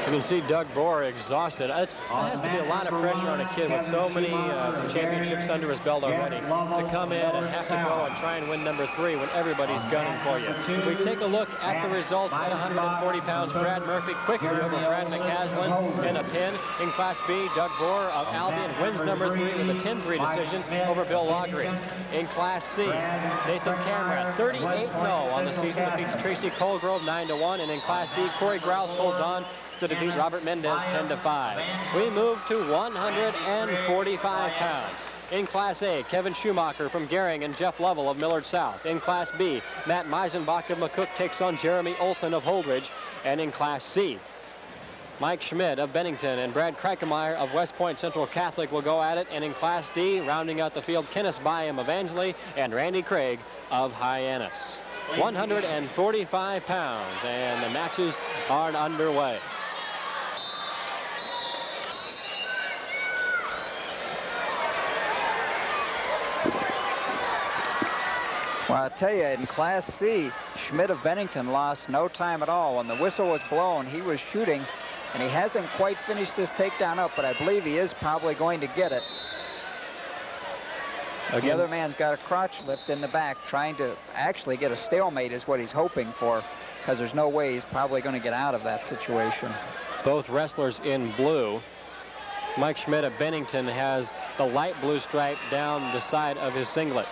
You can see Doug Bohr exhausted. It has to be a lot of pressure on a kid with so many championships under his belt already to come in and have to go and try and win number 3 when everybody's gunning for you. We take a look at the results at 140 pounds. Brad Murphy quickly over Brad McCaslin in a pin. In Class B, Doug Bohr of Albion wins number 3 with a 10-3 decision over Bill Laughery. In Class C, Nathan Camera, 38-0 on the season, defeats Tracy Colgrove 9-1. And in Class D, Corey Grouse holds on to defeat Robert Mendez 10-5. We move to 145 pounds. In Class A, Kevin Schumacher from Gering and Jeff Lovell of Millard South. In Class B, Matt Meisenbach of McCook takes on Jeremy Olson of Holdridge. And in Class C, Mike Schmidt of Bennington and Brad Kreikemeyer of West Point Central Catholic will go at it. And in Class D, rounding out the field, Kenneth Byam of Ansley and Randy Craig of Hyannis. 145 pounds, and the matches are underway. Well, I'll tell you, in Class C, Schmidt of Bennington lost no time at all. When the whistle was blown, he was shooting, and he hasn't quite finished this takedown up, but I believe he is probably going to get it. Again, the other man's got a crotch lift in the back, trying to actually get a stalemate is what he's hoping for, because there's no way he's probably going to get out of that situation. Both wrestlers in blue. Mike Schmidt of Bennington has the light blue stripe down the side of his singlet.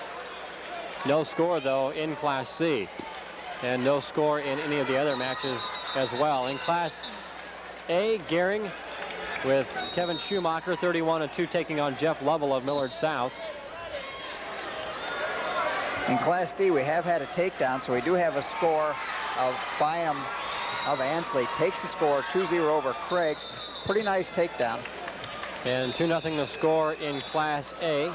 No score, though, in Class C, and no score in any of the other matches as well. In Class A, Gering with Kevin Schumacher, 31-2, taking on Jeff Lovell of Millard South. In Class D, we have had a takedown, so we do have a score of Byam of Ansley. Takes the score 2-0 over Craig. Pretty nice takedown. And 2-0 the score in Class A.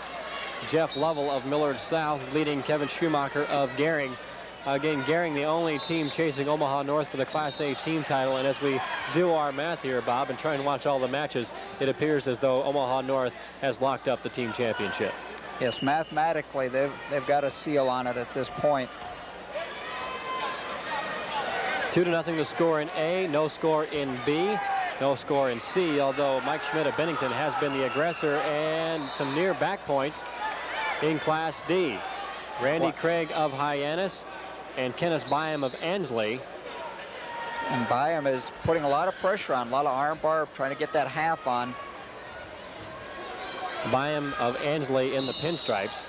Jeff Lovell of Millard South leading Kevin Schumacher of Gering. Again, Gering the only team chasing Omaha North for the Class A team title. And as we do our math here, Bob, and try and watch all the matches, it appears as though Omaha North has locked up the team championship. Yes, mathematically, they've got a seal on it at this point. 2-0 the score in A, no score in B, no score in C, although Mike Schmidt of Bennington has been the aggressor, and some near back points in Class D. Randy Craig of Hyannis and Kenneth Byam of Ansley. And Byam is putting a lot of pressure on, a lot of arm bar, trying to get that half on. Byam of Ansley in the pinstripes,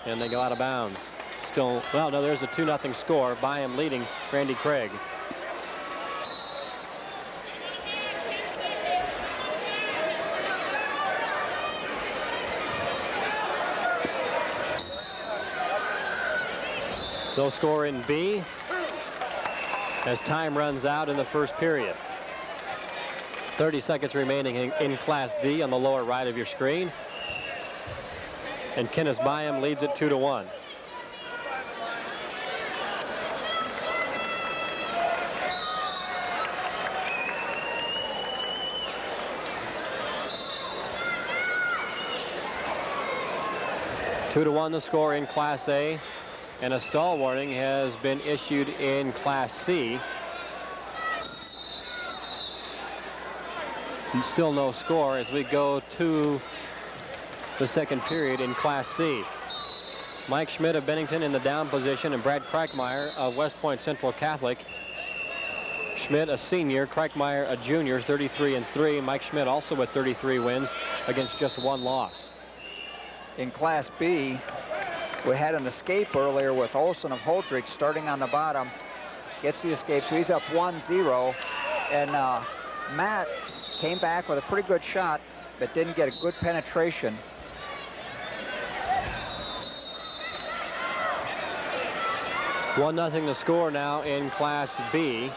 and they go out of bounds. Still, well, no, there's a 2-0 score. Byam leading Randy Craig. They'll score in B as time runs out in the first period. 30 seconds remaining in Class D on the lower right of your screen. And Kenneth Byam leads it 2-1. Two to 1 the score in Class A. And a stall warning has been issued in Class C. And still no score as we go to the second period in Class C. Mike Schmidt of Bennington in the down position, and Brad Kreikemeyer of West Point Central Catholic. Schmidt a senior, Kreikemeyer a junior, 33-3. Mike Schmidt also with 33 wins against just one loss. In Class B, we had an escape earlier with Olson of Holdridge starting on the bottom. Gets the escape, so he's up 1-0. And Matt came back with a pretty good shot, but didn't get a good penetration. 1-0 the score now in Class B.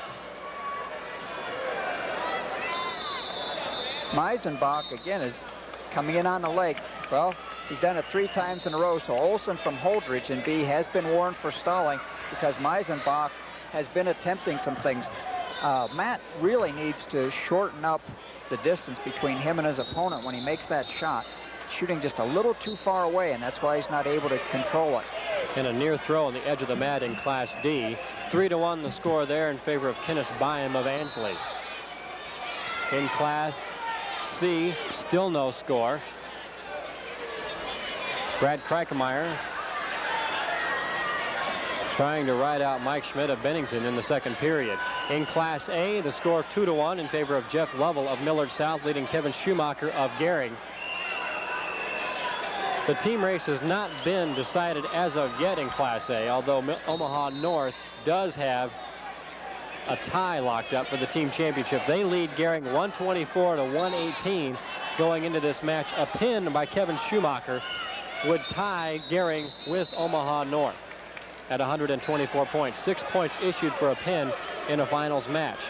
Meisenbach, again, is coming in on the leg. Well, he's done it 3 times in a row, so Olson from Holdridge in B has been warned for stalling because Meisenbach has been attempting some things. Matt really needs to shorten up the distance between him and his opponent when he makes that shot. Shooting just a little too far away, and that's why he's not able to control it. And a near throw on the edge of the mat in Class D. 3-1 the score there in favor of Kenneth Byam of Ansley. In Class C, still no score. Brad Kreikemeyer trying to ride out Mike Schmidt of Bennington in the second period. In Class A, the score 2-1 in favor of Jeff Lovell of Millard South, leading Kevin Schumacher of Gering. The team race has not been decided as of yet in Class A, although Omaha North does have a tie locked up for the team championship. They lead Gering 124-118 going into this match. A pin by Kevin Schumacher would tie Gering with Omaha North at 124 points. 6 points issued for a pin in a finals match.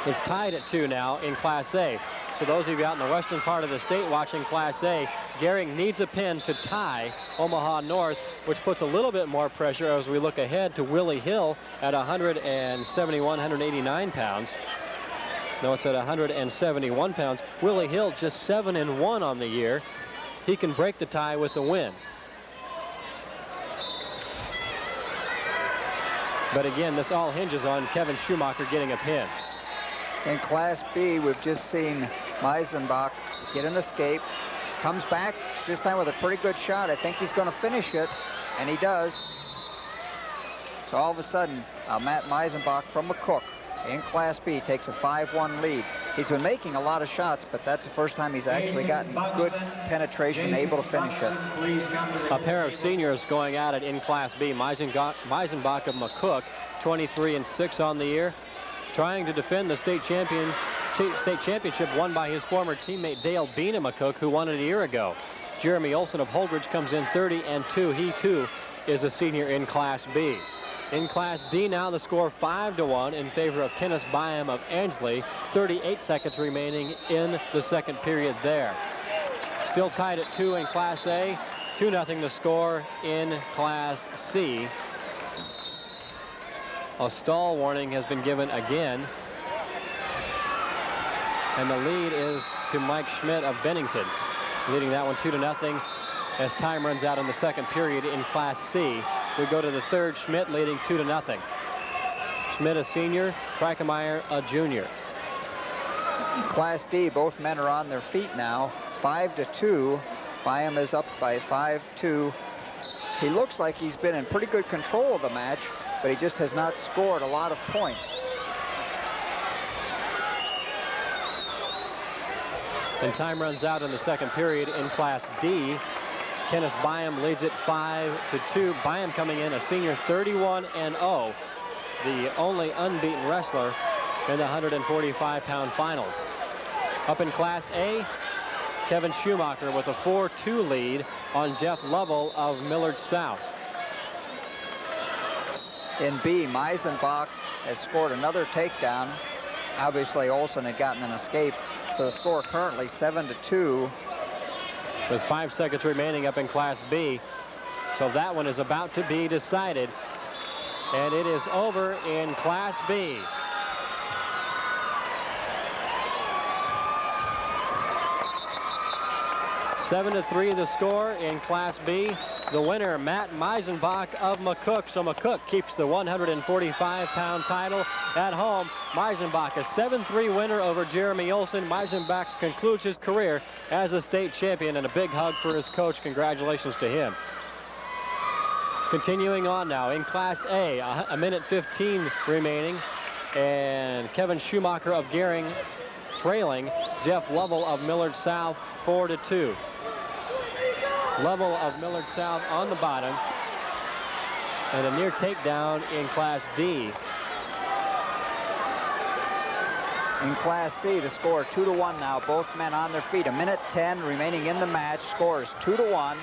It's tied at 2 now in Class A. So those of you out in the western part of the state watching Class A, Gering needs a pin to tie Omaha North, which puts a little bit more pressure as we look ahead to Willie Hill at 171, 189 pounds. No, it's at 171 pounds. Willie Hill just 7-1 on the year. He can break the tie with the win. But again, this all hinges on Kevin Schumacher getting a pin. In Class B, we've just seen Meisenbach get an escape, comes back this time with a pretty good shot. I think he's going to finish it, and he does. So all of a sudden, Matt Meisenbach from McCook in Class B takes a 5-1 lead. He's been making a lot of shots, but that's the first time he's actually gotten good penetration, able to finish it. A pair of seniors going at it in Class B. Meisenbach of McCook, 23-6 on the year, trying to defend the state championship won by his former teammate Dale Bean of McCook, who won it a year ago. Jeremy Olson of Holdridge comes in 30-2. He too is a senior in Class B. In Class D now, the score 5-1 in favor of Kenneth Byam of Ansley. 38 seconds remaining in the second period there. Still tied at 2 in Class A. 2-0 the score in Class C. A stall warning has been given again. And the lead is to Mike Schmidt of Bennington, leading that one 2-0 as time runs out in the second period in Class C. We go to the third. Schmidt leading 2-0. Schmidt a senior, Kreikemeyer a junior. Class D, both men are on their feet now. 5-2. Byam is up by 5-2. He looks like he's been in pretty good control of the match, but he just has not scored a lot of points. And time runs out in the second period in Class D. Kenneth Byam leads it 5-2. Byam coming in a senior 31-0, the only unbeaten wrestler in the 145-pound finals. Up in Class A, Kevin Schumacher with a 4-2 lead on Jeff Lovell of Millard South. In B, Meisenbach has scored another takedown. Obviously, Olson had gotten an escape, so the score currently 7-2. With 5 seconds remaining up in Class B. So that one is about to be decided. And it is over in Class B. Seven to 3 the score in Class B. The winner, Matt Meisenbach of McCook. So McCook keeps the 145-pound title at home. Meisenbach, a 7-3 winner over Jeremy Olson. Meisenbach concludes his career as a state champion, and a big hug for his coach. Congratulations to him. Continuing on now in Class A, a minute 15 remaining, and Kevin Schumacher of Gering trailing Jeff Lovell of Millard South 4-2. Lovell of Millard South on the bottom, and a near takedown in Class D. In Class C, the score 2-1 now. Both men on their feet. A minute 10 remaining in the match. Score is 2-1.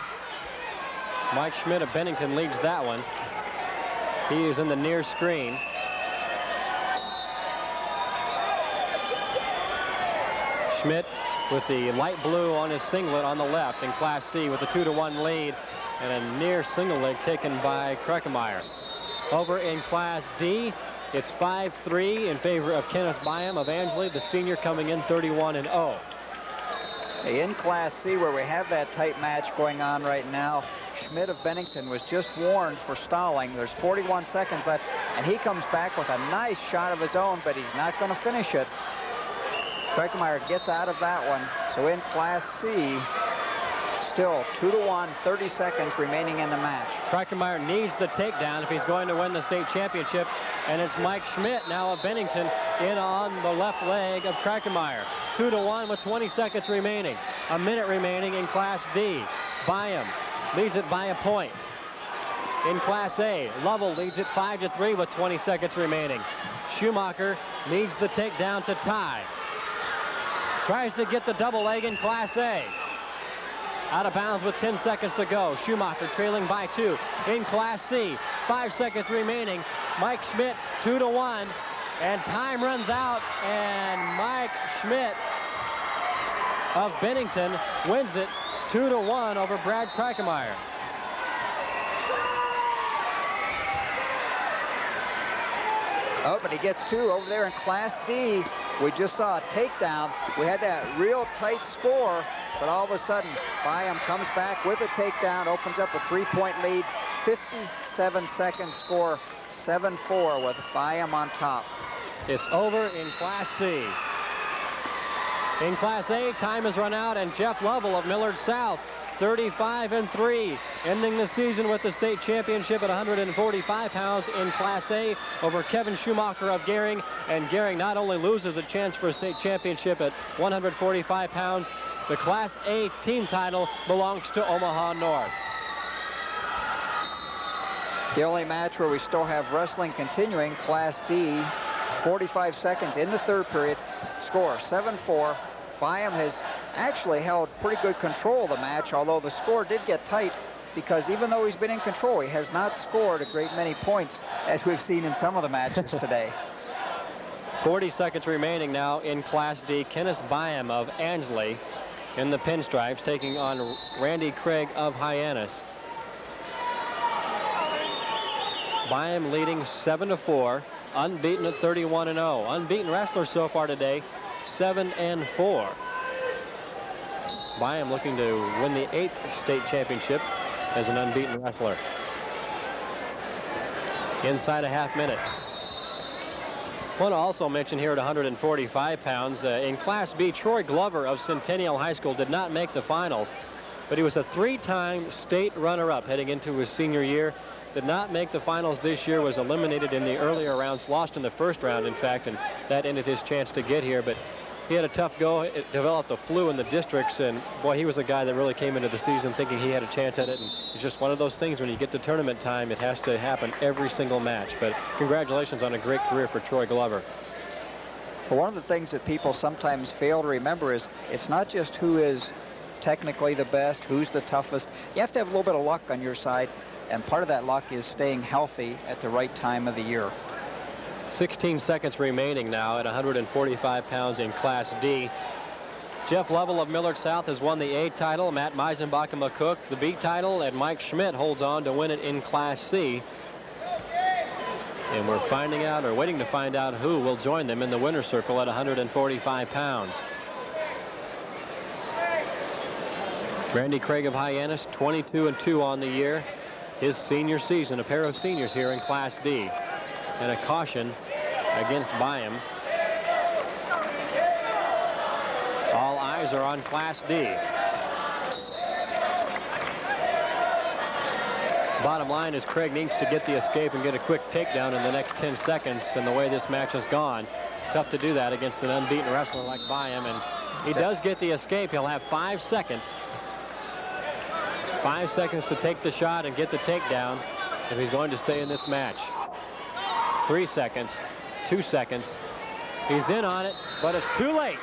Mike Schmidt of Bennington leads that one. He is in the near screen. Schmidt with the light blue on his singlet on the left in Class C with a 2-1 lead, and a near single leg taken by Kreckemeyer. Over in Class D, it's 5-3 in favor of Kenneth Byam of Angley, the senior, coming in 31-0. In Class C, where we have that tight match going on right now, Schmidt of Bennington was just warned for stalling. There's 41 seconds left, and he comes back with a nice shot of his own, but he's not going to finish it. Kreckemeyer gets out of that one. So in Class C, still 2-1, 30 seconds remaining in the match. Kreckemeyer needs the takedown if he's going to win the state championship, and it's Mike Schmidt now of Bennington in on the left leg of Kreckemeyer. 2-1 with 20 seconds remaining. A minute remaining in Class D. Byam leads it by a point. In Class A, Lovell leads it 5-3 with 20 seconds remaining. Schumacher needs the takedown to tie. Tries to get the double leg in Class A. Out of bounds with 10 seconds to go. Schumacher trailing by 2. In Class C, 5 seconds remaining. Mike Schmidt 2-1, and time runs out, and Mike Schmidt of Bennington wins it 2-1 over Brad Kreckemeyer. Oh, but he gets 2 over there in Class D. We just saw a takedown. We had that real tight score, but all of a sudden, Byam comes back with a takedown, opens up a 3-point lead, 57 seconds score, 7-4 with Byam on top. It's over in Class C. In Class A, time has run out, and Jeff Lovell of Millard South, 35-3, ending the season with the state championship at 145 pounds in Class A over Kevin Schumacher of Gehring. And Gehring not only loses a chance for a state championship at 145 pounds, the Class A team title belongs to Omaha North. The only match where we still have wrestling continuing, Class D, 45 seconds in the third period, score 7-4. Byam has actually held pretty good control of the match, although the score did get tight, because even though he's been in control, he has not scored a great many points, as we've seen in some of the matches today. 40 seconds remaining now in Class D. Kenneth Byam of Angley in the pinstripes, taking on Randy Craig of Hyannis. Byam leading 7-4, unbeaten at 31-0. Unbeaten wrestler so far today, 7-4. Byam looking to win the 8th state championship as an unbeaten wrestler. Inside a half minute. I want to also mention here at 145 pounds, in Class B, Troy Glover of Centennial High School did not make the finals, but he was a 3-time state runner-up heading into his senior year. Did not make the finals this year, was eliminated in the earlier rounds, lost in the first round, in fact, and that ended his chance to get here. But he had a tough go. It developed a flu in the districts, and boy, he was a guy that really came into the season thinking he had a chance at it. And it's just one of those things, when you get to tournament time, it has to happen every single match. But congratulations on a great career for Troy Glover. Well, one of the things that people sometimes fail to remember is it's not just who is technically the best, who's the toughest. You have to have a little bit of luck on your side, and part of that luck is staying healthy at the right time of the year. 16 seconds remaining now at 145 pounds in Class D. Jeff Lovell of Millard South has won the A title. Matt Meisenbach of McCook the B title, and Mike Schmidt holds on to win it in Class C. And we're finding out, or waiting to find out, who will join them in the winner's circle at 145 pounds. Randy Craig of Hyannis, 22-2 on the year. His senior season, a pair of seniors here in Class D. And a caution against Byam. All eyes are on Class D. Bottom line is Craig needs to get the escape and get a quick takedown in the next 10 seconds. And the way this match has gone, tough to do that against an unbeaten wrestler like Byam. And he does get the escape. He'll have 5 seconds. 5 seconds to take the shot and get the takedown if he's going to stay in this match. 3 seconds, 2 seconds. He's in on it, but it's too late.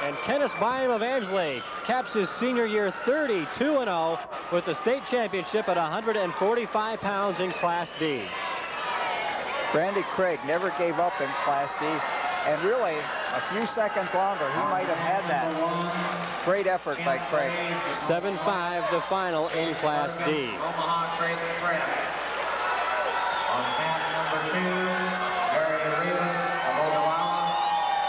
And Kenneth Byam of Angley caps his senior year 32-0 with the state championship at 145 pounds in Class D. Randy Craig never gave up in Class D, and really a few seconds longer he might have had that. Great effort by Craig. 7-5 the final in Class D. Omaha Craig Prep. On mat number 2, Gary Rivas of Ogallala,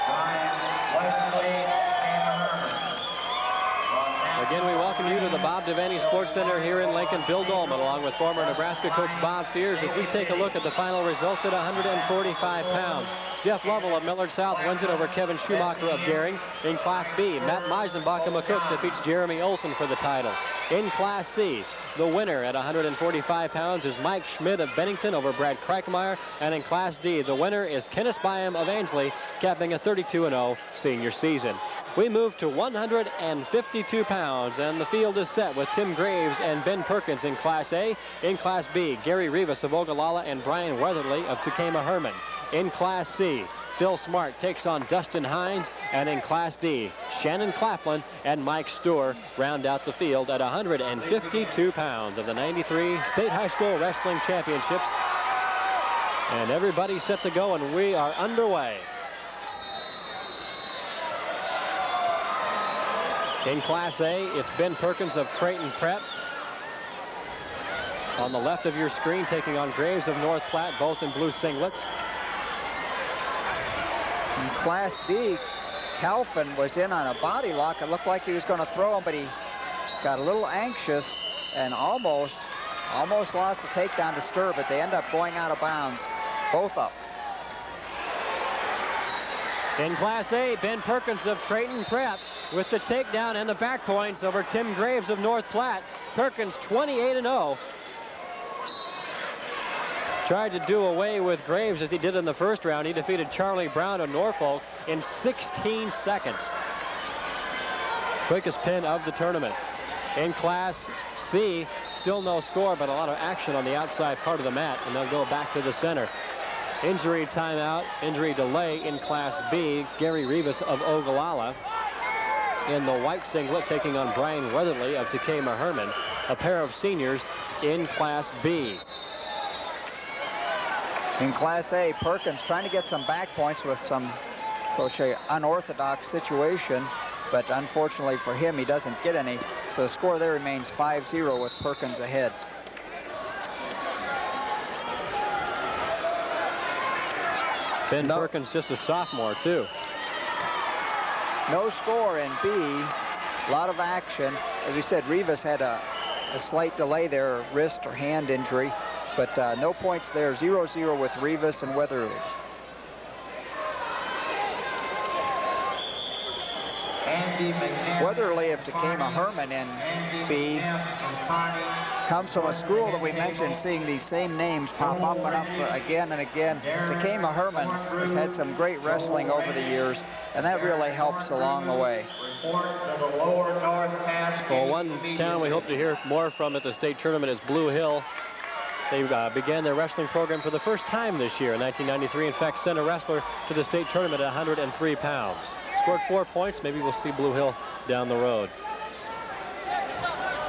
Brian Westerly, Tanner Herman. Again, we welcome you to the Bob Devaney Sports Center here in Lincoln. Bill Dolman, along with former Nebraska coach Bob Fears, as we take a look at the final results at 145 pounds. Jeff Lovell of Millard South wins it over Kevin Schumacher of Gering. In Class B, Matt Meisenbach of McCook defeats Jeremy Olson for the title. In Class C, the winner at 145 pounds is Mike Schmidt of Bennington over Brad Kreikmeyer. And in Class D, the winner is Kenneth Byam of Ansley, capping a 32-0 senior season. We move to 152 pounds, and the field is set with Tim Graves and Ben Perkins in Class A. In Class B, Gary Rivas of Ogallala and Brian Weatherly of Takema Herman. In Class C, Phil Smart takes on Dustin Hines, and in Class D, Shannon Claflin and Mike Stoer round out the field at 152 pounds of the 93 State High School Wrestling Championships. And everybody's set to go, and we are underway. In Class A, it's Ben Perkins of Creighton Prep. On the left of your screen, taking on Graves of North Platte, both in blue singlets. In Class D, Calvin was in on a body lock. It looked like he was going to throw him, but he got a little anxious and almost lost the takedown to Stir, but they end up going out of bounds. Both up. In Class A, Ben Perkins of Creighton Prep with the takedown and the back points over Tim Graves of North Platte. Perkins 28-0. Tried to do away with Graves as he did in the first round. He defeated Charlie Brown of Norfolk in 16 seconds. Quickest pin of the tournament. In Class C, still no score, but a lot of action on the outside part of the mat, and they'll go back to the center. Injury timeout, injury delay in Class B. Gary Rivas of Ogallala in the white singlet taking on Brian Weatherly of Takema Herman, a pair of seniors in Class B. In Class A, Perkins trying to get some back points with some, we'll show you, unorthodox situation, but unfortunately for him, he doesn't get any. So the score there remains 5-0 with Perkins ahead. Ben Perkins just a sophomore, too. No score in B. A lot of action. As we said, Rivas had a slight delay there, wrist or hand injury, but no points there. 0-0 with Rivas and Weatherly. Weatherly of Takema Herman in B comes from a school that we mentioned, seeing these same names pop up and up again and again. Takema Herman has had some great wrestling over the years, and that really helps along the way. Well, one town we hope to hear more from at the state tournament is Blue Hill. They began their wrestling program for the first time this year in 1993. In fact, sent a wrestler to the state tournament at 103 pounds. Scored 4 points. Maybe we'll see Blue Hill down the road.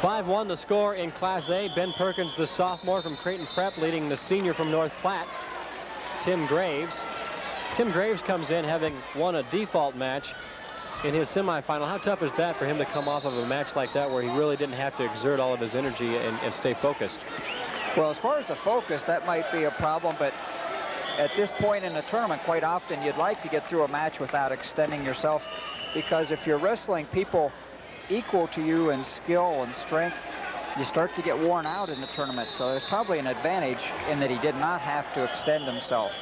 5-1 the score in Class A. Ben Perkins, the sophomore from Creighton Prep, leading the senior from North Platte, Tim Graves. Tim Graves comes in having won a default match in his semifinal. How tough is that for him to come off of a match like that where he really didn't have to exert all of his energy and stay focused? Well, as far as the focus, that might be a problem, but at this point in the tournament, quite often you'd like to get through a match without extending yourself, because if you're wrestling people equal to you in skill and strength, you start to get worn out in the tournament. So there's probably an advantage in that he did not have to extend himself.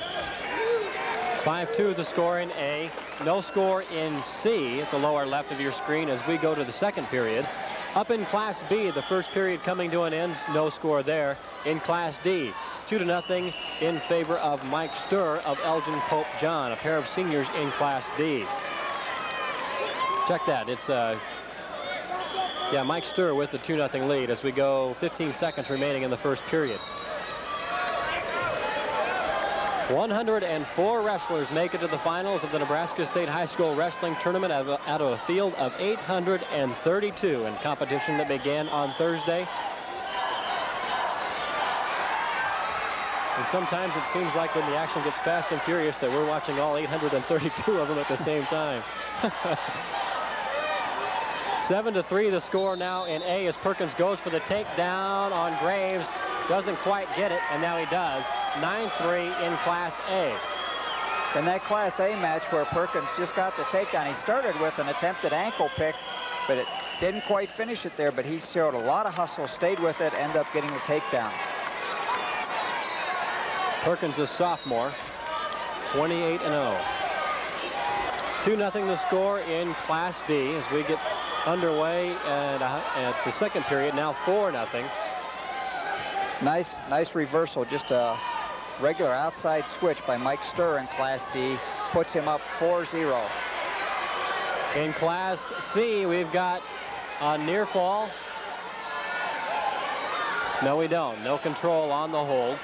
5-2 the score in A. No score in C at the lower left of your screen as we go to the second period. Up in Class B, the first period coming to an end, no score there. In Class D, 2-0 in favor of Mike Stir of Elgin Pope John, a pair of seniors in Class D. Check that. It's Mike Stir with the 2-0 lead as we go 15 seconds remaining in the first period. 104 wrestlers make it to the finals of the Nebraska State High School Wrestling Tournament out of a field of 832 in competition that began on Thursday. And sometimes it seems like when the action gets fast and furious that we're watching all 832 of them at the same time. 7-3 the score now in A as Perkins goes for the takedown on Graves. Doesn't quite get it, and now he does. 9-3 in Class A. In that Class A match where Perkins just got the takedown, he started with an attempted ankle pick, but it didn't quite finish it there, but he showed a lot of hustle, stayed with it, ended up getting the takedown. Perkins is sophomore, 28-0. 2-0 the score in Class D as we get underway at the second period. Now 4-0. Nice reversal, just a regular outside switch by Mike Sturr in Class D, puts him up 4-0. In Class C, we've got a near fall. No, we don't. No control on the hold.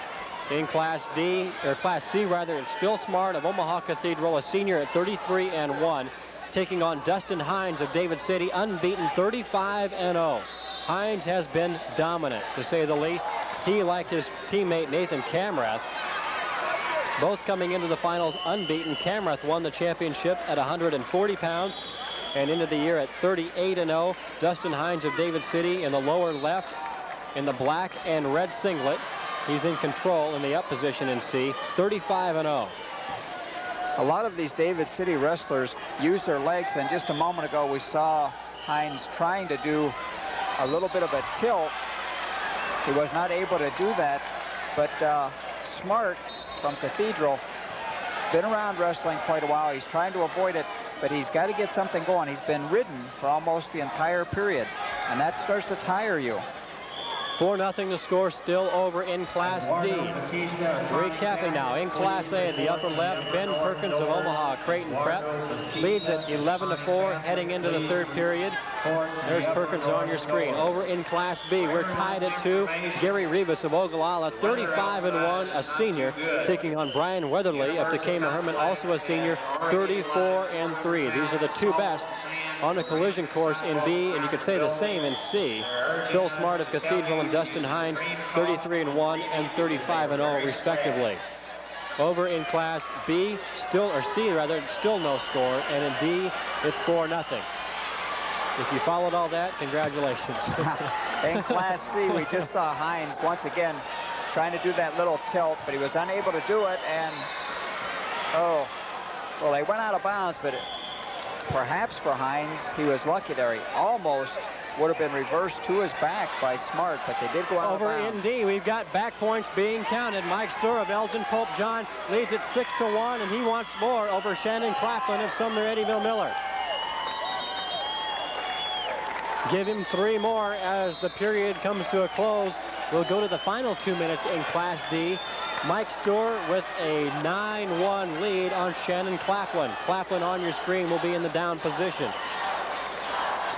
In Class D, or Class C rather, it's Phil Smart of Omaha Cathedral, a senior at 33-1, taking on Dustin Hines of David City, unbeaten 35-0. Hines has been dominant, to say the least. He, like his teammate Nathan Camrath, both coming into the finals unbeaten. Camrath won the championship at 140 pounds and into the year at 38-0. Dustin Hines of David City in the lower left in the black and red singlet. He's in control in the up position in C, 35-0. A lot of these David City wrestlers use their legs, and just a moment ago we saw Hines trying to do a little bit of a tilt. He was not able to do that, but Smart from Cathedral, been around wrestling quite a while. He's trying to avoid it, but he's got to get something going. He's been ridden for almost the entire period, and that starts to tire you. 4-0 the score, still over in Class D. Recapping now, in Class A at the upper left, Ben Perkins of Omaha Creighton Prep leads at 11-4 heading into the third period. There's Perkins on your screen. Over in Class B, we're tied at 2. Gary Rivas of Ogallala, 35-1, a senior, taking on Brian Weatherly of Takema Herman, also a senior, 34-3. These are the two best on the collision course in B, and you could say the same in C. Phil Smart of Cathedral and Dustin Hines, 33-1 and 35-0 respectively. Over in Class B, or C rather, still no score, and in D, it's 4-0. If you followed all that, congratulations. In Class C, we just saw Hines once again trying to do that little tilt, but he was unable to do it, and oh, well, they went out of bounds, but perhaps for Hines, he was lucky there. He almost would have been reversed to his back by Smart, but they did go out Over of bounds. in D, we've got back points being counted. Mike Sturr of Elgin Pope John leads it 6-1, and he wants more over Shannon Claflin of Sumner Eddyville Miller. Give him 3 more as the period comes to a close. We'll go to the final 2 minutes in Class D. Mike Sturr with a 9-1 lead on Shannon Claflin. Claflin on your screen will be in the down position.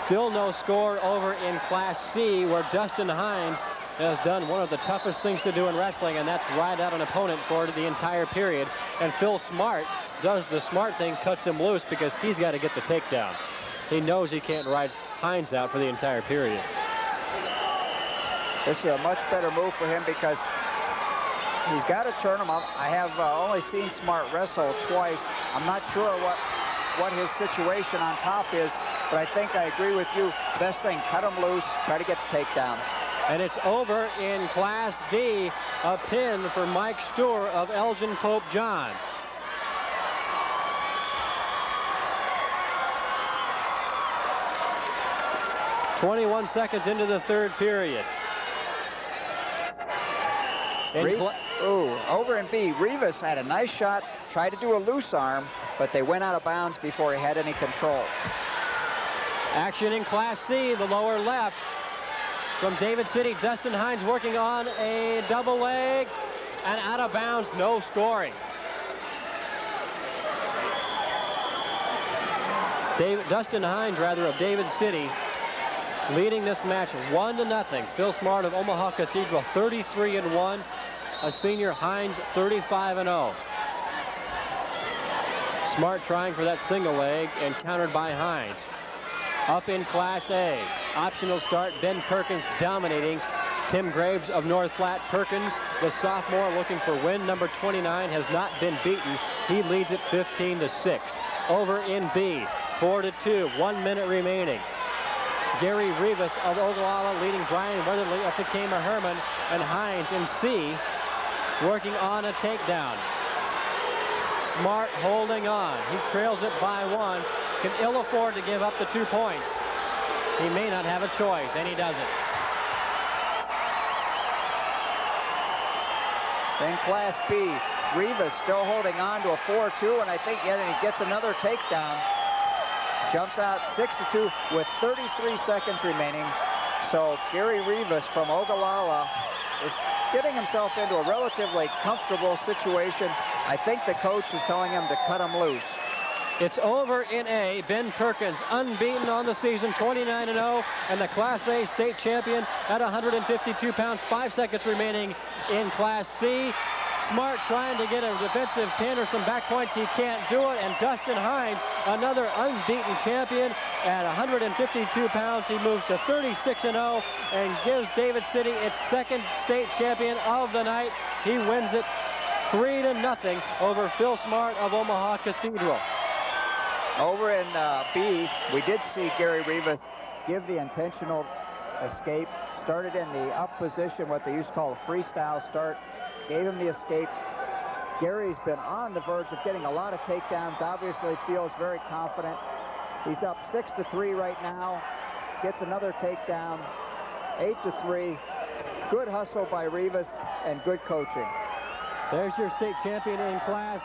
Still no score over in Class C, where Dustin Hines has done one of the toughest things to do in wrestling, and that's ride out an opponent for the entire period. And Phil Smart does the smart thing, cuts him loose because he's got to get the takedown. He knows he can't ride Hines out for the entire period. This is a much better move for him because he's got to turn him up. I have only seen Smart wrestle twice. I'm not sure what his situation on top is, but I think I agree with you. Best thing, cut him loose, try to get the takedown. And it's over in Class D, a pin for Mike Sturr of Elgin Pope John. .21 seconds into the third period. Over in B, Rivas had a nice shot, tried to do a loose arm, but they went out of bounds before he had any control. Action in Class C, the lower left. From David City, Dustin Hines working on a double leg, and out of bounds, no scoring. Dustin Hines, of David City, leading this match 1-0. Phil Smart of Omaha Cathedral, 33-1. A senior, Hines, 35-0. Smart trying for that single leg and countered by Hines. Up in Class A, optional start, Ben Perkins dominating, Tim Graves of North Platte. Perkins, the sophomore, looking for win number 29, has not been beaten. He leads it 15-6. Over in B, 4-2, 1 minute remaining. Gary Rivas of Ogallala leading Brian Weatherly up to Kamer Herman, and Hines in C working on a takedown. Smart holding on. He trails it by 1. Can ill afford to give up the 2 points. He may not have a choice, and he doesn't. In Class B, Rivas still holding on to a 4-2, and I think he gets another takedown. Jumps out 6-2 with 33 seconds remaining. So Gary Rivas from Ogallala is getting himself into a relatively comfortable situation. I think the coach is telling him to cut him loose. It's over in A. Ben Perkins, unbeaten on the season, 29-0, and the Class A state champion at 152 pounds. 5 seconds remaining in Class C. Smart trying to get a defensive pin or some back points. He can't do it. And Dustin Hines, another unbeaten champion at 152 pounds. He moves to 36-0 and gives David City its second state champion of the night. He wins it 3-0 over Phil Smart of Omaha Cathedral. Over in B, we did see Gary Rivas give the intentional escape. Started in the up position, what they used to call a freestyle start. Gave him the escape. Gary's been on the verge of getting a lot of takedowns. Obviously feels very confident. He's up 6-3 right now. Gets another takedown. 8-3. Good hustle by Rivas and good coaching. There's your state champion in Class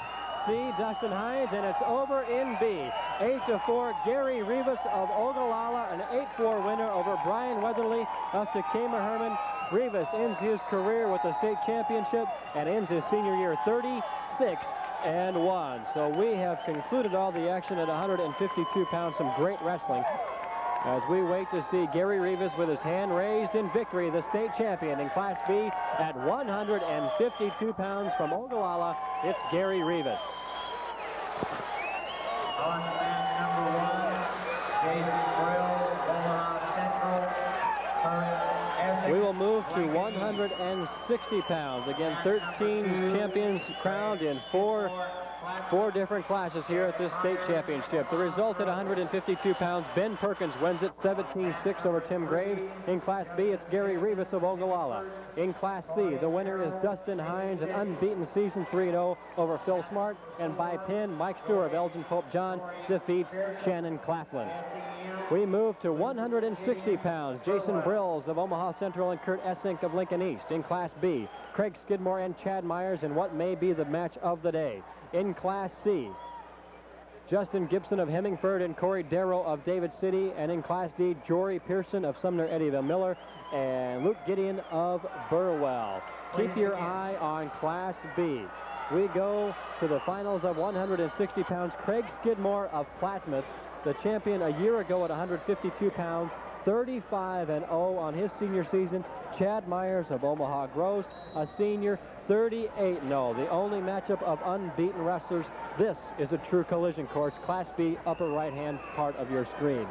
C, Dustin Hines, and it's over in B. 8-4, Gary Rivas of Ogallala, an 8-4 winner over Brian Weatherly up to Kamer Herman. Rivas ends his career with the state championship and ends his senior year 36-1. So we have concluded all the action at 152 pounds. Some great wrestling as we wait to see Gary Rivas with his hand raised in victory, the state champion in Class B at 152 pounds from Ogallala. It's Gary Rivas. On match number 1, Jason Brill, Omaha Central, current Essex. We will move to 160 pounds. Again, 13 champions crowned in four different classes here at this state championship. The result at 152 pounds, Ben Perkins wins it 17-6 over Tim Graves. In Class B, it's Gary Rivas of Ogallala. In Class C, the winner is Dustin Hines, an unbeaten season 3-0 over Phil Smart. And by pin, Mike Stewart of Elgin Pope John defeats Shannon Claflin. We move to 160 pounds. Jason Brills of Omaha Central and Kurt Essink of Lincoln East. In Class B, Craig Skidmore and Chad Myers in what may be the match of the day. In Class C, Justin Gibson of Hemingford and Corey Darrow of David City. And in Class D, Jory Pearson of Sumner Eddyville Miller and Luke Gideon of Burwell. Keep your eye on Class B. We go to the finals of 160 pounds. Craig Skidmore of Plattsmouth, the champion a year ago at 152 pounds, 35-0 on his senior season. Chad Myers of Omaha Gross, a senior, 38-0. The only matchup of unbeaten wrestlers. This is a true collision course. Class B, upper right-hand part of your screen.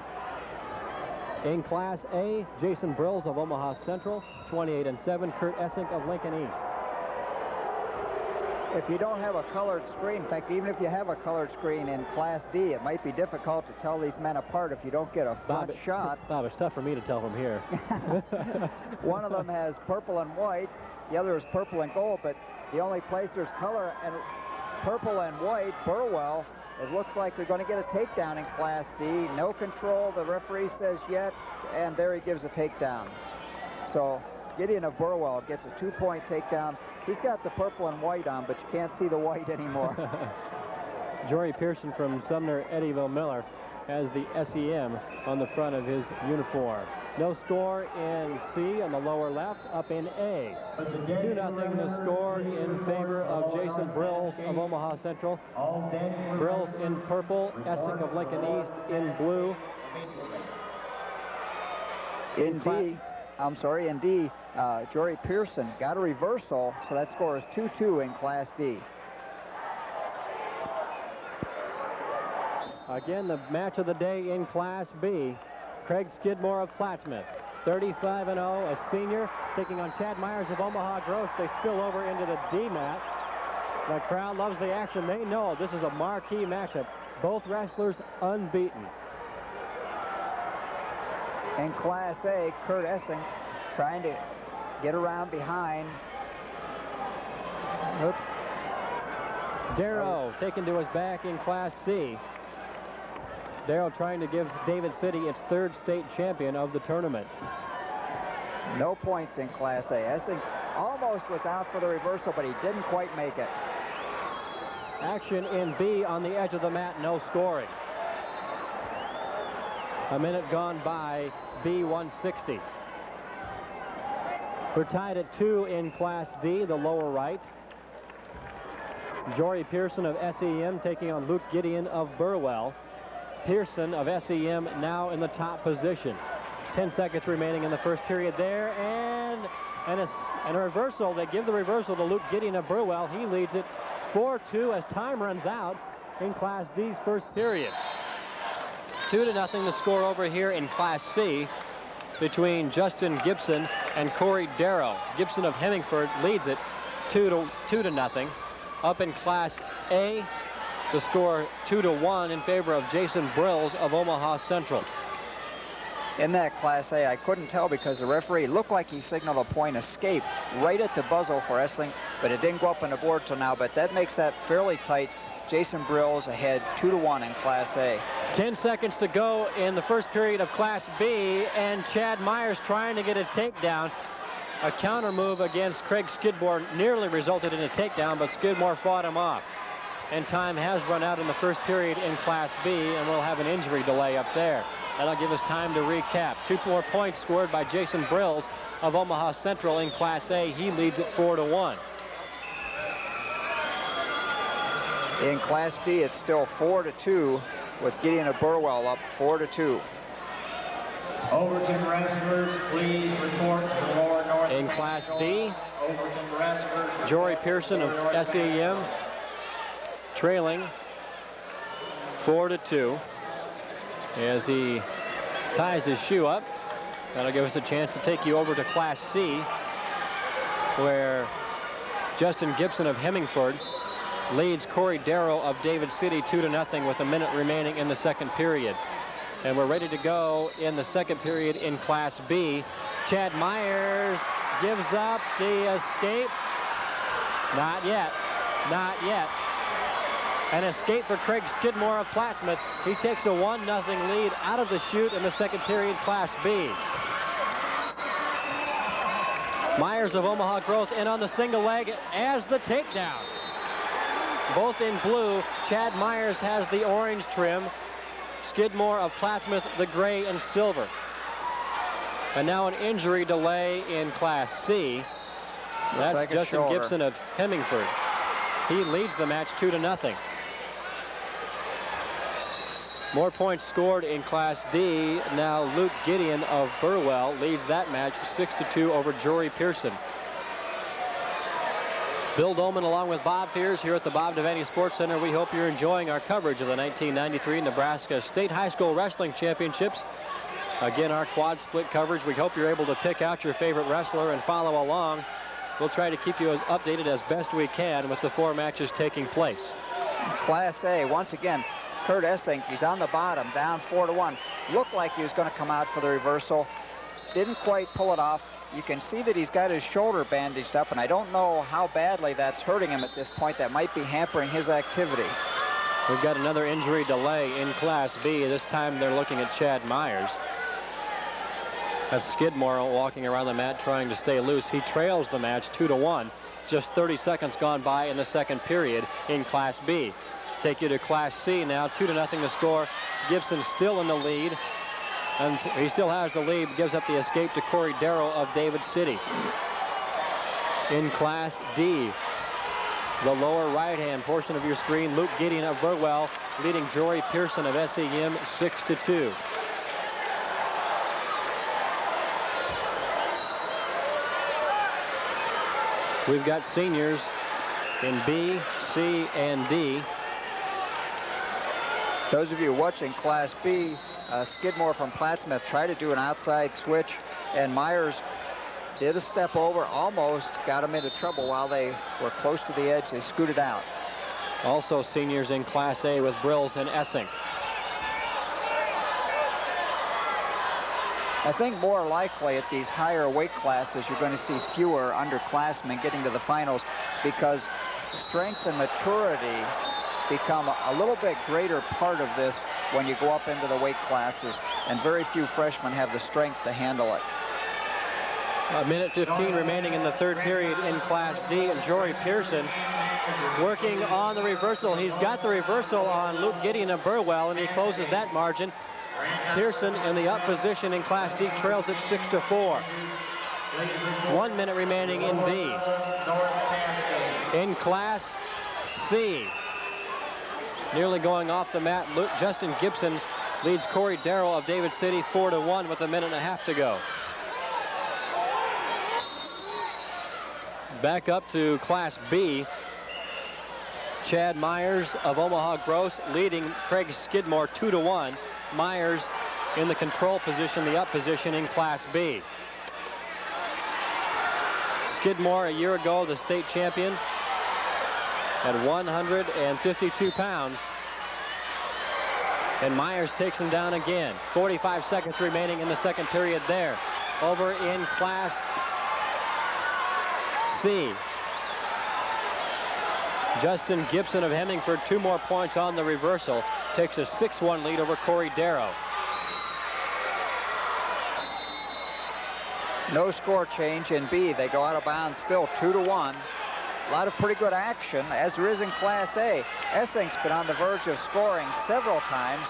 In Class A, Jason Brills of Omaha Central, 28-7. Kurt Essink of Lincoln East. If you don't have a colored screen, in fact, even if you have a colored screen in Class D, it might be difficult to tell these men apart if you don't get a front shot. Bob, it's tough for me to tell from here. One of them has purple and white, the other is purple and gold, but the only place there's color and purple and white, Burwell, it looks like they're going to get a takedown in Class D. No control, the referee says yet, and there he gives a takedown. So Gideon of Burwell gets a 2-point takedown. He's got the purple and white on, but you can't see the white anymore. Jory Pearson from Sumner Eddyville Miller has the SEM on the front of his uniform. No score in C on the lower left. Up in A, 2-0 the score in favor of Jason Brills of Omaha Central. Brills in purple, Essink of Lincoln East in blue. In D, Jory Pearson got a reversal, so that score is 2-2 in Class D. Again, the match of the day in Class B. Craig Skidmore of Plattsmouth, 35-0, a senior, taking on Chad Myers of Omaha Gross. They spill over into the D mat. The crowd loves the action. They know this is a marquee matchup. Both wrestlers unbeaten. In Class A, Kurt Essing trying to get around behind. Darrow taken to his back in Class C. Darrow trying to give David City its 3rd state champion of the tournament. No points in Class A. Essing almost was out for the reversal, but he didn't quite make it. Action in B on the edge of the mat, no scoring. A minute gone by, B 160. We're tied at 2 in Class D, the lower right. Jory Pearson of SEM taking on Luke Gideon of Burwell. Pearson of SEM now in the top position. 10 seconds remaining in the first period there, and a reversal. They give the reversal to Luke Gideon of Burwell. He leads it 4-2 as time runs out in Class D's first period. 2-0 the score over here in Class C between Justin Gibson and Corey Darrow. Gibson of Hemingford leads it 2-0. Up in Class A, the score 2-1 in favor of Jason Brills of Omaha Central. In that Class A, I couldn't tell because the referee looked like he signaled a point escape right at the buzzer for Essling, but it didn't go up on the board till now. But that makes that fairly tight. Jason Brills ahead 2-1 in Class A. 10 seconds to go in the first period of Class B, and Chad Myers trying to get a takedown. A counter move against Craig Skidmore nearly resulted in a takedown, but Skidmore fought him off. And time has run out in the first period in Class B, and we'll have an injury delay up there. That'll give us time to recap. 2 more points scored by Jason Brills of Omaha Central in Class A. He leads it 4-1. In Class D, it's still 4-2 with Gideon of Burwell up 4-2. Overton wrestlers, please report to the lower north. In Class D, Overton wrestlers. Jory Pearson of SEM trailing 4-2 as he ties his shoe up. That'll give us a chance to take you over to Class C, where Justin Gibson of Hemingford leads Corey Darrow of David City 2-0 with a minute remaining in the second period. And we're ready to go in the second period in Class B. Chad Myers gives up the escape. Not yet. Not yet. An escape for Craig Skidmore of Plattsmouth. He takes a 1-0 lead out of the chute in the second period, Class B. Myers of Omaha Growth in on the single leg as the takedown. Both in blue. Chad Myers has the orange trim. Skidmore of Plattsmouth the gray and silver. And now an injury delay in Class C. That's like Justin Gibson of Hemingford. He leads the match 2-0. More points scored in Class D. Now Luke Gideon of Burwell leads that match 6-2 over Jory Pearson. Bill Dolman along with Bob Fears here at the Bob Devaney Sports Center. We hope you're enjoying our coverage of the 1993 Nebraska State High School Wrestling Championships. Again, our quad split coverage. We hope you're able to pick out your favorite wrestler and follow along. We'll try to keep you as updated as best we can with the 4 matches taking place. Class A, once again, Kurt Essing, he's on the bottom, down 4-1. Looked like he was going to come out for the reversal. Didn't quite pull it off. You can see that he's got his shoulder bandaged up, and I don't know how badly that's hurting him at this point. That might be hampering his activity. We've got another injury delay in Class B. This time they're looking at Chad Myers. As Skidmore walking around the mat trying to stay loose. He trails the match 2-1. Just 30 seconds gone by in the second period in Class B. Take you to Class C now. 2-0 the score. Gibson still in the lead. And he still has the lead, gives up the escape to Corey Darrow of David City. In Class D, the lower right-hand portion of your screen, Luke Gideon of Burwell leading Jory Pearson of SEM 6-2. We've got seniors in B, C, and D. Those of you watching Class B, Skidmore from Plattsmouth tried to do an outside switch, and Myers did a step over, almost got him into trouble while they were close to the edge. They scooted out. Also seniors in Class A with Brills and Essing. I think more likely at these higher weight classes, you're going to see fewer underclassmen getting to the finals because strength and maturity become a little bit greater part of this when you go up into the weight classes, and very few freshmen have the strength to handle it. A minute 15 remaining in the third period in Class D, and Jory Pearson working on the reversal. He's got the reversal on Luke Gideon of Burwell, and he closes that margin. Pearson in the up position in Class D trails it 6-4. 1 minute remaining in D. In Class C, nearly going off the mat, Justin Gibson leads Corey Darrow of David City 4-1 with a minute and a half to go. Back up to Class B. Chad Myers of Omaha Gross leading Craig Skidmore 2-1. Myers in the control position, the up position in Class B. Skidmore a year ago, the state champion at 152 pounds. And Myers takes him down again. 45 seconds remaining in the second period there. Over in Class C. Justin Gibson of Hemingford, 2 more points on the reversal, takes a 6-1 lead over Corey Darrow. No score change in B. They go out of bounds still 2-1. A lot of pretty good action, as there is in Class A. Essing's been on the verge of scoring several times.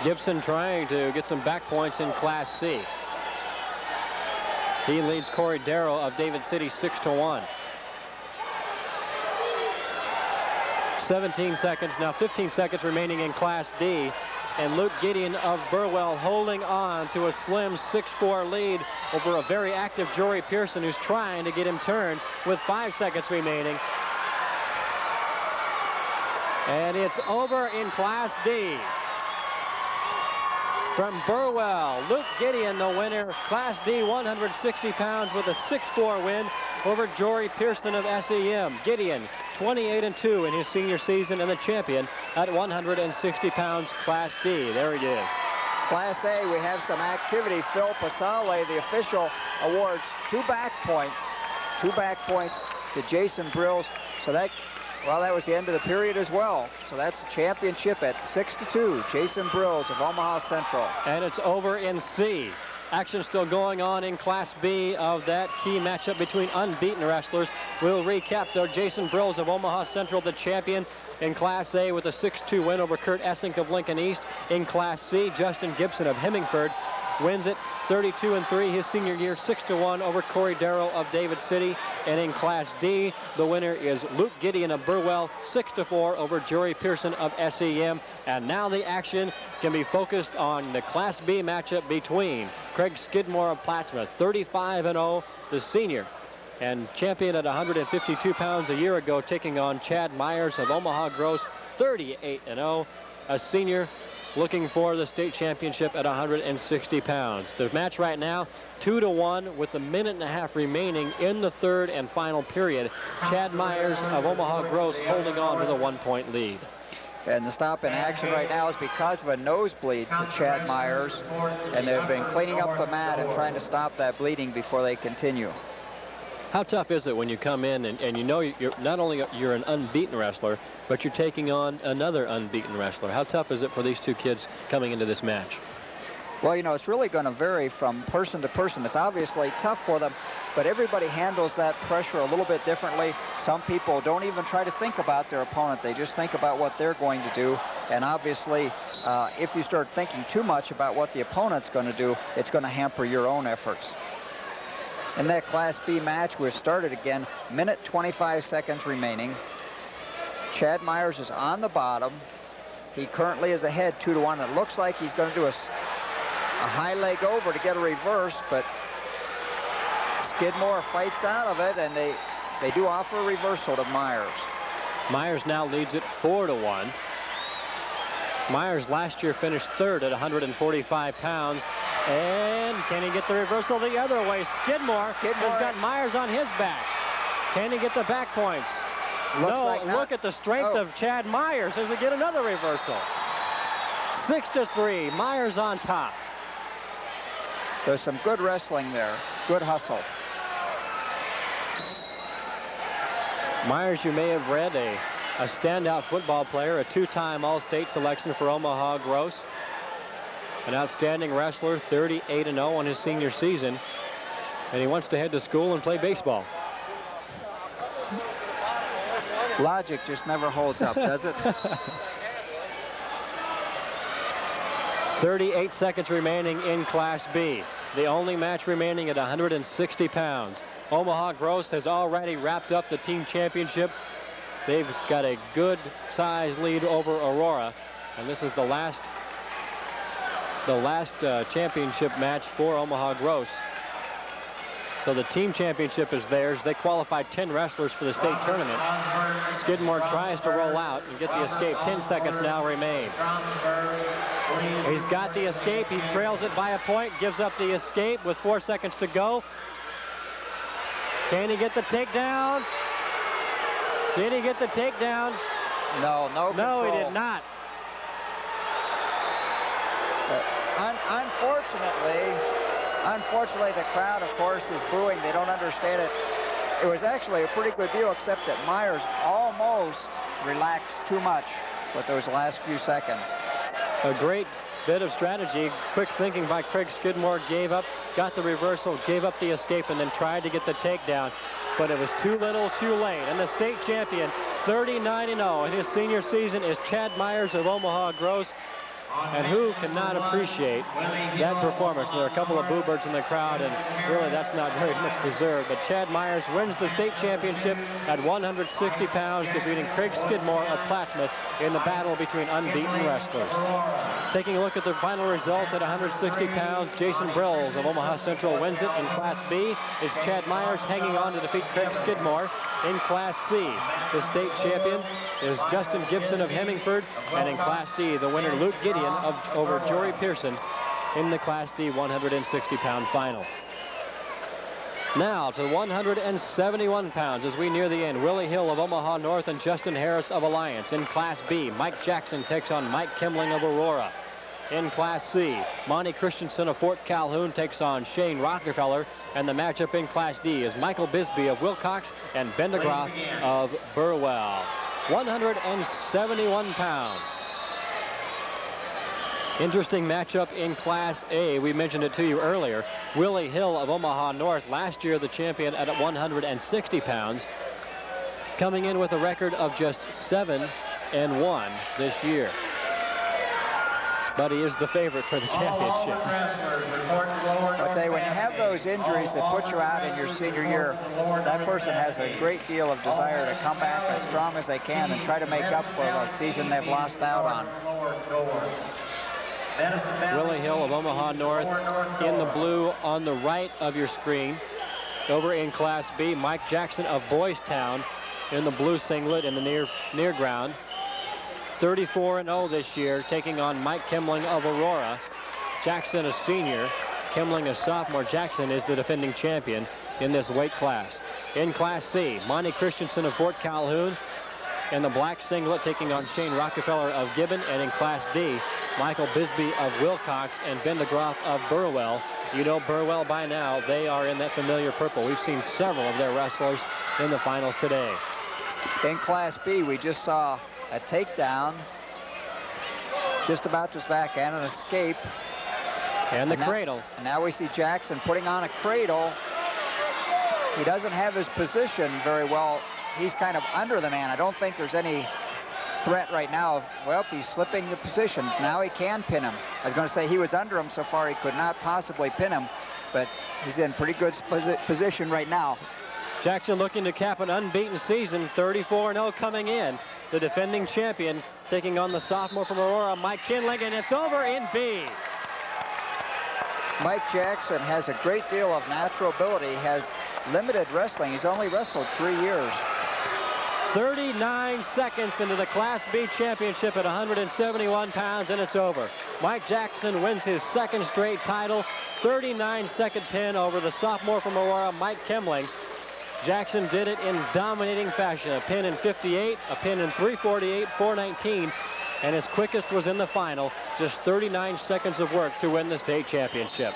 Gibson trying to get some back points in Class C. He leads Corey Darrow of David City 6-1. 17 seconds, now 15 seconds remaining in Class D. And Luke Gideon of Burwell holding on to a slim 6-4 lead over a very active Jory Pearson, who's trying to get him turned with 5 seconds remaining. And it's over in Class D. From Burwell, Luke Gideon, the winner. Class D, 160 pounds with a 6-4 win over Jory Pearson of SEM. Gideon, 28-2 in his senior season, and the champion at 160 pounds, Class D. There he is. Class A, we have some activity. Phil Pasale, the official, awards 2 back points. 2 back points to Jason Brills. So that was the end of the period as well. So that's the championship at 6-2. Jason Brills of Omaha Central. And it's over in C. Action still going on in Class B of that key matchup between unbeaten wrestlers. We'll recap though. Jason Brills of Omaha Central, the champion in Class A with a 6-2 win over Kurt Essink of Lincoln East. In Class C, Justin Gibson of Hemingford wins it 32-3 his senior year, 6-1 over Corey Darrow of David City. And in Class D, the winner is Luke Gideon of Burwell, 6-4 over Jory Pearson of SEM. And now the action can be focused on the Class B matchup between Craig Skidmore of Plattsmouth, 35-0, the senior and champion at 152 pounds a year ago, taking on Chad Myers of Omaha Gross, 38-0, a senior looking for the state championship at 160 pounds. The match right now, 2-1 with a minute and a half remaining in the third and final period. Chad Myers of Omaha Gross holding on to the 1-point lead. And the stop in action right now is because of a nosebleed for Chad Myers, and they've been cleaning up the mat and trying to stop that bleeding before they continue. How tough is it when you come in and you know you're not only you're an unbeaten wrestler, but you're taking on another unbeaten wrestler? How tough is it for these two kids coming into this match? Well, you know, it's really going to vary from person to person. It's obviously tough for them, but everybody handles that pressure a little bit differently. Some people don't even try to think about their opponent. They just think about what they're going to do. And obviously, if you start thinking too much about what the opponent's going to do, it's going to hamper your own efforts. In that Class B match, we're started again. Minute 25 seconds remaining. Chad Myers is on the bottom. He currently is ahead 2-1. It looks like he's going to do a high leg over to get a reverse, but Skidmore fights out of it, and they do offer a reversal to Myers. Myers now leads it 4-1. Myers last year finished third at 145 pounds. And can he get the reversal the other way? Skidmore has got Myers on his back. Can he get the back points? Looks no, like not. Look at the strength of Chad Myers as we get another reversal. 6-3, Myers on top. There's some good wrestling there. Good hustle. Myers, you may have read, a standout football player, a two-time All-State selection for Omaha Gross. An outstanding wrestler, 38-0 on his senior season. And he wants to head to school and play baseball. Logic just never holds up, does it? 38 seconds remaining in Class B. The only match remaining at 160 pounds. Omaha Gross has already wrapped up the team championship. They've got a good size lead over Aurora. And this is the last championship match for Omaha Gross. So the team championship is theirs. They qualified 10 wrestlers for the state tournament. Skidmore tries to roll out and get the escape. 10 seconds now remain. He's got the escape. He trails it by a point, gives up the escape with 4 seconds to go. Can he get the takedown? Did he get the takedown? No control. No, he did not. Unfortunately, the crowd, of course, is booing. They don't understand it. It was actually a pretty good deal, except that Myers almost relaxed too much with those last few seconds. A great bit of strategy, quick thinking by Craig Skidmore. Got the reversal, gave up the escape, and then tried to get the takedown. But it was too little, too late. And the state champion, 39-0 in his senior season, is Chad Myers of Omaha Gross. And who cannot appreciate that performance? There are a couple of boo birds in the crowd, and really that's not very much deserved. But Chad Myers wins the state championship at 160 pounds, defeating Craig Skidmore of Plattsmouth in the battle between unbeaten wrestlers. Taking a look at the final results at 160 pounds, Jason Brills of Omaha Central wins it in Class B. It's Chad Myers hanging on to defeat Craig Skidmore in Class C. The state champion is Justin Gibson of Hemingford, and in Class D, the winner Luke Gideon over Jory Pearson in the Class D 160-pound final. Now to 171 pounds as we near the end. Willie Hill of Omaha North and Justin Harris of Alliance. In Class B, Mike Jackson takes on Mike Kimling of Aurora. In Class C, Monty Christensen of Fort Calhoun takes on Shane Rockefeller. And the matchup in Class D is Michael Bisbee of Wilcox and Ben DeGroff of Burwell. 171 pounds. Interesting matchup in Class A. We mentioned it to you earlier. Willie Hill of Omaha North, last year the champion at 160 pounds, coming in with a record of just 7-1 this year. But he is the favorite for the championship. I'll tell you, when you have those injuries that put you out in your senior year, that person has a great deal of desire to come back as strong as they can and try to make up for the season they've lost out on. Willie Hill of Omaha North in the blue on the right of your screen. Over in Class B, Mike Jackson of Boys Town in the blue singlet in the near ground. 34-0 this year, taking on Mike Kimling of Aurora. Jackson a senior, Kimling a sophomore. Jackson is the defending champion in this weight class. In Class C, Monty Christensen of Fort Calhoun in the black singlet, taking on Shane Rockefeller of Gibbon. And in Class D, Michael Bisbee of Wilcox and Ben DeGroff of Burwell. You know Burwell by now. They are in that familiar purple. We've seen several of their wrestlers in the finals today. In Class B, we just saw a takedown just about to his back and an escape. And the cradle. And now we see Jackson putting on a cradle. He doesn't have his position very well. He's kind of under the man. I don't think there's any threat right now. Well, he's slipping the position. Now he can pin him. I was going to say he was under him so far he could not possibly pin him, but he's in pretty good position right now. Jackson looking to cap an unbeaten season, 34-0 coming in. The defending champion taking on the sophomore from Aurora, Mike Kimling, and it's over in B. Mike Jackson has a great deal of natural ability, has limited wrestling. He's only wrestled 3 years. 39 seconds into the Class B championship at 171 pounds, and it's over. Mike Jackson wins his second straight title. 39-second pin over the sophomore from Aurora, Mike Kemling. Jackson did it in dominating fashion. A pin in 58, a pin in 3:48, 4:19, and his quickest was in the final. Just 39 seconds of work to win the state championship.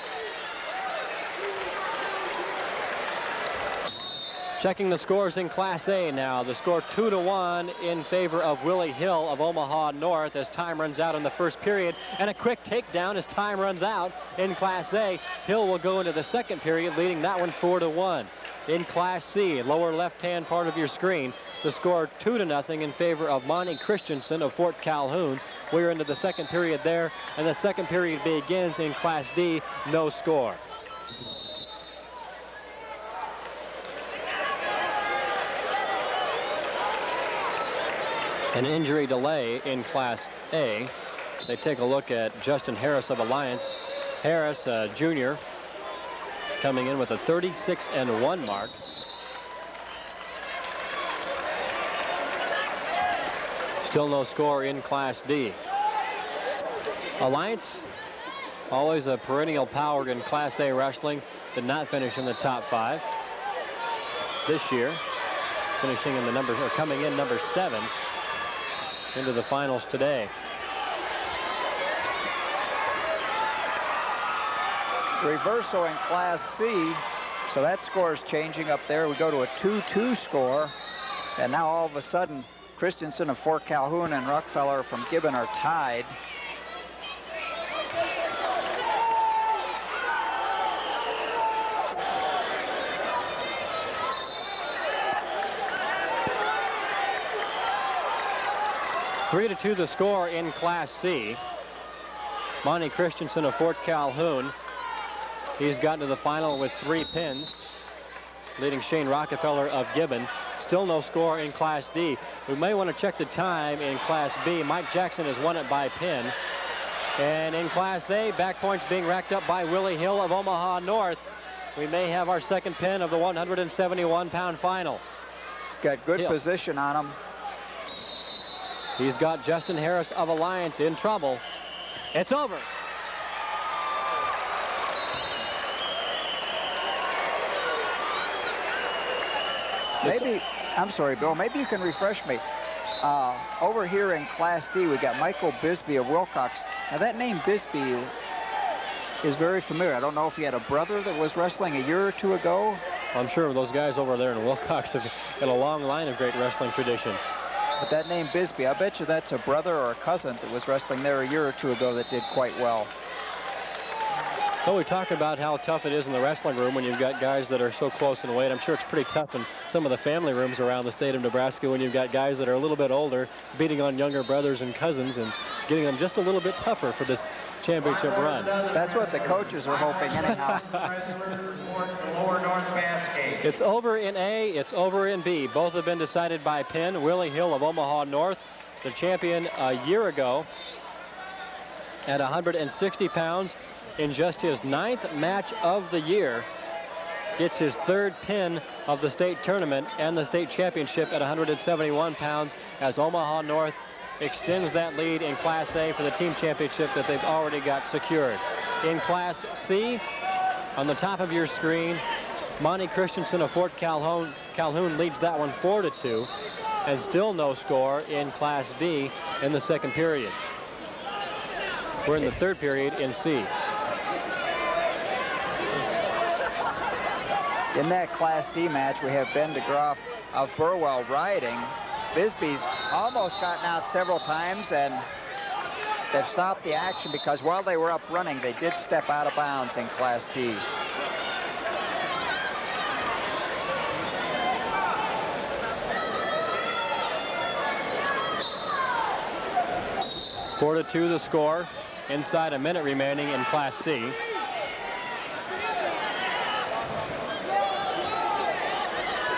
Checking the scores in Class A now. The score 2-1 in favor of Willie Hill of Omaha North as time runs out in the first period. And a quick takedown as time runs out in Class A. Hill will go into the second period, leading that one 4-1. In Class C, lower left-hand part of your screen, the score 2-0 in favor of Monty Christensen of Fort Calhoun. We're into the second period there, and the second period begins in Class D, no score. An injury delay in Class A. They take a look at Justin Harris of Alliance. Harris, junior, coming in with a 36-1 mark. Still no score in Class D. Alliance, always a perennial power in Class A wrestling, did not finish in the top 5 this year, finishing in the coming in number 7 into the finals today. Reversal in Class C, so that score is changing up there. We go to a 2-2 score, and now all of a sudden Christensen of Fort Calhoun and Rockefeller from Gibbon are tied. Three to 2 the score in Class C. Monty Christensen of Fort Calhoun. He's gotten to the final with 3 pins, leading Shane Rockefeller of Gibbon. Still no score in Class D. We may want to check the time in Class B. Mike Jackson has won it by pin. And in Class A, back points being racked up by Willie Hill of Omaha North. We may have our second pin of the 171-pound final. He's got good Hill. Position on him. He's got Justin Harris of Alliance in trouble. It's over. Maybe, I'm sorry, Bill, maybe you can refresh me. Over here in Class D, we got Michael Bisbee of Wilcox. Now that name Bisbee is very familiar. I don't know if he had a brother that was wrestling a year or 2 ago. I'm sure those guys over there in Wilcox have got a long line of great wrestling tradition. But that name Bisbee, I bet you that's a brother or a cousin that was wrestling there a year or 2 ago that did quite well. Well, we talk about how tough it is in the wrestling room when you've got guys that are so close in weight. I'm sure it's pretty tough in some of the family rooms around the state of Nebraska when you've got guys that are a little bit older, beating on younger brothers and cousins and getting them just a little bit tougher for this championship run. That's what the coaches are hoping anyhow. It's over in A, it's over in B. Both have been decided by pin. Willie Hill of Omaha North, the champion a year ago at 160 pounds in just his 9th match of the year, gets his 3rd pin of the state tournament and the state championship at 171 pounds as Omaha North extends that lead in Class A for the team championship that they've already got secured. In Class C, on the top of your screen, Monty Christensen of Fort Calhoun leads that one 4-2, and still no score in Class D in the second period. We're in the third period in C. In that Class D match, we have Ben DeGroff of Burwell riding. Bisbee's almost gotten out several times, and they've stopped the action because while they were up running, they did step out of bounds in Class D. Four to 2 the score. Inside a minute remaining in Class C.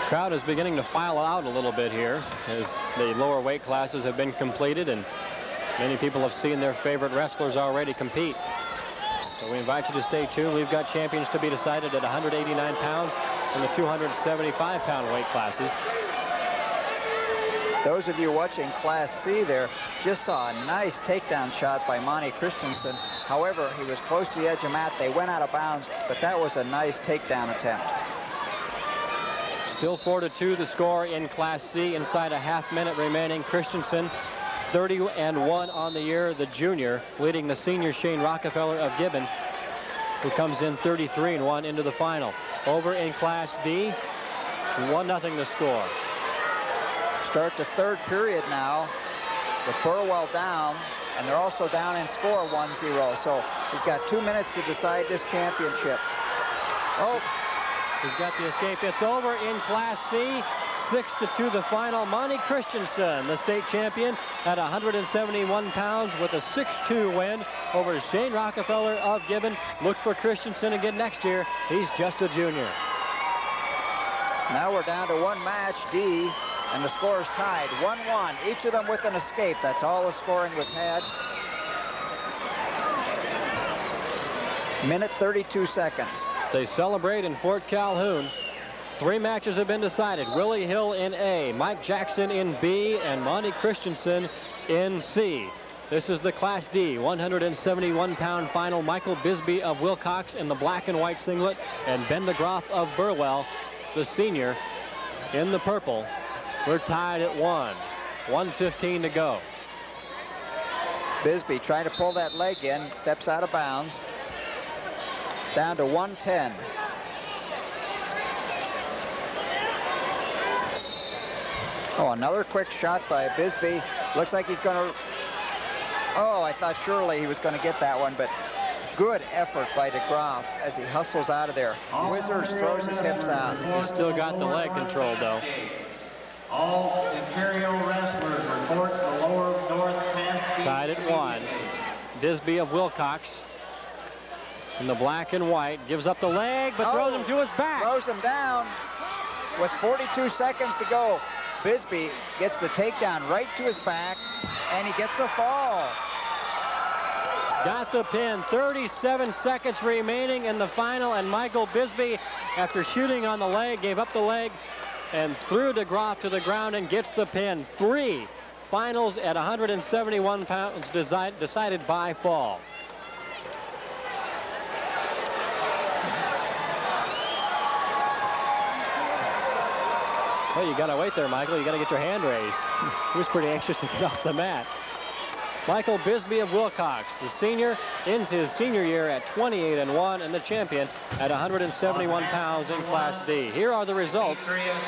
Crowd is beginning to file out a little bit here as the lower weight classes have been completed, and many people have seen their favorite wrestlers already compete. So we invite you to stay tuned. We've got champions to be decided at 189 pounds in the 275-pound weight classes. Those of you watching Class C there just saw a nice takedown shot by Monty Christensen. However, he was close to the edge of mat. They went out of bounds, but that was a nice takedown attempt. Still 4-2 the score in Class C. Inside a half-minute remaining. Christensen 30-1 on the year. The junior leading the senior Shane Rockefeller of Gibbon, who comes in 33-1 into the final. Over in Class D, 1-0 the score. Start the third period now with Burwell down, and they're also down in score 1-0. So he's got 2 minutes to decide this championship. Oh, he's got the escape. It's over in Class C. 6-2 the final. Monty Christensen, the state champion at 171 pounds with a 6-2 win over Shane Rockefeller of Gibbon. Look for Christensen again next year. He's just a junior. Now we're down to one match, D, and the score is tied 1-1. Each of them with an escape. That's all the scoring we've had. Minute 32 seconds. They celebrate in Fort Calhoun. 3 matches have been decided. Willie Hill in A, Mike Jackson in B, and Monty Christensen in C. This is the Class D 171-pound final. Michael Bisbee of Wilcox in the black and white singlet, and Ben DeGroff of Burwell, the senior, in the purple. We're tied at 1:15 to go. Bisbee trying to pull that leg in, steps out of bounds. Down to 110. Oh, another quick shot by Bisbee. Looks like he's going to... Oh, I thought surely he was going to get that one, but good effort by DeGroff as he hustles out of there. Wizards throws his hips out. He's still got the leg control, though. All Imperial wrestlers report the lower north pass. Tied at 1. Bisbee of Wilcox in the black and white gives up the leg, but throws him to his back. Throws him down with 42 seconds to go. Bisbee gets the takedown right to his back, and he gets a fall. Got the pin. 37 seconds remaining in the final, and Michael Bisbee, after shooting on the leg, gave up the leg and threw DeGroff to the ground and gets the pin. 3 finals at 171 pounds decided by fall. Well, you got to wait there, Michael. You got to get your hand raised. He was pretty anxious to get off the mat. Michael Bisbee of Wilcox, the senior, ends his senior year at 28-1 and the champion at 171 pounds in Class D. Here are the results.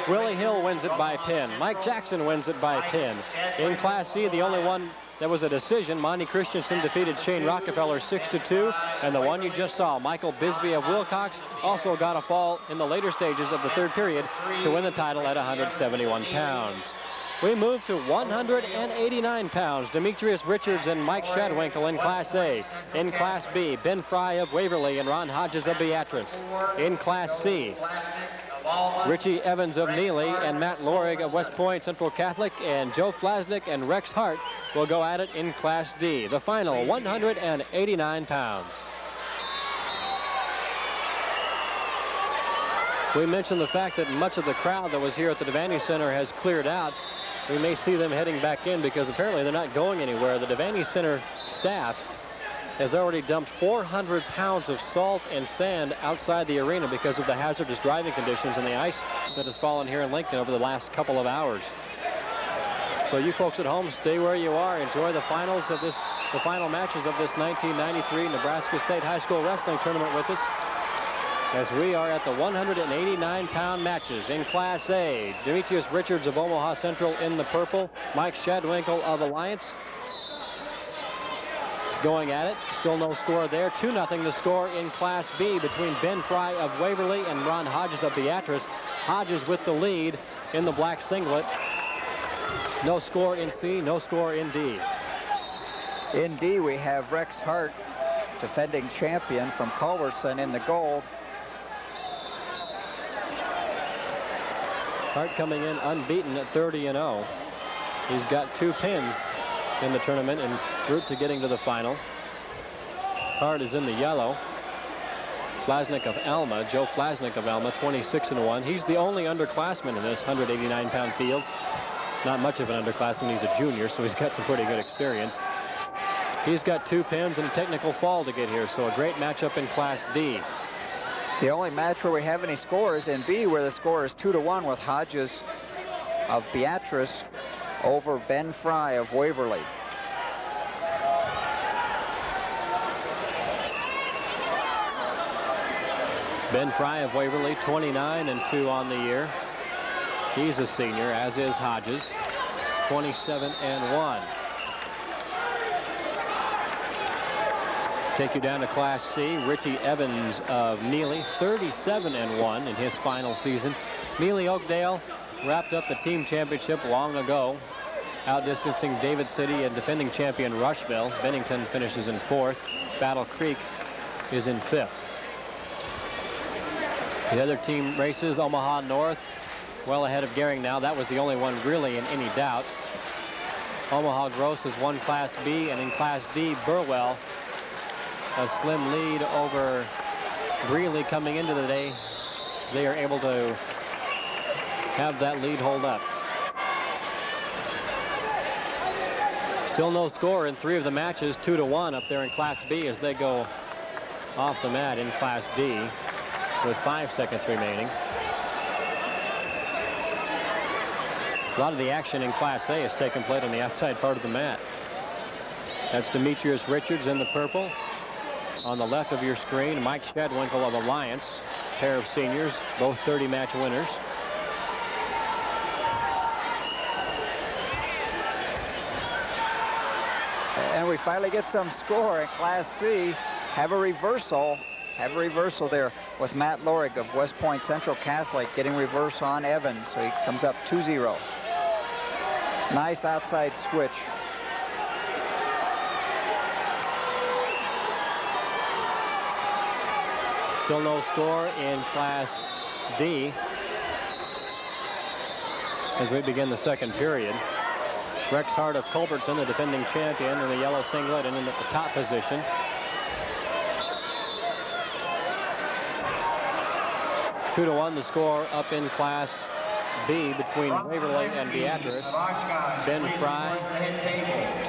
Willie Hill wins it by pin. Mike Jackson wins it by pin. In Class C, the only one that was a decision, Monty Christensen defeated Shane Rockefeller 6-2, and the one you just saw, Michael Bisbee of Wilcox, also got a fall in the later stages of the third period to win the title at 171 pounds. We move to 189 pounds. Demetrius Richards and Mike Shadwinkle in Class A. In Class B, Ben Fry of Waverly and Ron Hodges of Beatrice. In Class C, Richie Evans of Neely and Matt Lorig of West Point Central Catholic, and Joe Flasnick and Rex Hart will go at it in Class D. The final, 189 pounds. We mentioned the fact that much of the crowd that was here at the Devaney Center has cleared out. We may see them heading back in because apparently they're not going anywhere. The Devaney Center staff has already dumped 400 pounds of salt and sand outside the arena because of the hazardous driving conditions and the ice that has fallen here in Lincoln over the last couple of hours. So you folks at home, stay where you are. Enjoy the finals of this, the final matches of this 1993 Nebraska State High School Wrestling Tournament with us, as we are at the 189-pound matches. In Class A, Demetrius Richards of Omaha Central in the purple, Mike Shadwinkle of Alliance going at it. Still no score there. 2-0 the score in Class B between Ben Fry of Waverly and Ron Hodges of Beatrice. Hodges with the lead in the black singlet. No score in C, no score in D. In D, we have Rex Hart, defending champion from Culbertson, in the gold. Hart coming in unbeaten at 30-0. He's got 2 pins in the tournament en route to getting to the final. Hart is in the yellow. Flasnick of Alma, Joe Flasnick of Alma, 26-1. He's the only underclassman in this 189-pound field. not much of an underclassman. He's a junior, so he's got some pretty good experience. He's got 2 pins and a technical fall to get here, so a great matchup in Class D. The only match where we have any scores in B, where the score is 2-1 with Hodges of Beatrice over Ben Fry of Waverly. Ben Fry of Waverly, 29-2 on the year. He's a senior, as is Hodges, 27-1. Take you down to Class C. Richie Evans of Neely, 37-1 in his final season. Neely Oakdale wrapped up the team championship long ago, outdistancing David City and defending champion Rushville. Bennington finishes in 4th. Battle Creek is in 5th. The other team races, Omaha North, well ahead of Gehring now. That was the only one really in any doubt. Omaha Gross has won Class B, and in Class D, Burwell, a slim lead over Greeley coming into the day. They are able to have that lead hold up. Still no score in 3 of the matches, 2-1 up there in Class B as they go off the mat in Class D with 5 seconds remaining. A lot of the action in Class A has taken place on the outside part of the mat. That's Demetrius Richards in the purple. On the left of your screen, Mike Shadwinkle of Alliance, pair of seniors, both 30-match winners. And we finally get some score in Class C. Have a reversal there with Matt Lorig of West Point Central Catholic getting reverse on Evans, so he comes up 2-0. Nice outside switch. Still no score in Class D as we begin the second period. Rex Hart of Culbertson, the defending champion, in the yellow singlet and in the top position. Two to one the score up in Class B between Waverly and Beatrice. Ben Fry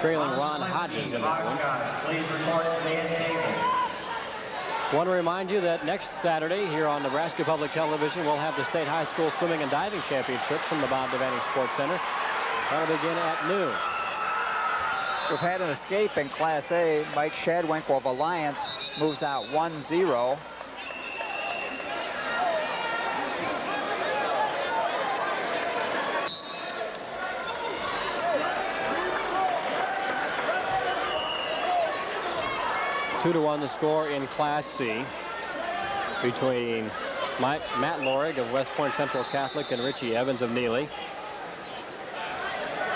trailing Ron Hodges in that one. Please report to the head table. Want to remind you that next Saturday here on Nebraska Public Television, we'll have the State High School Swimming and Diving Championships from the Bob Devaney Sports Center. That'll begin at noon. We've had an escape in Class A. Mike Shadwinkle of Alliance moves out 1-0. Two to one the score in Class C between Matt Lorig of West Point Central Catholic and Richie Evans of Neely.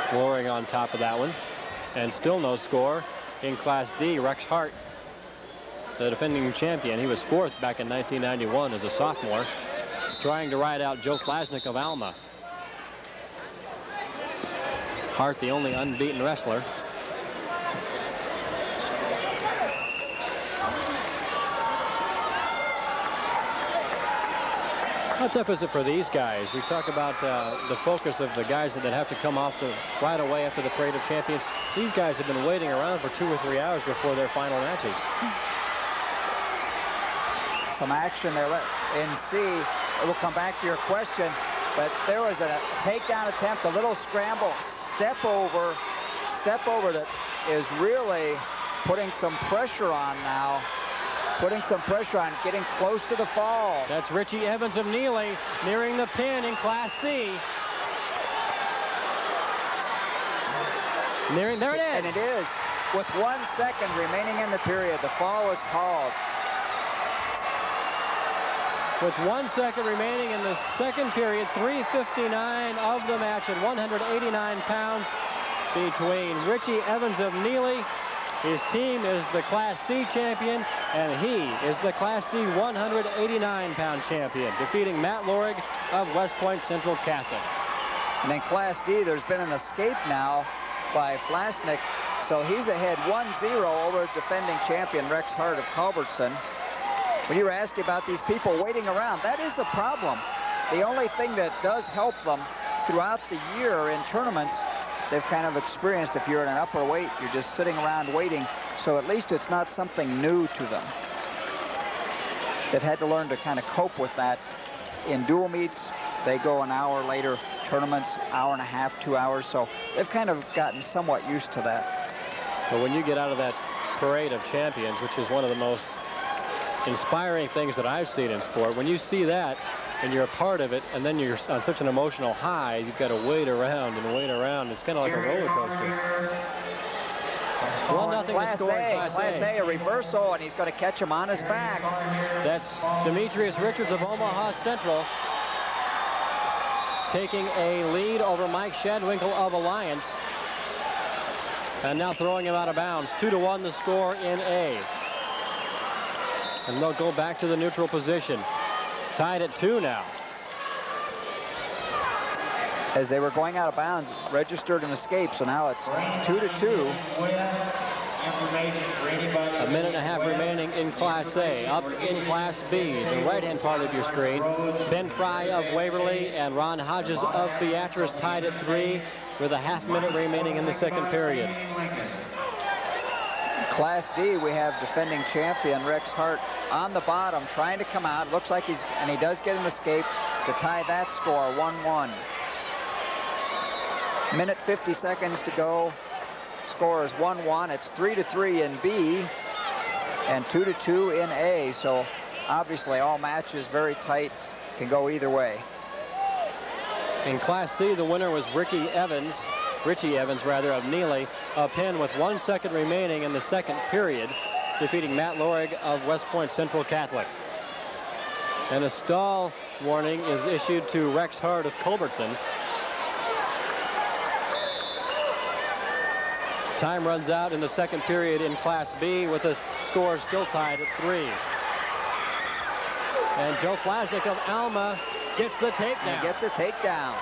Lorig on top of that one. And still no score in Class D. Rex Hart, the defending champion. He was fourth back in 1991 as a sophomore, trying to ride out Joe Klasnick of Alma. Hart, the only unbeaten wrestler. How tough is it for these guys? We talk about the focus of the guys that have to come off right away after the Parade of Champions. These guys have been waiting around for 2 or 3 hours before their final matches. Some action there in C. We'll come back to your question, but there was a takedown attempt, a little scramble, step over that is really putting some pressure on now. Putting some pressure on, getting close to the fall. That's Richie Evans of Neely nearing the pin in Class C. There it is. And it is. With 1 second remaining in the period, the fall is called. With 1 second remaining in the second period, 3:59 of the match at 189 pounds between Richie Evans of Neely. His team is the Class C champion, and he is the Class C 189-pound champion, defeating Matt Lorig of West Point Central Catholic. And in Class D, there's been an escape now by Flasnick, so he's ahead 1-0 over defending champion Rex Hart of Culbertson. When you were asking about these people waiting around, that is a problem. The only thing that does help them throughout the year in tournaments, they've kind of experienced, if you're in an upper weight, you're just sitting around waiting. So at least it's not something new to them. They've had to learn to kind of cope with that. In dual meets, they go an hour later. Tournaments, hour and a half, 2 hours. So they've kind of gotten somewhat used to that. But when you get out of that parade of champions, which is one of the most inspiring things that I've seen in sport, when you see that and you're a part of it, and then you're on such an emotional high, you've got to wait around and wait around. It's kind of like a roller coaster. 1-0 to score in Class A. A reversal, and he's going to catch him on his back. That's Demetrius Richards of Omaha Central taking a lead over Mike Shadwinkle of Alliance. And now throwing him out of bounds. 2-1 the score in A. And they'll go back to the neutral position. Tied at 2 now. As they were going out of bounds, registered an escape, so now it's 2-2. A minute and a half remaining in Class A. Up in Class B, the right-hand part of your screen, Ben Fry of Waverly and Ron Hodges of Beatrice tied at 3 with a half-minute remaining in the second period. Class D, we have defending champion Rex Hart on the bottom, trying to come out. Looks like and he does get an escape to tie that score, 1-1. Minute 50 seconds to go. Score is 1-1. It's 3-3 in B and 2-2 in A. So obviously all matches very tight, can go either way. In Class C, the winner was Richie Evans of Neely, a pin with 1 second remaining in the second period, defeating Matt Lorig of West Point Central Catholic. And a stall warning is issued to Rex Hart of Culbertson. Time runs out in the second period in Class B with the score still tied at 3. And Joe Flasnick of Alma gets the takedown. He gets a takedown.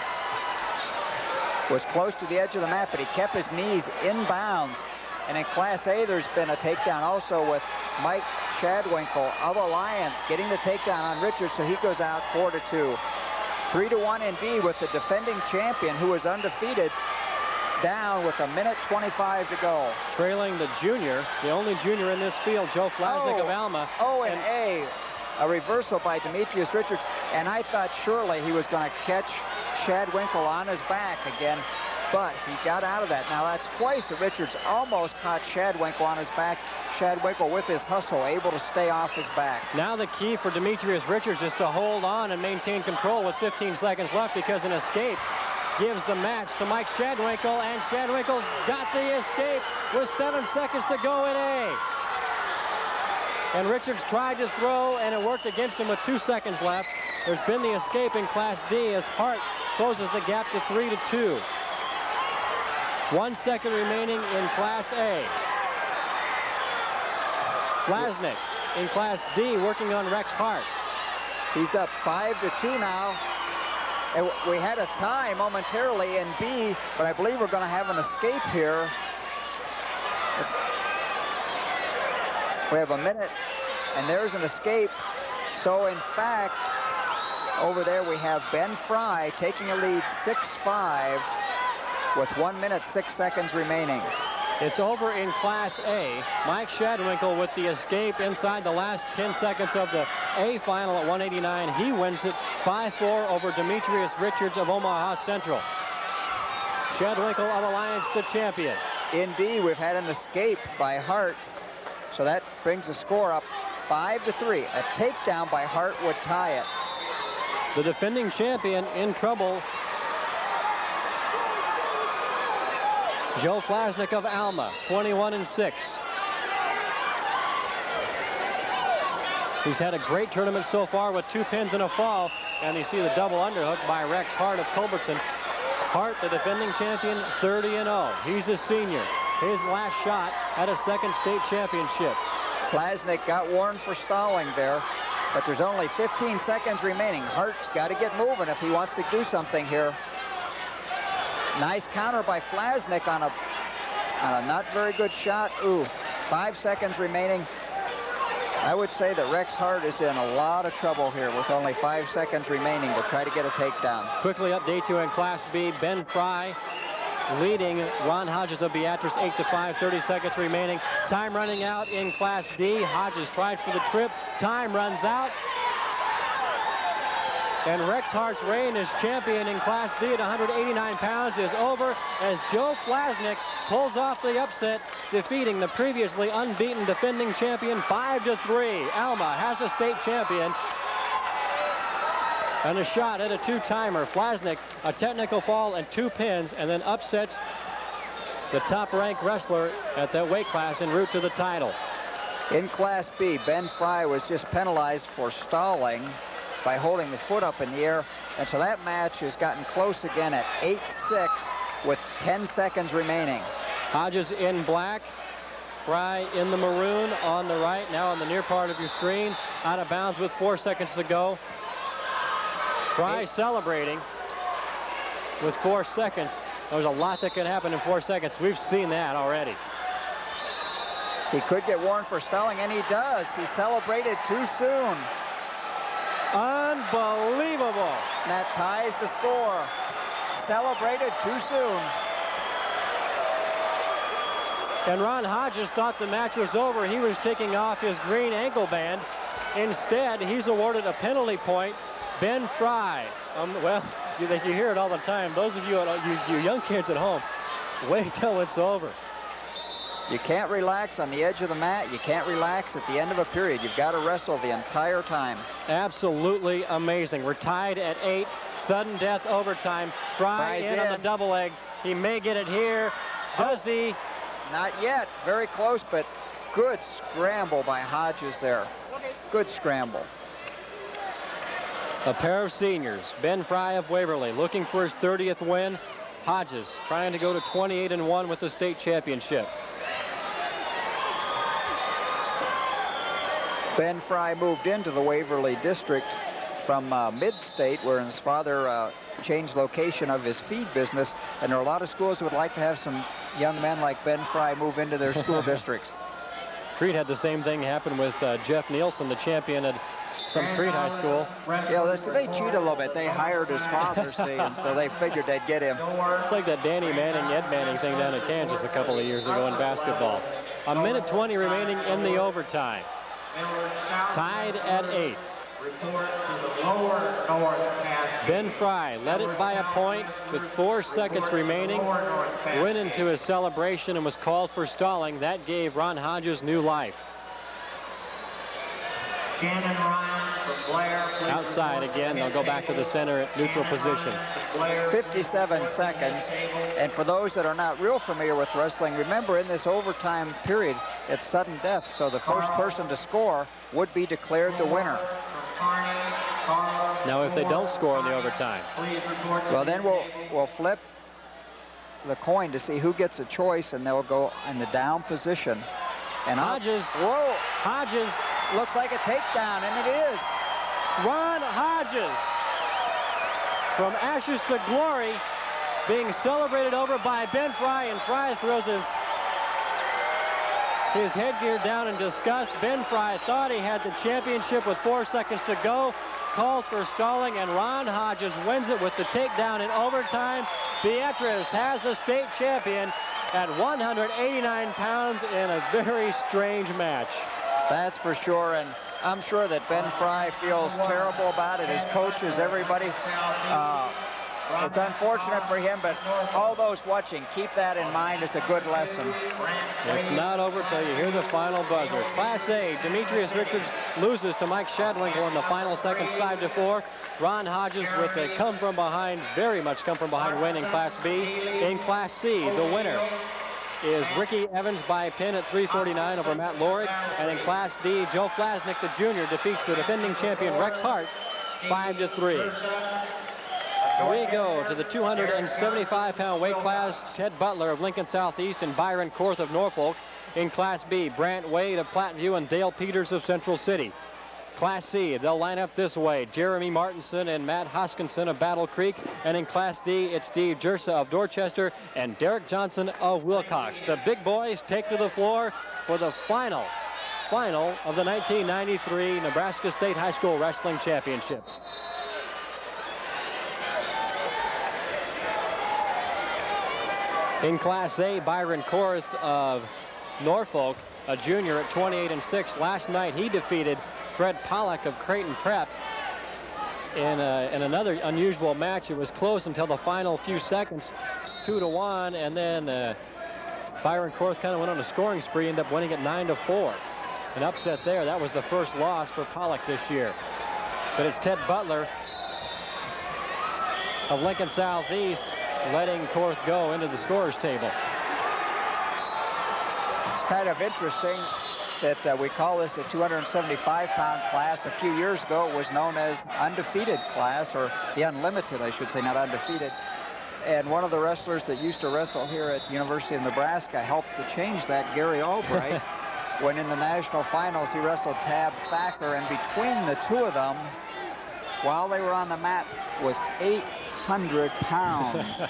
Was close to the edge of the mat, but he kept his knees in bounds. And in Class A, there's been a takedown also with Mike Shadwinkle of Alliance getting the takedown on Richards, so he goes out 4-2. 3-1 in D with the defending champion, who is undefeated, down with a minute 25 to go. Trailing the junior, the only junior in this field, Joe Flasnick of Alma. And a reversal by Demetrius Richards, and I thought surely he was going to catch Shadwinkle on his back again, but he got out of that. Now that's twice that Richards almost caught Shadwinkle on his back. Shadwinkle with his hustle able to stay off his back. Now the key for Demetrius Richards is to hold on and maintain control with 15 seconds left, because an escape gives the match to Mike Shadwinkle, and Shadwinkle's got the escape with 7 seconds to go in A. And Richards tried to throw, and it worked against him with 2 seconds left. There's been the escape in Class D as Hart closes the gap to 3-2. 1 second remaining in Class A. Flasnick in Class D working on Rex Hart. He's up 5-2 now. And we had a tie momentarily in B, but I believe we're going to have an escape here. We have a minute, and there's an escape. So in fact, over there we have Ben Fry taking a lead 6-5 with 1 minute 6 seconds remaining. It's over in Class A. Mike Shadwinkle with the escape inside the last 10 seconds of the A final at 189. He wins it 5-4 over Demetrius Richards of Omaha Central. Shadwinkle of Alliance, the champion. In D, we've had an escape by Hart, so that brings the score up 5-3. A takedown by Hart would tie it. The defending champion in trouble. Joe Flasnick of Alma, 21-6. He's had a great tournament so far with 2 pins and a fall, and you see the double underhook by Rex Hart of Culbertson. Hart, the defending champion, 30-0. He's a senior. His last shot at a second state championship. Flasnick got warned for stalling there, but there's only 15 seconds remaining. Hart's got to get moving if he wants to do something here. Nice counter by Flasnick on a not very good shot. 5 seconds remaining. I would say that Rex Hart is in a lot of trouble here with only 5 seconds remaining to try to get a takedown. Quickly update you in Class B. Ben Fry leading Ron Hodges of Beatrice 8-5, 30 seconds remaining. Time running out in Class D. Hodges tried for the trip. Time runs out. And Rex Hart's reign as champion in Class D at 189 pounds is over as Joe Flasnick pulls off the upset, defeating the previously unbeaten defending champion 5-3. Alma has a state champion. And a shot at a two-timer. Flasnick, a technical fall and 2 pins, and then upsets the top-ranked wrestler at that weight class en route to the title. In Class B, Ben Fry was just penalized for stalling by holding the foot up in the air, and so that match has gotten close again at 8-6 with 10 seconds remaining. Hodges in black, Fry in the maroon on the right, now on the near part of your screen, out of bounds with 4 seconds to go. Fry celebrating with 4 seconds. There's a lot that can happen in 4 seconds. We've seen that already. He could get warned for stalling, and he does. He celebrated too soon. Unbelievable. That ties the score. Celebrated too soon. And Ron Hodges thought the match was over. He was taking off his green ankle band. Instead, he's awarded a penalty point. Ben Fry. Well, you hear it all the time. Those of you, you young kids at home, wait till it's over. You can't relax on the edge of the mat. You can't relax at the end of a period. You've got to wrestle the entire time. Absolutely amazing. We're tied at 8. Sudden death overtime. Fry in on the double leg. He may get it here. Does he? Not yet. Very close, but good scramble by Hodges there. Good scramble. A pair of seniors. Ben Fry of Waverly looking for his 30th win. Hodges trying to go to 28-1 with the state championship. Ben Fry moved into the Waverly district from mid-state, where his father changed location of his feed business, and there are a lot of schools that would like to have some young men like Ben Fry move into their school districts. Crete had the same thing happen with Jeff Nielsen, the champion from Crete High School. Yeah, they cheat a little bit. They hired his father, see, and so they figured they'd get him. It's like that Danny Manning, Ed Manning thing down at Kansas a couple of years ago in basketball. 1:20 remaining in the overtime. Tied at 8. Ben Fry led it by a point with 4 seconds remaining. Went into his celebration and was called for stalling. That gave Ron Hodges new life. Shannon Ryan from Blair. Outside again, they'll go back to the center at neutral position. 57 seconds. And for those that are not real familiar with wrestling, remember in this overtime period, it's sudden death. So the first person to score would be declared the winner. Now, if they don't score in the overtime, well, then we'll flip the coin to see who gets a choice, and they'll go in the down position. And Hodges. Whoa! Hodges. Looks like a takedown, and it is. Ron Hodges, from ashes to glory, being celebrated over by Ben Fry, and Fry throws his headgear down in disgust. Ben Fry thought he had the championship with 4 seconds to go, called for stalling, and Ron Hodges wins it with the takedown in overtime. Beatrice has a state champion at 189 pounds in a very strange match. That's for sure, and I'm sure that Ben Fry feels terrible about it. His coaches, everybody. It's unfortunate for him, but all those watching, keep that in mind as a good lesson. It's not over till you hear the final buzzer. Class A, Demetrius Richards loses to Mike Shadwinkle in the final seconds, 5-4. Ron Hodges with a come-from-behind, very much come-from-behind win in Class B. In Class C, the winner is Ricky Evans by pin at 3:49 over Matt Lorick. And in Class D, Joe Flasnick, the junior, defeats the defending champion Rex Hart 5-3. We go to the 275-pound weight class. Ted Butler of Lincoln Southeast and Byron Korth of Norfolk. In Class B, Brant Wade of Platteview and Dale Peters of Central City. Class C, they'll line up this way. Jeremy Martinson and Matt Hoskinson of Battle Creek. And in Class D, it's Steve Jersa of Dorchester and Derek Johnson of Wilcox. The big boys take to the floor for the final final of the 1993 Nebraska State High School Wrestling Championships. In Class A, Byron Korth of Norfolk, a junior at 28-6. Last night he defeated Fred Pollack of Creighton Prep in another unusual match. It was close until the final few seconds, 2-1, and then Byron Korth kind of went on a scoring spree, ended up winning it 9-4. An upset there. That was the first loss for Pollack this year. But it's Ted Butler of Lincoln Southeast letting Korth go into the scorers table. It's kind of interesting that we call this a 275-pound class. A few years ago, it was known as undefeated class, or the unlimited, I should say, not undefeated. And one of the wrestlers that used to wrestle here at the University of Nebraska helped to change that, Gary Albright. When in the national finals, he wrestled Tab Thacker, and between the two of them, while they were on the mat, was 800 pounds.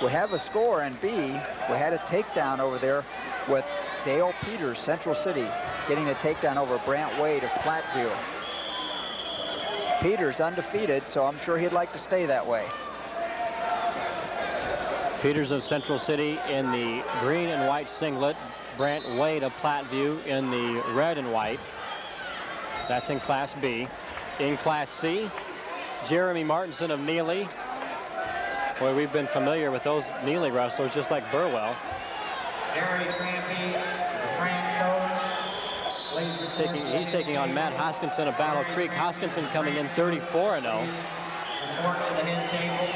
We have a score in B. We had a takedown over there with Dale Peters, Central City, getting a takedown over Brant Wade of Platteview. Peters undefeated, so I'm sure he'd like to stay that way. Peters of Central City in the green and white singlet. Brant Wade of Platteview in the red and white. That's in Class B. In Class C, Jeremy Martinson of Neely. Boy, we've been familiar with those Neely wrestlers, just like Burwell. Gary Trampy, the Tramp coach. He's taking on Matt Hoskinson of Battle Creek. Hoskinson coming in 34-0. Report to the head table.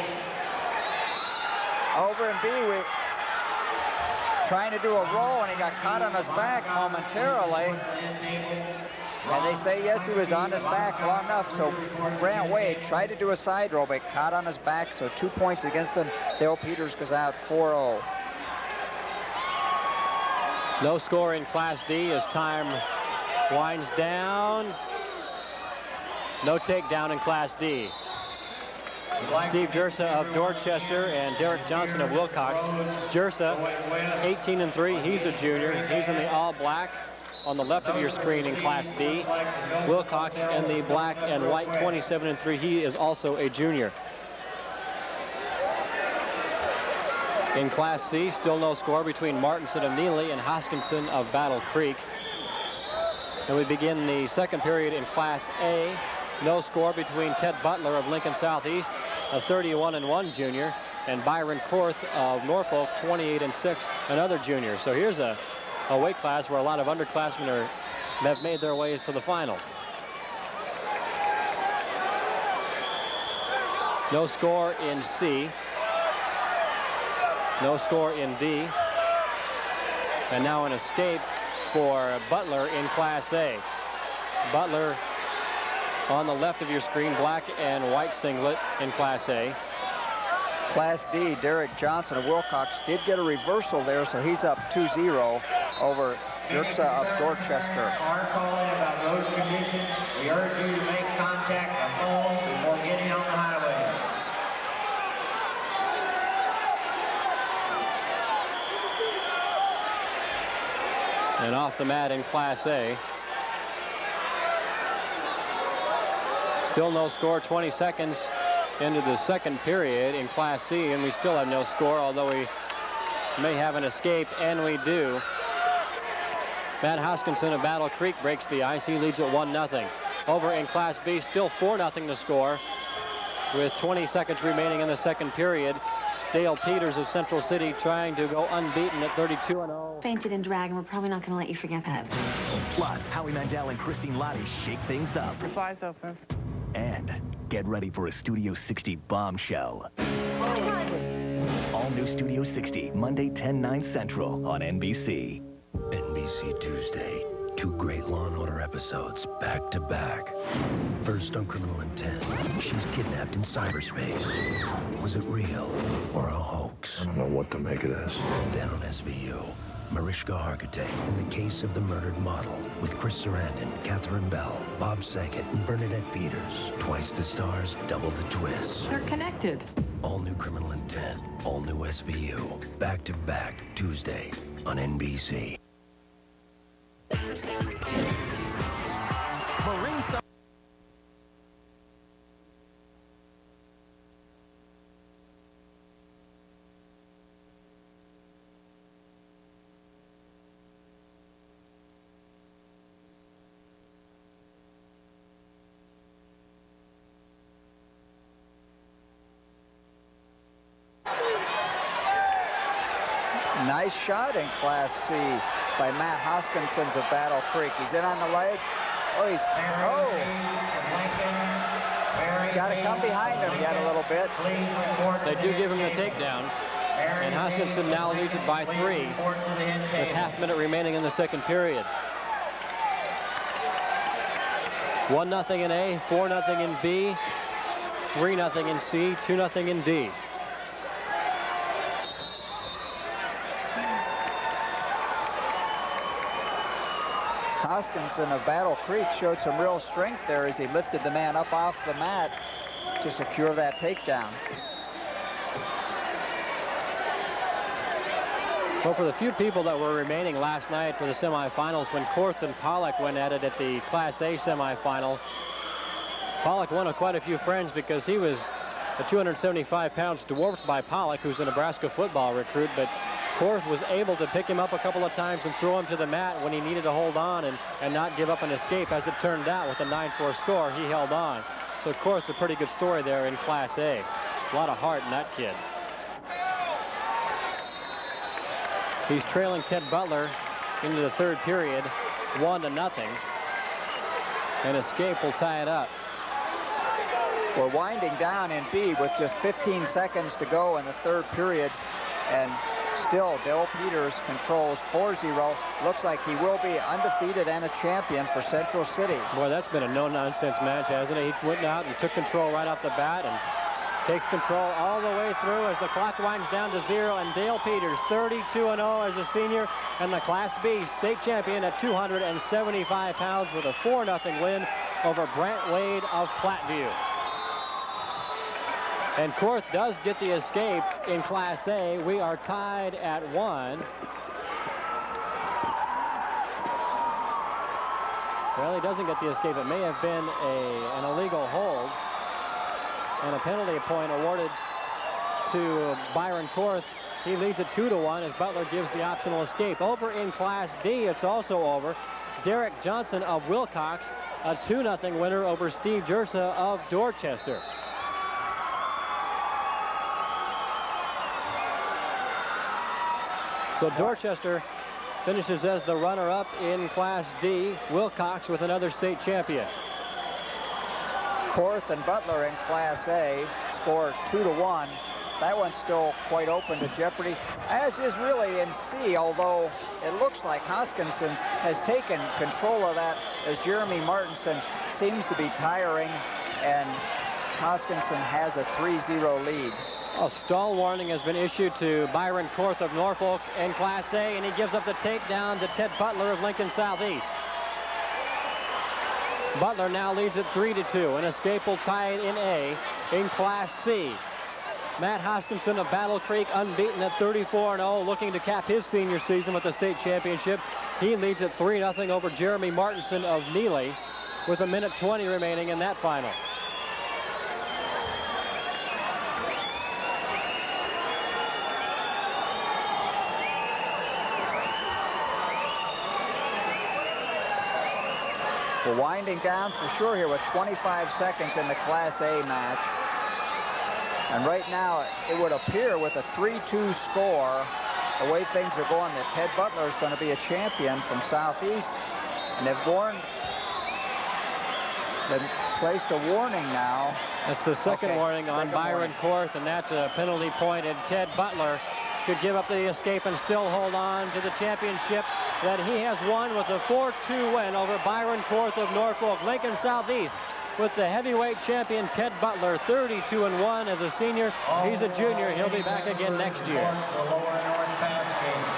Over in B, we trying to do a roll, and he got caught on his back momentarily. And they say, yes, he was on his back long enough, so Brant Wade tried to do a side roll, but caught on his back, so 2 points against him. Dale Peters goes out 4-0. No score in Class D as time winds down. No takedown in Class D. Steve Jersa of Dorchester and Derek Johnson of Wilcox. Jersa, 18-3. He's a junior. He's in the all-black on the left of your screen in Class D. Wilcox in the black and white, 27-3. He is also a junior. In Class C, still no score between Martinson of Neely and Hoskinson of Battle Creek. And we begin the second period in Class A. No score between Ted Butler of Lincoln Southeast, a 31-1 junior, and Byron Korth of Norfolk, 28-6, another junior. So here's a weight class where a lot of underclassmen have made their ways to the final. No score in C. No score in D. And now an escape for Butler in Class A. Butler on the left of your screen, black and white singlet in Class A. Class D, Derek Johnson of Wilcox did get a reversal there, so he's up 2-0 over Jersa of Dorchester. Are calling about those conditions. We urge you to make contact at home before getting on the highway. And off the mat in Class A. Still no score, 20 seconds into the second period in Class C, and we still have no score, although we may have an escape, and we do. Matt Hoskinson of Battle Creek breaks the ice. He leads at 1-0. Over in Class B, still 4-0 to score with 20 seconds remaining in the second period. Dale Peters of Central City trying to go unbeaten at 32-0. Fainted in drag, and we're probably not going to let you forget that. Plus, Howie Mandel and Christine Lottie shake things up. Your fly's open. And get ready for a Studio 60 bombshell. All new Studio 60, Monday, 10/9 Central on NBC. NBC Tuesday. 2 great Law & Order episodes, back to back. First on Criminal Intent. She's kidnapped in cyberspace. Was it real or a hoax? I don't know what to make of this. Then on SVU, Mariska Hargitay in The Case of the Murdered Model with Chris Sarandon, Catherine Bell, Bob Saget, and Bernadette Peters. Twice the stars, double the twists. They're connected. All new Criminal Intent, all new SVU. Back to back Tuesday on NBC. Marine Side. Nice shot in Class C by Matt Hoskinsons of Battle Creek. He's in on the leg. He's got to come behind him yet a little bit. They do give him the takedown. And Hoskinson now leads it by 3 with half-minute remaining in the second period. 1-0 in A, 4-0 in B, 3-0 in C, 2-0 in D. Hoskinson of Battle Creek showed some real strength there as he lifted the man up off the mat to secure that takedown. Well, for the few people that were remaining last night for the semifinals when Korth and Pollock went at it at the Class A semifinal, Pollock won quite a few friends because he was at 275 pounds dwarfed by Pollock, who's a Nebraska football recruit, but Korth was able to pick him up a couple of times and throw him to the mat when he needed to hold on and not give up an escape. As it turned out, with a 9-4 score, he held on. So Korth's a pretty good story there in Class A. A lot of heart in that kid. He's trailing Ted Butler into the third period, 1-0. An escape will tie it up. We're winding down in B with just 15 seconds to go in the third period, and still Bill Peters controls 4-0. Looks like he will be undefeated and a champion for Central City. Boy, that's been a no-nonsense match, hasn't it? He went out and took control right off the bat and takes control all the way through as the clock winds down to 0. And Dale Peters, 32-0 as a senior, and the Class B state champion at 275 pounds with a 4-0 win over Brant Wade of Platteview. And Korth does get the escape in Class A. We are tied at 1. Well, he doesn't get the escape. It may have been an illegal hold. And a penalty point awarded to Byron Korth. He leads it 2-1 as Butler gives the optional escape. Over in Class D, it's also over. Derek Johnson of Wilcox, a 2-0 winner over Steve Jersa of Dorchester. So Dorchester finishes as the runner-up in Class D. Wilcox with another state champion. Korth and Butler in Class A score 2-1. That one's still quite open to jeopardy, as is really in C, although it looks like Hoskinson has taken control of that as Jeremy Martinson seems to be tiring, and Hoskinson has a 3-0 lead. A stall warning has been issued to Byron Korth of Norfolk in Class A, and he gives up the takedown to Ted Butler of Lincoln Southeast. Butler now leads at 3-2. An escape will tie it in A. In Class C, Matt Hoskinson of Battle Creek, unbeaten at 34-0, looking to cap his senior season with the state championship. He leads at 3-0 over Jeremy Martinson of Neely with 1:20 remaining in that final. We're winding down for sure here with 25 seconds in the Class A match. And right now, it would appear with a 3-2 score, the way things are going, that Ted Butler is going to be a champion from Southeast. And they've placed a warning now. That's the second warning on Byron Korth, and that's a penalty point. And Ted Butler could give up the escape and still hold on to the championship that he has won with a 4-2 win over Byron Korth of Norfolk. Lincoln Southeast with the heavyweight champion Ted Butler, 32-1 as a senior. He's a junior. He'll be back again next year.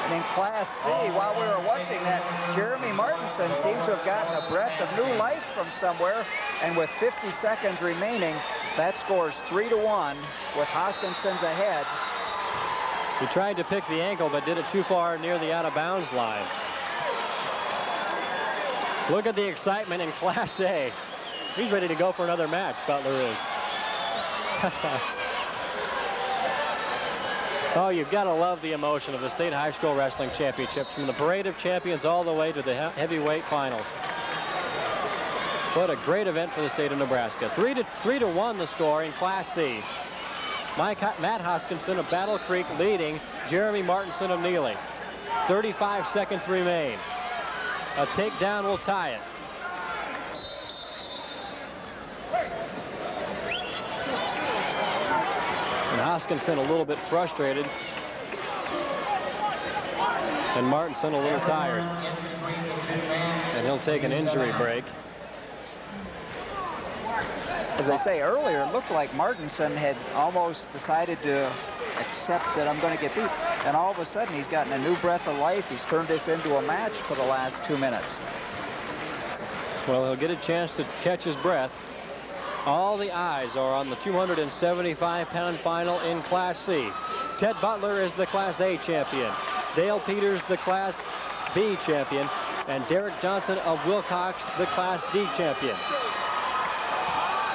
And in Class C, while we were watching that, Jeremy Martinson seems to have gotten a breath of new life from somewhere. And with 50 seconds remaining, that's score's 3-1 with Hoskinson's ahead. He tried to pick the ankle, but did it too far near the out-of-bounds line. Look at the excitement in Class A. He's ready to go for another match, Butler is. Oh, you've got to love the emotion of the State High School Wrestling Championships, from the Parade of Champions all the way to the heavyweight finals. What a great event for the state of Nebraska. 3-1 the score in Class C. Matt Hoskinson of Battle Creek leading Jeremy Martinson of Neely. 35 seconds remain. A takedown will tie it. And Hoskinson a little bit frustrated. And Martinson a little tired. And he'll take an injury break. As I say earlier, it looked like Martinson had almost decided to accept that I'm going to get beat. And all of a sudden, he's gotten a new breath of life. He's turned this into a match for the last 2 minutes. Well, he'll get a chance to catch his breath. All the eyes are on the 275-pound final in Class C. Ted Butler is the Class A champion. Dale Peters, the Class B champion. And Derek Johnson of Wilcox, the Class D champion.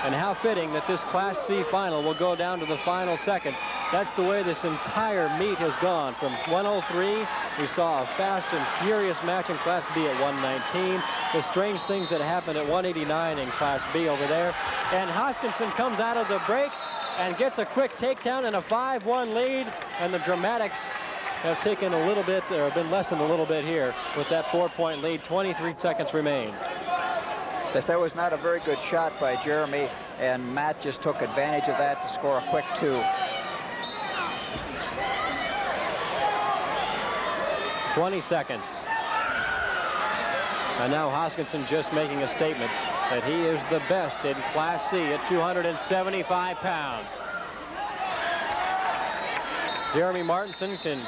And how fitting that this Class C final will go down to the final seconds. That's the way this entire meet has gone. From 103, we saw a fast and furious match in Class B at 119. The strange things that happened at 189 in Class B over there. And Hoskinson comes out of the break and gets a quick takedown and a 5-1 lead. And the dramatics have taken a little bit, or been lessened a little bit here with that 4-point lead. 23 seconds remain. That was not a very good shot by Jeremy, and Matt just took advantage of that to score a quick 2. "20 seconds. And now Hoskinson just making a statement that he is the best in Class C at 275 pounds. Jeremy Martinson can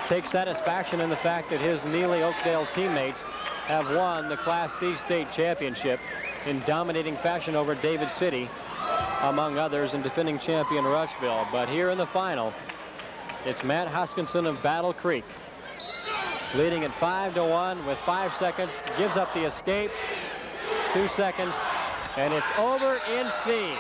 take satisfaction in the fact that his Neely Oakdale teammates have won the Class C state championship in dominating fashion over David City, among others, and defending champion Rushville. But here in the final, it's Matt Hoskinson of Battle Creek, leading at 5-1 with 5 seconds, gives up the escape, 2 seconds, and it's over in C.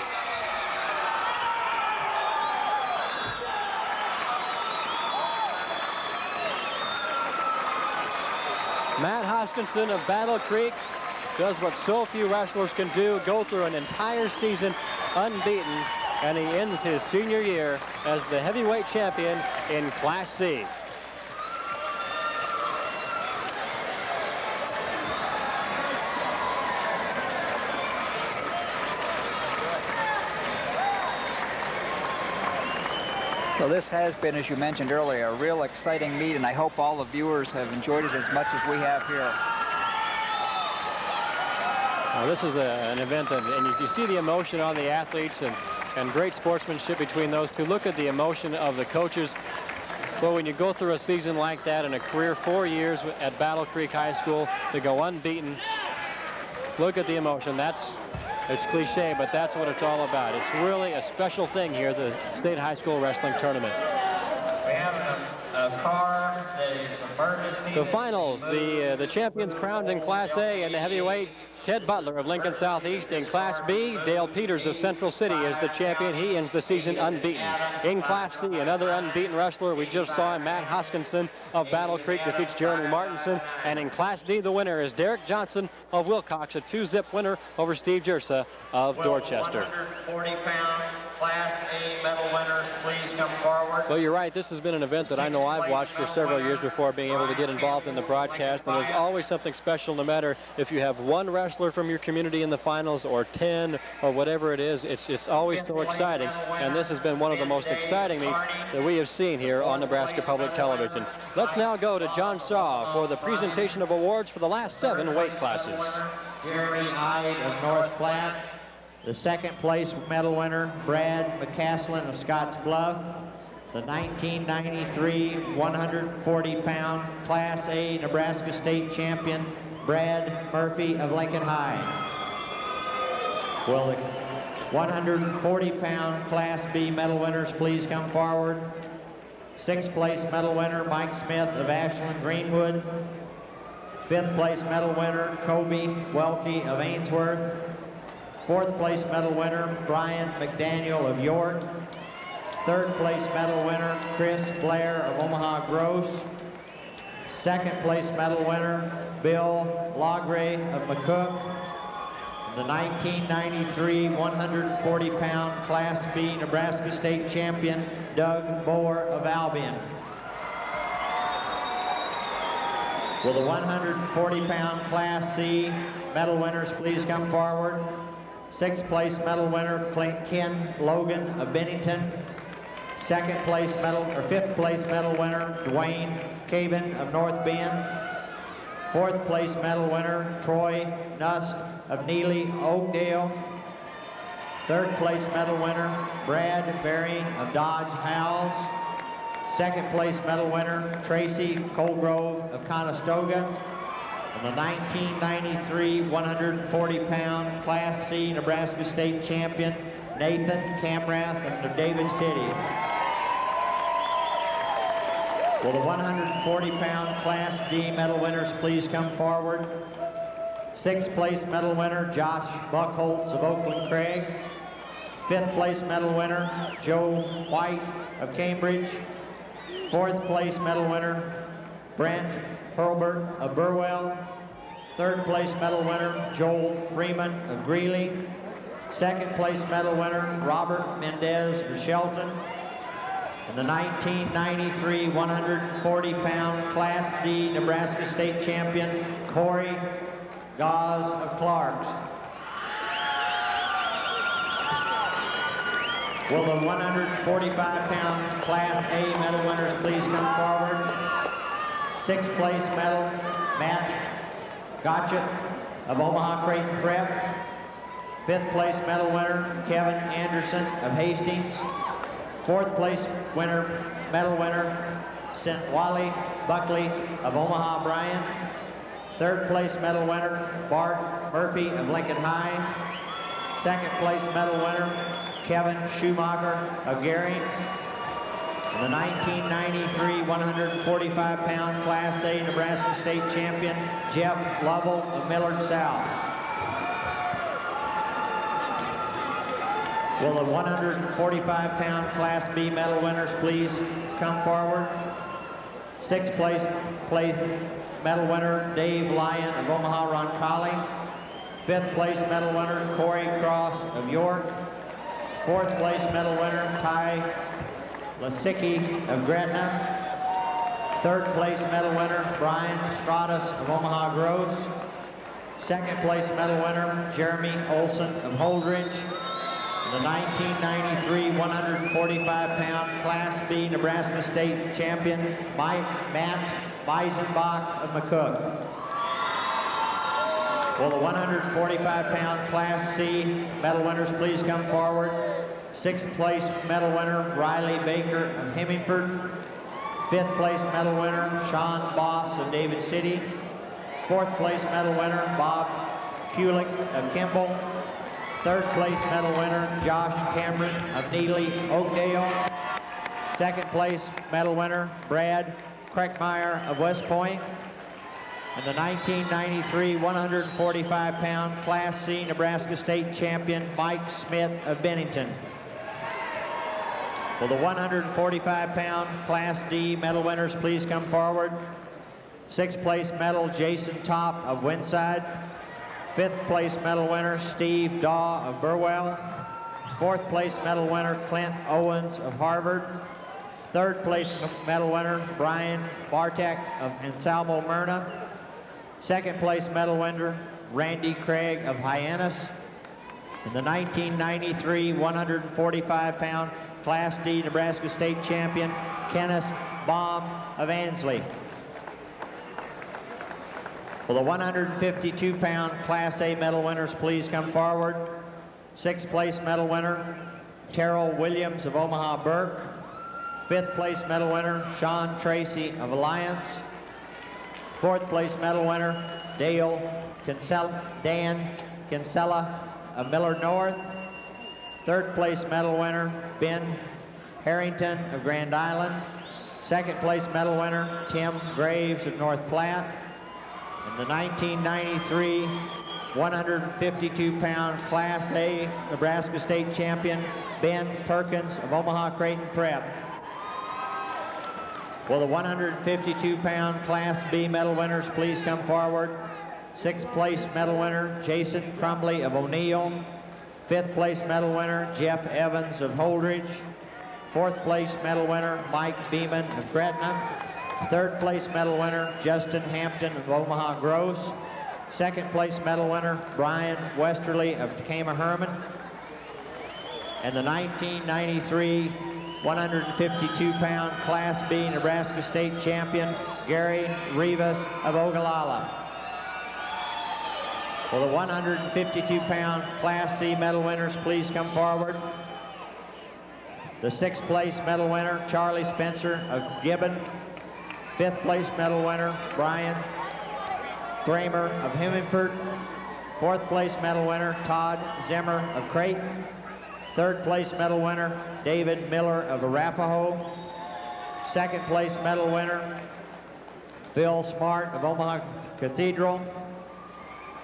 Matt Hoskinson of Battle Creek does what so few wrestlers can do, go through an entire season unbeaten, and he ends his senior year as the heavyweight champion in Class C. So this has been, as you mentioned earlier, a real exciting meet, and I hope all the viewers have enjoyed it as much as we have here. Now, this is an event, and you see the emotion on the athletes and great sportsmanship between those two. Look at the emotion of the coaches. Well, when you go through a season like that and a career 4 years at Battle Creek High School to go unbeaten, look at the emotion. It's cliche, but that's what it's all about. It's really a special thing here, the State High School Wrestling Tournament. We have a car that is emergency. The finals, the champions crowned in Class A and the heavyweight. Ted Butler of Lincoln Southeast. In Class B, Dale Peters of Central City is the champion. He ends the season unbeaten. In Class C, another unbeaten wrestler. We just saw him, Matt Hoskinson of Battle Creek defeats Jeremy Martinson. And in Class D, the winner is Derek Johnson of Wilcox, a 2-zip winner over Steve Jersa of Dorchester. 140-pound Class A medal winners, please come forward. Well, you're right. This has been an event that I know I've watched for several years before being able to get involved in the broadcast. And there's always something special, no matter if you have one wrestler from your community in the finals or 10 or whatever it is. It's always so exciting. And this has been one of the most exciting meets that we have seen here on Nebraska Public Television. Let's now go to John Shaw for the presentation of awards for the last 7 weight classes. Jerry Hyde of North Platte. The second place medal winner, Brad McCaslin of Scotts Bluff. The 1993 140-pound Class A Nebraska State champion, Brad Murphy of Lincoln High. Will the 140-pound Class B medal winners, please come forward. 6th place medal winner, Mike Smith of Ashland Greenwood. 5th place medal winner, Kobe Welke of Ainsworth. 4th place medal winner, Brian McDaniel of York. 3rd place medal winner, Chris Blair of Omaha Gross. 2nd place medal winner, Bill Lagre of McCook. The 1993 140-pound Class B Nebraska State champion, Doug Boer of Albion. Will the 140-pound Class C medal winners please come forward? 6th place medal winner, Ken Logan of Bennington. 5th place medal winner, Dwayne Caban of North Bend. 4th place medal winner, Troy Nuss of Neely, Oakdale. 3rd place medal winner, Brad Baring of Dodge Howells. 2nd place medal winner, Tracy Colgrove of Conestoga. And the 1993 140-pound Class C Nebraska State champion, Nathan Camrath of David City. Will the 140-pound Class D medal winners please come forward? 6th place medal winner, Josh Buckholtz of Oakland Craig. 5th place medal winner, Joe White of Cambridge. 4th place medal winner, Brent Hurlbert of Burwell. 3rd place medal winner, Joel Freeman of Greeley. 2nd place medal winner, Robert Mendez of Shelton. And the 1993 140-pound Class D Nebraska State champion, Corey Gause of Clarks. Will the 145-pound Class A medal winners please come forward? 6th place medal, Matt Gotchett of Omaha Creighton Prep. 5th place medal winner, Kevin Anderson of Hastings. 4th place medal winner, St. Wally Buckley of Omaha Bryan. 3rd place medal winner, Bart Murphy of Lincoln High. 2nd place medal winner, Kevin Schumacher of Gary. And the 1993 145-pound Class A Nebraska State champion, Jeff Lovell of Millard South. Will the 145-pound Class B medal winners please come forward? 6th place medal winner, Dave Lyon of Omaha Roncalli. 5th place medal winner, Corey Cross of York. 4th place medal winner, Ty Lasicki of Gretna. 3rd place medal winner, Brian Stratus of Omaha Gross. 2nd place medal winner, Jeremy Olson of Holdridge. The 1993 145-pound Class B Nebraska State champion, Matt Beisenbach of McCook. Will the 145-pound Class C medal winners please come forward? 6th place medal winner, Riley Baker of Hemingford. 5th place medal winner, Sean Boss of David City. 4th place medal winner, Bob Kulik of Kimball. 3rd place medal winner, Josh Cameron of Neely, Oakdale. 2nd place medal winner, Brad Kreckmeyer of West Point. And the 1993 145-pound Class C Nebraska State champion, Mike Smith of Bennington. Will the 145-pound Class D medal winners please come forward? 6th place medal, Jason Topp of Winside. 5th place medal winner, Steve Daw of Burwell. 4th place medal winner, Clint Owens of Harvard. 3rd place medal winner, Brian Bartek of Anselmo Myrna. 2nd place medal winner, Randy Craig of Hyannis. And the 1993 145-pound Class D Nebraska State champion, Kenneth Baum of Ansley. Will the 152-pound Class A medal winners please come forward? 6th place medal winner, Terrell Williams of Omaha Burke. 5th place medal winner, Sean Tracy of Alliance. 4th place medal winner, Dan Kinsella of Millard North. Third place medal winner, Ben Harrington of Grand Island. Second place medal winner, Tim Graves of North Platte. And the 1993 152-pound Class A Nebraska State Champion, Ben Perkins of Omaha Creighton Prep. Will the 152-pound Class B medal winners please come forward? Sixth place medal winner, Jason Crumbley of O'Neill. Fifth place medal winner, Jeff Evans of Holdridge. Fourth place medal winner, Mike Beeman of Gretna. Third place medal winner, Justin Hampton of Omaha Gross. Second place medal winner, Brian Westerly of Tacoma Herman. And the 1993 152-pound Class B Nebraska State Champion, Gary Rivas of Ogallala. Will the 152-pound Class C medal winners please come forward? The sixth place medal winner, Charlie Spencer of Gibbon. Fifth place medal winner, Brian Thramer of Hemingford. Fourth place medal winner, Todd Zimmer of Creighton. Third place medal winner, David Miller of Arapahoe. Second place medal winner, Phil Smart of Omaha Cathedral.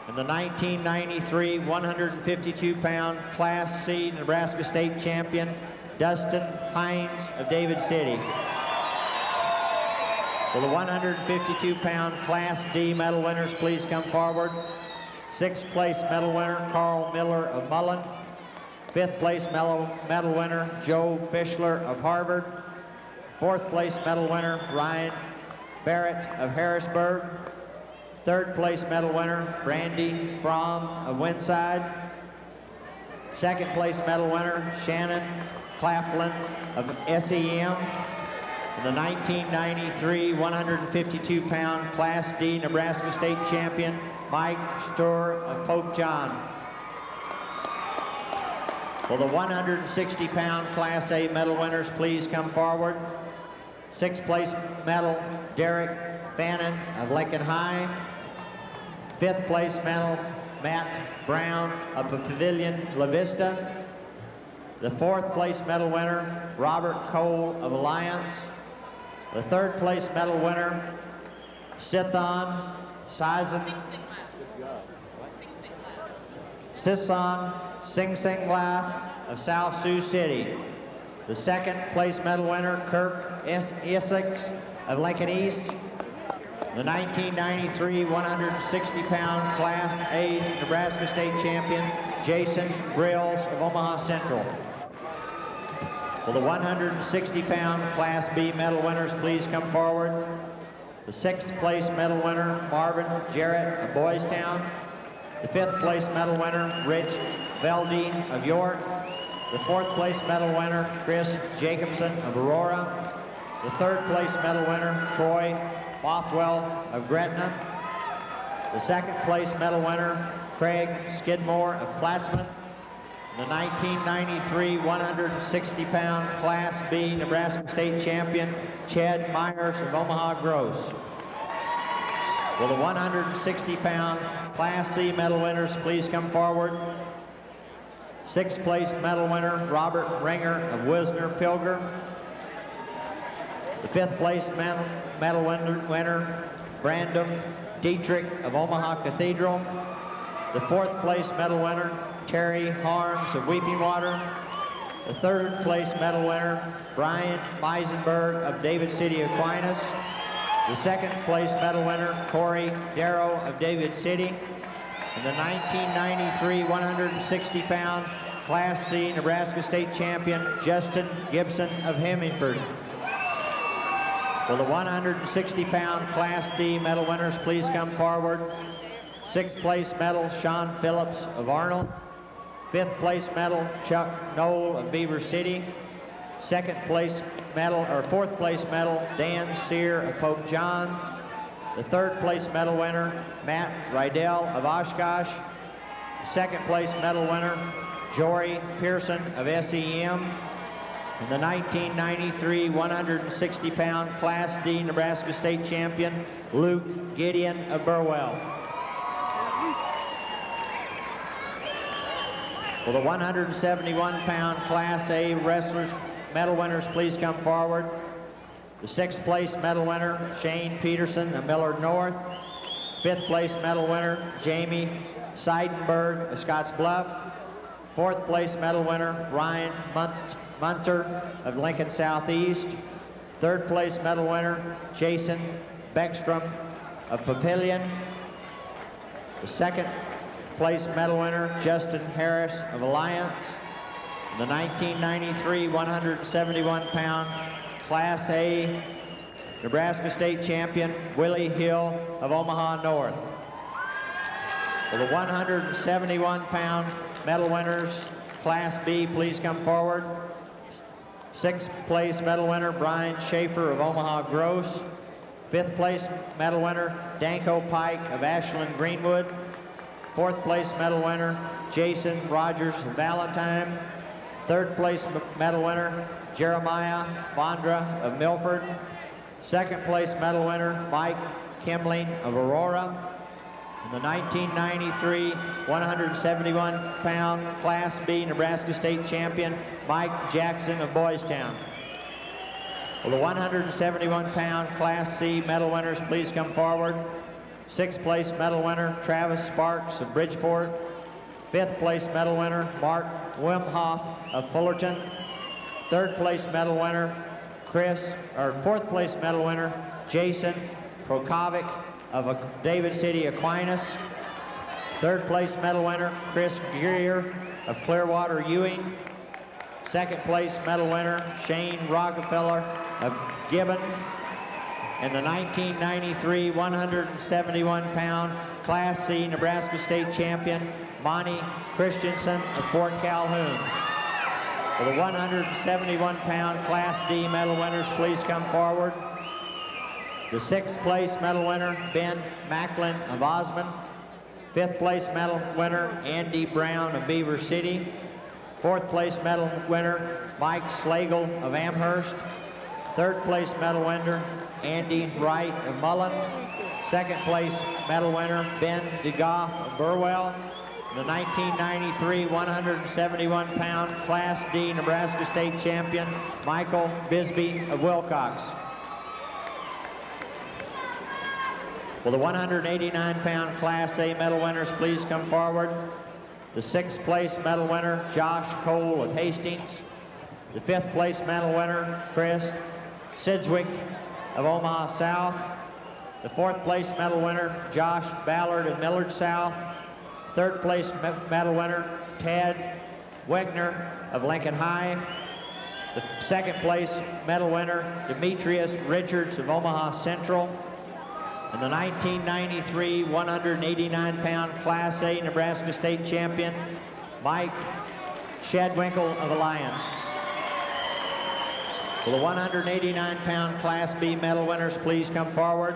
And the 1993 152-pound Class C Nebraska State Champion, Dustin Hines of David City. Will the 152-pound Class D medal winners please come forward? Sixth place medal winner, Carl Miller of Mullen. Fifth place medal winner, Joe Fischler of Harvard. Fourth place medal winner, Ryan Barrett of Harrisburg. Third place medal winner, Brandy Fromm of Winside. Second place medal winner, Shannon Claflin of SEM. And the 1993 152-pound Class D Nebraska State Champion, Mike Sturr of Pope John. Will the 160-pound Class A medal winners please come forward? Sixth place medal, Derek Fannin of Lincoln High. Fifth place medal, Matt Brown of the Pavilion La Vista. The fourth place medal winner, Robert Cole of Alliance. The third place medal winner, Sithon Sing Sing Lath of South Sioux City. The second place medal winner, Kirk Essex of Lincoln East. The 1993 160-pound Class A Nebraska State Champion, Jason Grills of Omaha Central. Will the 160-pound Class B medal winners please come forward? The sixth place medal winner, Marvin Jarrett of Boys Town. The fifth place medal winner, Rich Velde of York. The fourth place medal winner, Chris Jacobson of Aurora. The third place medal winner, Troy Bothwell of Gretna. The second place medal winner, Craig Skidmore of Plattsmouth. The 1993 160-pound Class B Nebraska State Champion, Chad Myers of Omaha Gross. Will the 160-pound Class C medal winners please come forward? Sixth place medal winner, Robert Ringer of Wisner Pilger. The fifth place medal winner, Brandon Dietrich of Omaha Cathedral. The fourth place medal winner, Terry Harms of Weeping Water. The third place medal winner, Brian Meisenberg of David City Aquinas. The second place medal winner, Corey Darrow of David City. And the 1993 160-pound Class C Nebraska State Champion, Justin Gibson of Hemingford. Will the 160-pound Class D medal winners please come forward? Sixth place medal, Sean Phillips of Arnold. Fifth place medal, Chuck Knoll of Beaver City. Second place medal, or fourth place medal, Dan Sear of Pope John. The third place medal winner, Matt Rydell of Oshkosh. Second place medal winner, Jory Pearson of SEM. And the 1993 160-pound Class D Nebraska State Champion, Luke Gideon of Burwell. Will the 171-pound Class A wrestlers medal winners please come forward? The 6th place medal winner, Shane Peterson of Millard North. 5th place medal winner, Jamie Seidenberg of Scotts Bluff. 4th place medal winner, Ryan Munter of Lincoln Southeast. 3rd place medal winner, Jason Beckstrom of Papillion. The 2nd place medal winner, Justin Harris of Alliance. The 1993 171-pound Class A Nebraska State Champion, Willie Hill of Omaha North. Will the 171-pound medal winners, Class B, please come forward? 6th place medal winner, Brian Schaefer of Omaha Gross. 5th place medal winner, Danko Pike of Ashland Greenwood. 4th place medal winner, Jason Rogers of Valentine. 3rd place medal winner, Jeremiah Bondra of Milford. 2nd place medal winner, Mike Kimling of Aurora. And the 1993 171-pound Class B Nebraska State Champion, Mike Jackson of Boys Town. Will the 171-pound Class C medal winners please come forward? 6th place medal winner, Travis Sparks of Bridgeport. 5th place medal winner, Mark Wimhoff of Fullerton. 3rd place medal winner, 4th place medal winner, Jason Prokovic of David City Aquinas. 3rd place medal winner, Chris Greer of Clearwater Ewing. 2nd place medal winner, Shane Rockefeller of Gibbon. And the 1993 171-pound Class C Nebraska State Champion, Monty Christensen of Fort Calhoun. Will the 171-pound Class D medal winners please come forward? The 6th place medal winner, Ben Macklin of Osmond. 5th place medal winner, Andy Brown of Beaver City. 4th place medal winner, Mike Slagle of Amherst. 3rd place medal winner, Andy Wright of Mullen. 2nd place medal winner, Ben DeGoff of Burwell. The 1993 171-pound Class D Nebraska State Champion, Michael Bisbee of Wilcox. Will the 189-pound Class A medal winners please come forward? The 6th place medal winner, Josh Cole of Hastings. The 5th place medal winner, Chris Sidgwick of Omaha South. The 4th place medal winner, Josh Ballard of Millard South. 3rd place medal winner, Ted Wegner of Lincoln High. The 2nd place medal winner, Demetrius Richards of Omaha Central. And the 1993 189-pound Class A Nebraska State Champion, Mike Shadwinkle of Alliance. Will the 189-pound Class B medal winners please come forward?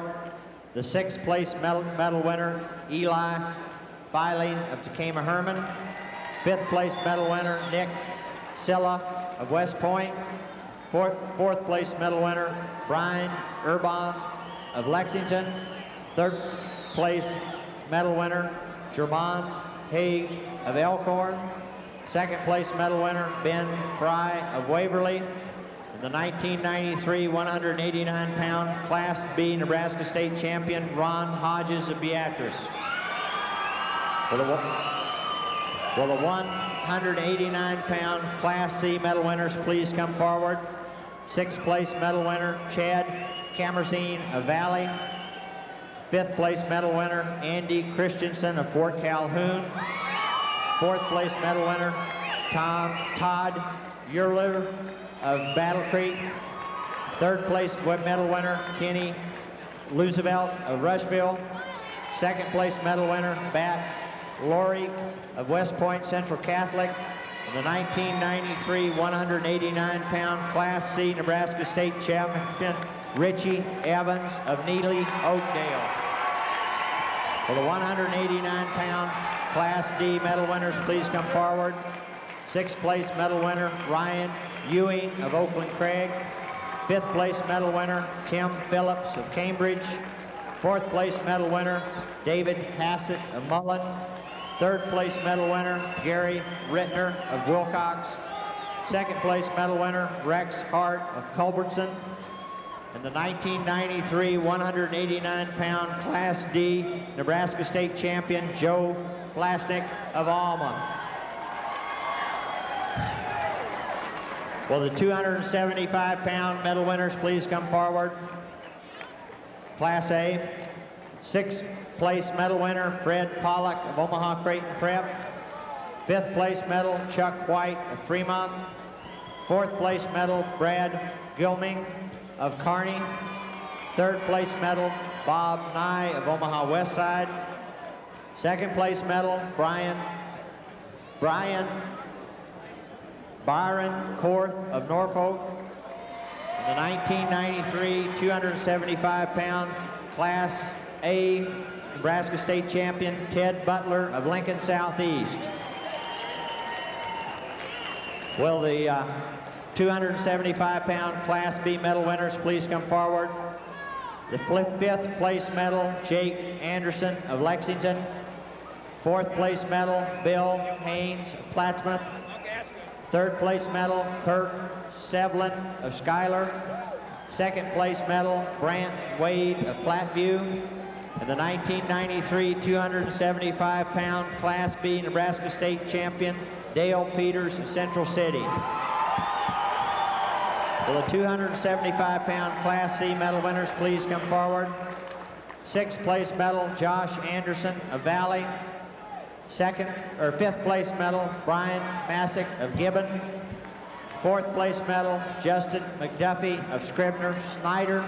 The 6th place medal winner, Eli Filing of Tacoma Herman. 5th place medal winner, Nick Silla of West Point. 4th place medal winner, Brian Urban of Lexington. 3rd place medal winner, Jermon Haig of Elkhorn. 2nd place medal winner, Ben Fry of Waverly. And the 1993 189-pound Class B Nebraska State Champion, Ron Hodges of Beatrice. Will the 189-pound Class C medal winners please come forward? 6th place medal winner, Chad Camerzine of Valley. 5th place medal winner, Andy Christensen of Fort Calhoun. 4th place medal winner, Todd Urler of Battle Creek. 3rd place medal winner, Kenny Roosevelt of Rushville. 2nd place medal winner, Bat Laurie of West Point Central Catholic. And the 1993 189-pound Class C Nebraska State Champion, Richie Evans of Neely, Oakdale. For the 189-pound Class D medal winners, please come forward. 6th place medal winner, Ryan Ewing of Oakland Craig. 5th place medal winner, Tim Phillips of Cambridge. 4th place medal winner, David Hassett of Mullen. Third place medal winner, Gary Rittner of Wilcox. Second place medal winner, Rex Hart of Culbertson. And the 1993 189-pound Class D Nebraska State Champion, Joe Plasnik of Alma. Will the 275-pound medal winners please come forward? Class A, sixth place medal winner, Fred Pollock of Omaha Creighton Prep. Fifth place medal, Chuck White of Fremont. Fourth place medal, Brad Gilming of Kearney. Third place medal, Bob Nye of Omaha West Side. Second place medal, Byron Korth of Norfolk. And the 1993 275-pound Class A Nebraska State Champion, Ted Butler of Lincoln Southeast. Will the 275-pound Class B medal winners please come forward? The fifth place medal, Jake Anderson of Lexington. Fourth place medal, Bill Haynes of Plattsmouth. Third place medal, Kirk Sevlin of Schuyler. Second place medal, Brant Wade of Platteview. And the 1993 275-pound Class B Nebraska State Champion, Dale Peters of Central City. Will the 275-pound Class C medal winners please come forward? Sixth place medal, Josh Anderson of Valley. Fifth place medal, Brian Masick of Gibbon. Fourth place medal, Justin McDuffie of Scribner Snyder.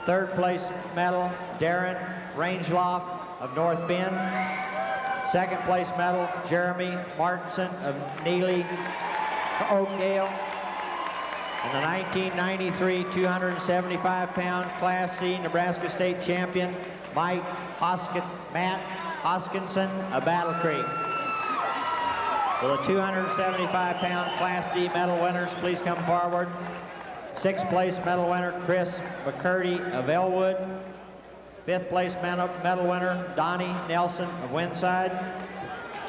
Third place medal, Darren Rangeloff of North Bend. Second place medal, Jeremy Martinson of Neely Oakdale. And the 1993 275-pound Class C Nebraska State Champion, Matt Hoskinson of Battle Creek. Will the 275-pound Class D medal winners please come forward? Sixth place medal winner, Chris McCurdy of Elwood. Fifth place medal winner, Donnie Nelson of Windside.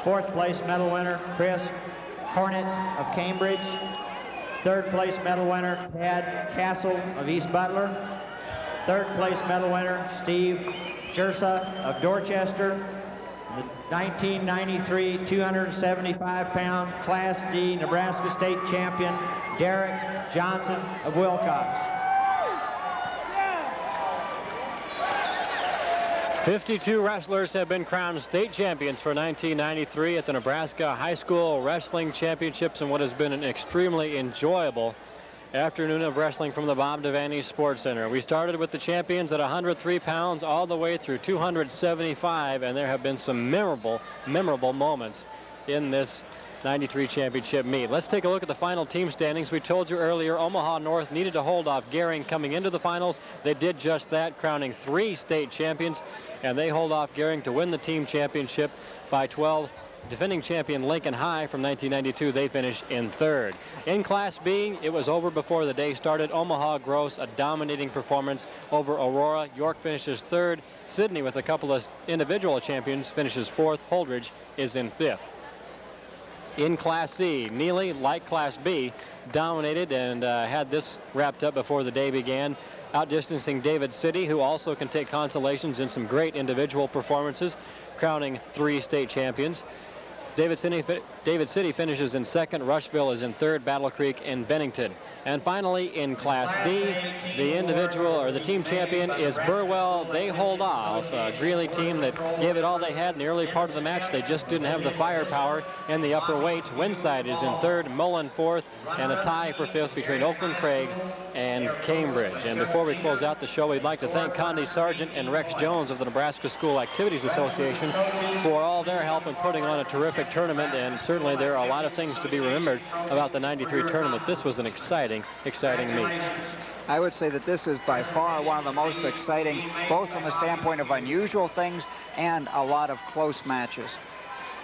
Fourth place medal winner, Chris Hornet of Cambridge. Third place medal winner, Tad Castle of East Butler. Third place medal winner, Steve Jersa of Dorchester. The 1993 275-pound Class D Nebraska State Champion, Derek Johnson of Wilcox. 52 wrestlers have been crowned state champions for 1993 at the Nebraska High School Wrestling Championships in what has been an extremely enjoyable afternoon of wrestling from the Bob Devaney Sports Center. We started with the champions at 103 pounds all the way through 275, and there have been some memorable moments in this 93 championship meet. Let's take a look at the final team standings. We told you earlier Omaha North needed to hold off Gering coming into the finals. They did just that, crowning 3 state champions, and they hold off Gering to win the team championship by 12. Defending champion Lincoln High from 1992, they finished in 3rd. In Class B, it was over before the day started. Omaha Gross, a dominating performance over Aurora. York finishes 3rd. Sydney, with a couple of individual champions, finishes 4th. Holdridge is in 5th. In Class C, Neely, like Class B, dominated and had this wrapped up before the day began, outdistancing David City, who also can take consolations in some great individual performances, crowning 3 state champions. David City finishes in 2nd. Rushville is in 3rd. Battle Creek in Bennington. And finally, in Class D, the individual or the team champion is Burwell. They hold off a Greeley team that gave it all they had in the early part of the match. They just didn't have the firepower in the upper weights. Windside is in 3rd, Mullen 4th, and a tie for 5th between Oakland Craig and Cambridge. And before we close out the show, we'd like to thank Condi Sargent and Rex Jones of the Nebraska School Activities Association for all their help in putting on a terrific tournament, and certainly there are a lot of things to be remembered about the 93 tournament. This was an exciting meet. I would say that this is by far one of the most exciting, both from the standpoint of unusual things and a lot of close matches.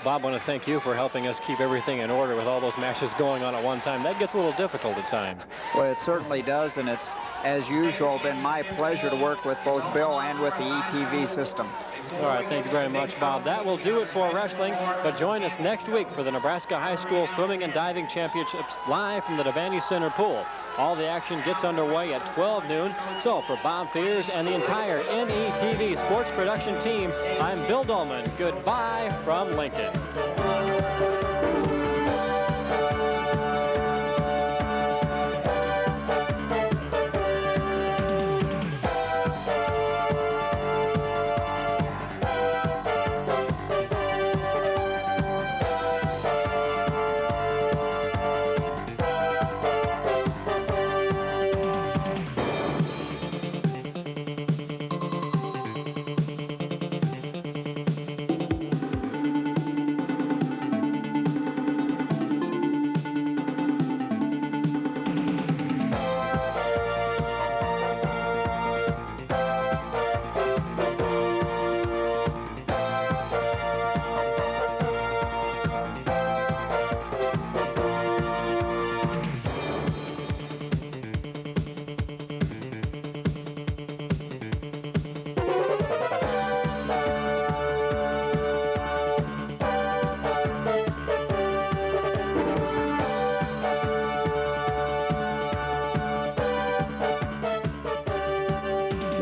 Bob, I want to thank you for helping us keep everything in order with all those matches going on at one time. That gets a little difficult at times. Well, it certainly does, and it's, as usual, been my pleasure to work with both Bill and with the ETV system. All right, thank you very much, Bob. That will do it for wrestling, but join us next week for the Nebraska High School Swimming and Diving Championships live from the Devaney Center pool. All the action gets underway at 12 noon. So for Bob Fears and the entire NETV sports production team, I'm Bill Dolman. Goodbye from Lincoln.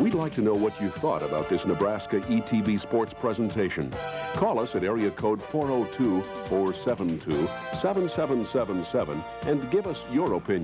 We'd like to know what you thought about this Nebraska ETV Sports presentation. Call us at area code 402-472-7777 and give us your opinion.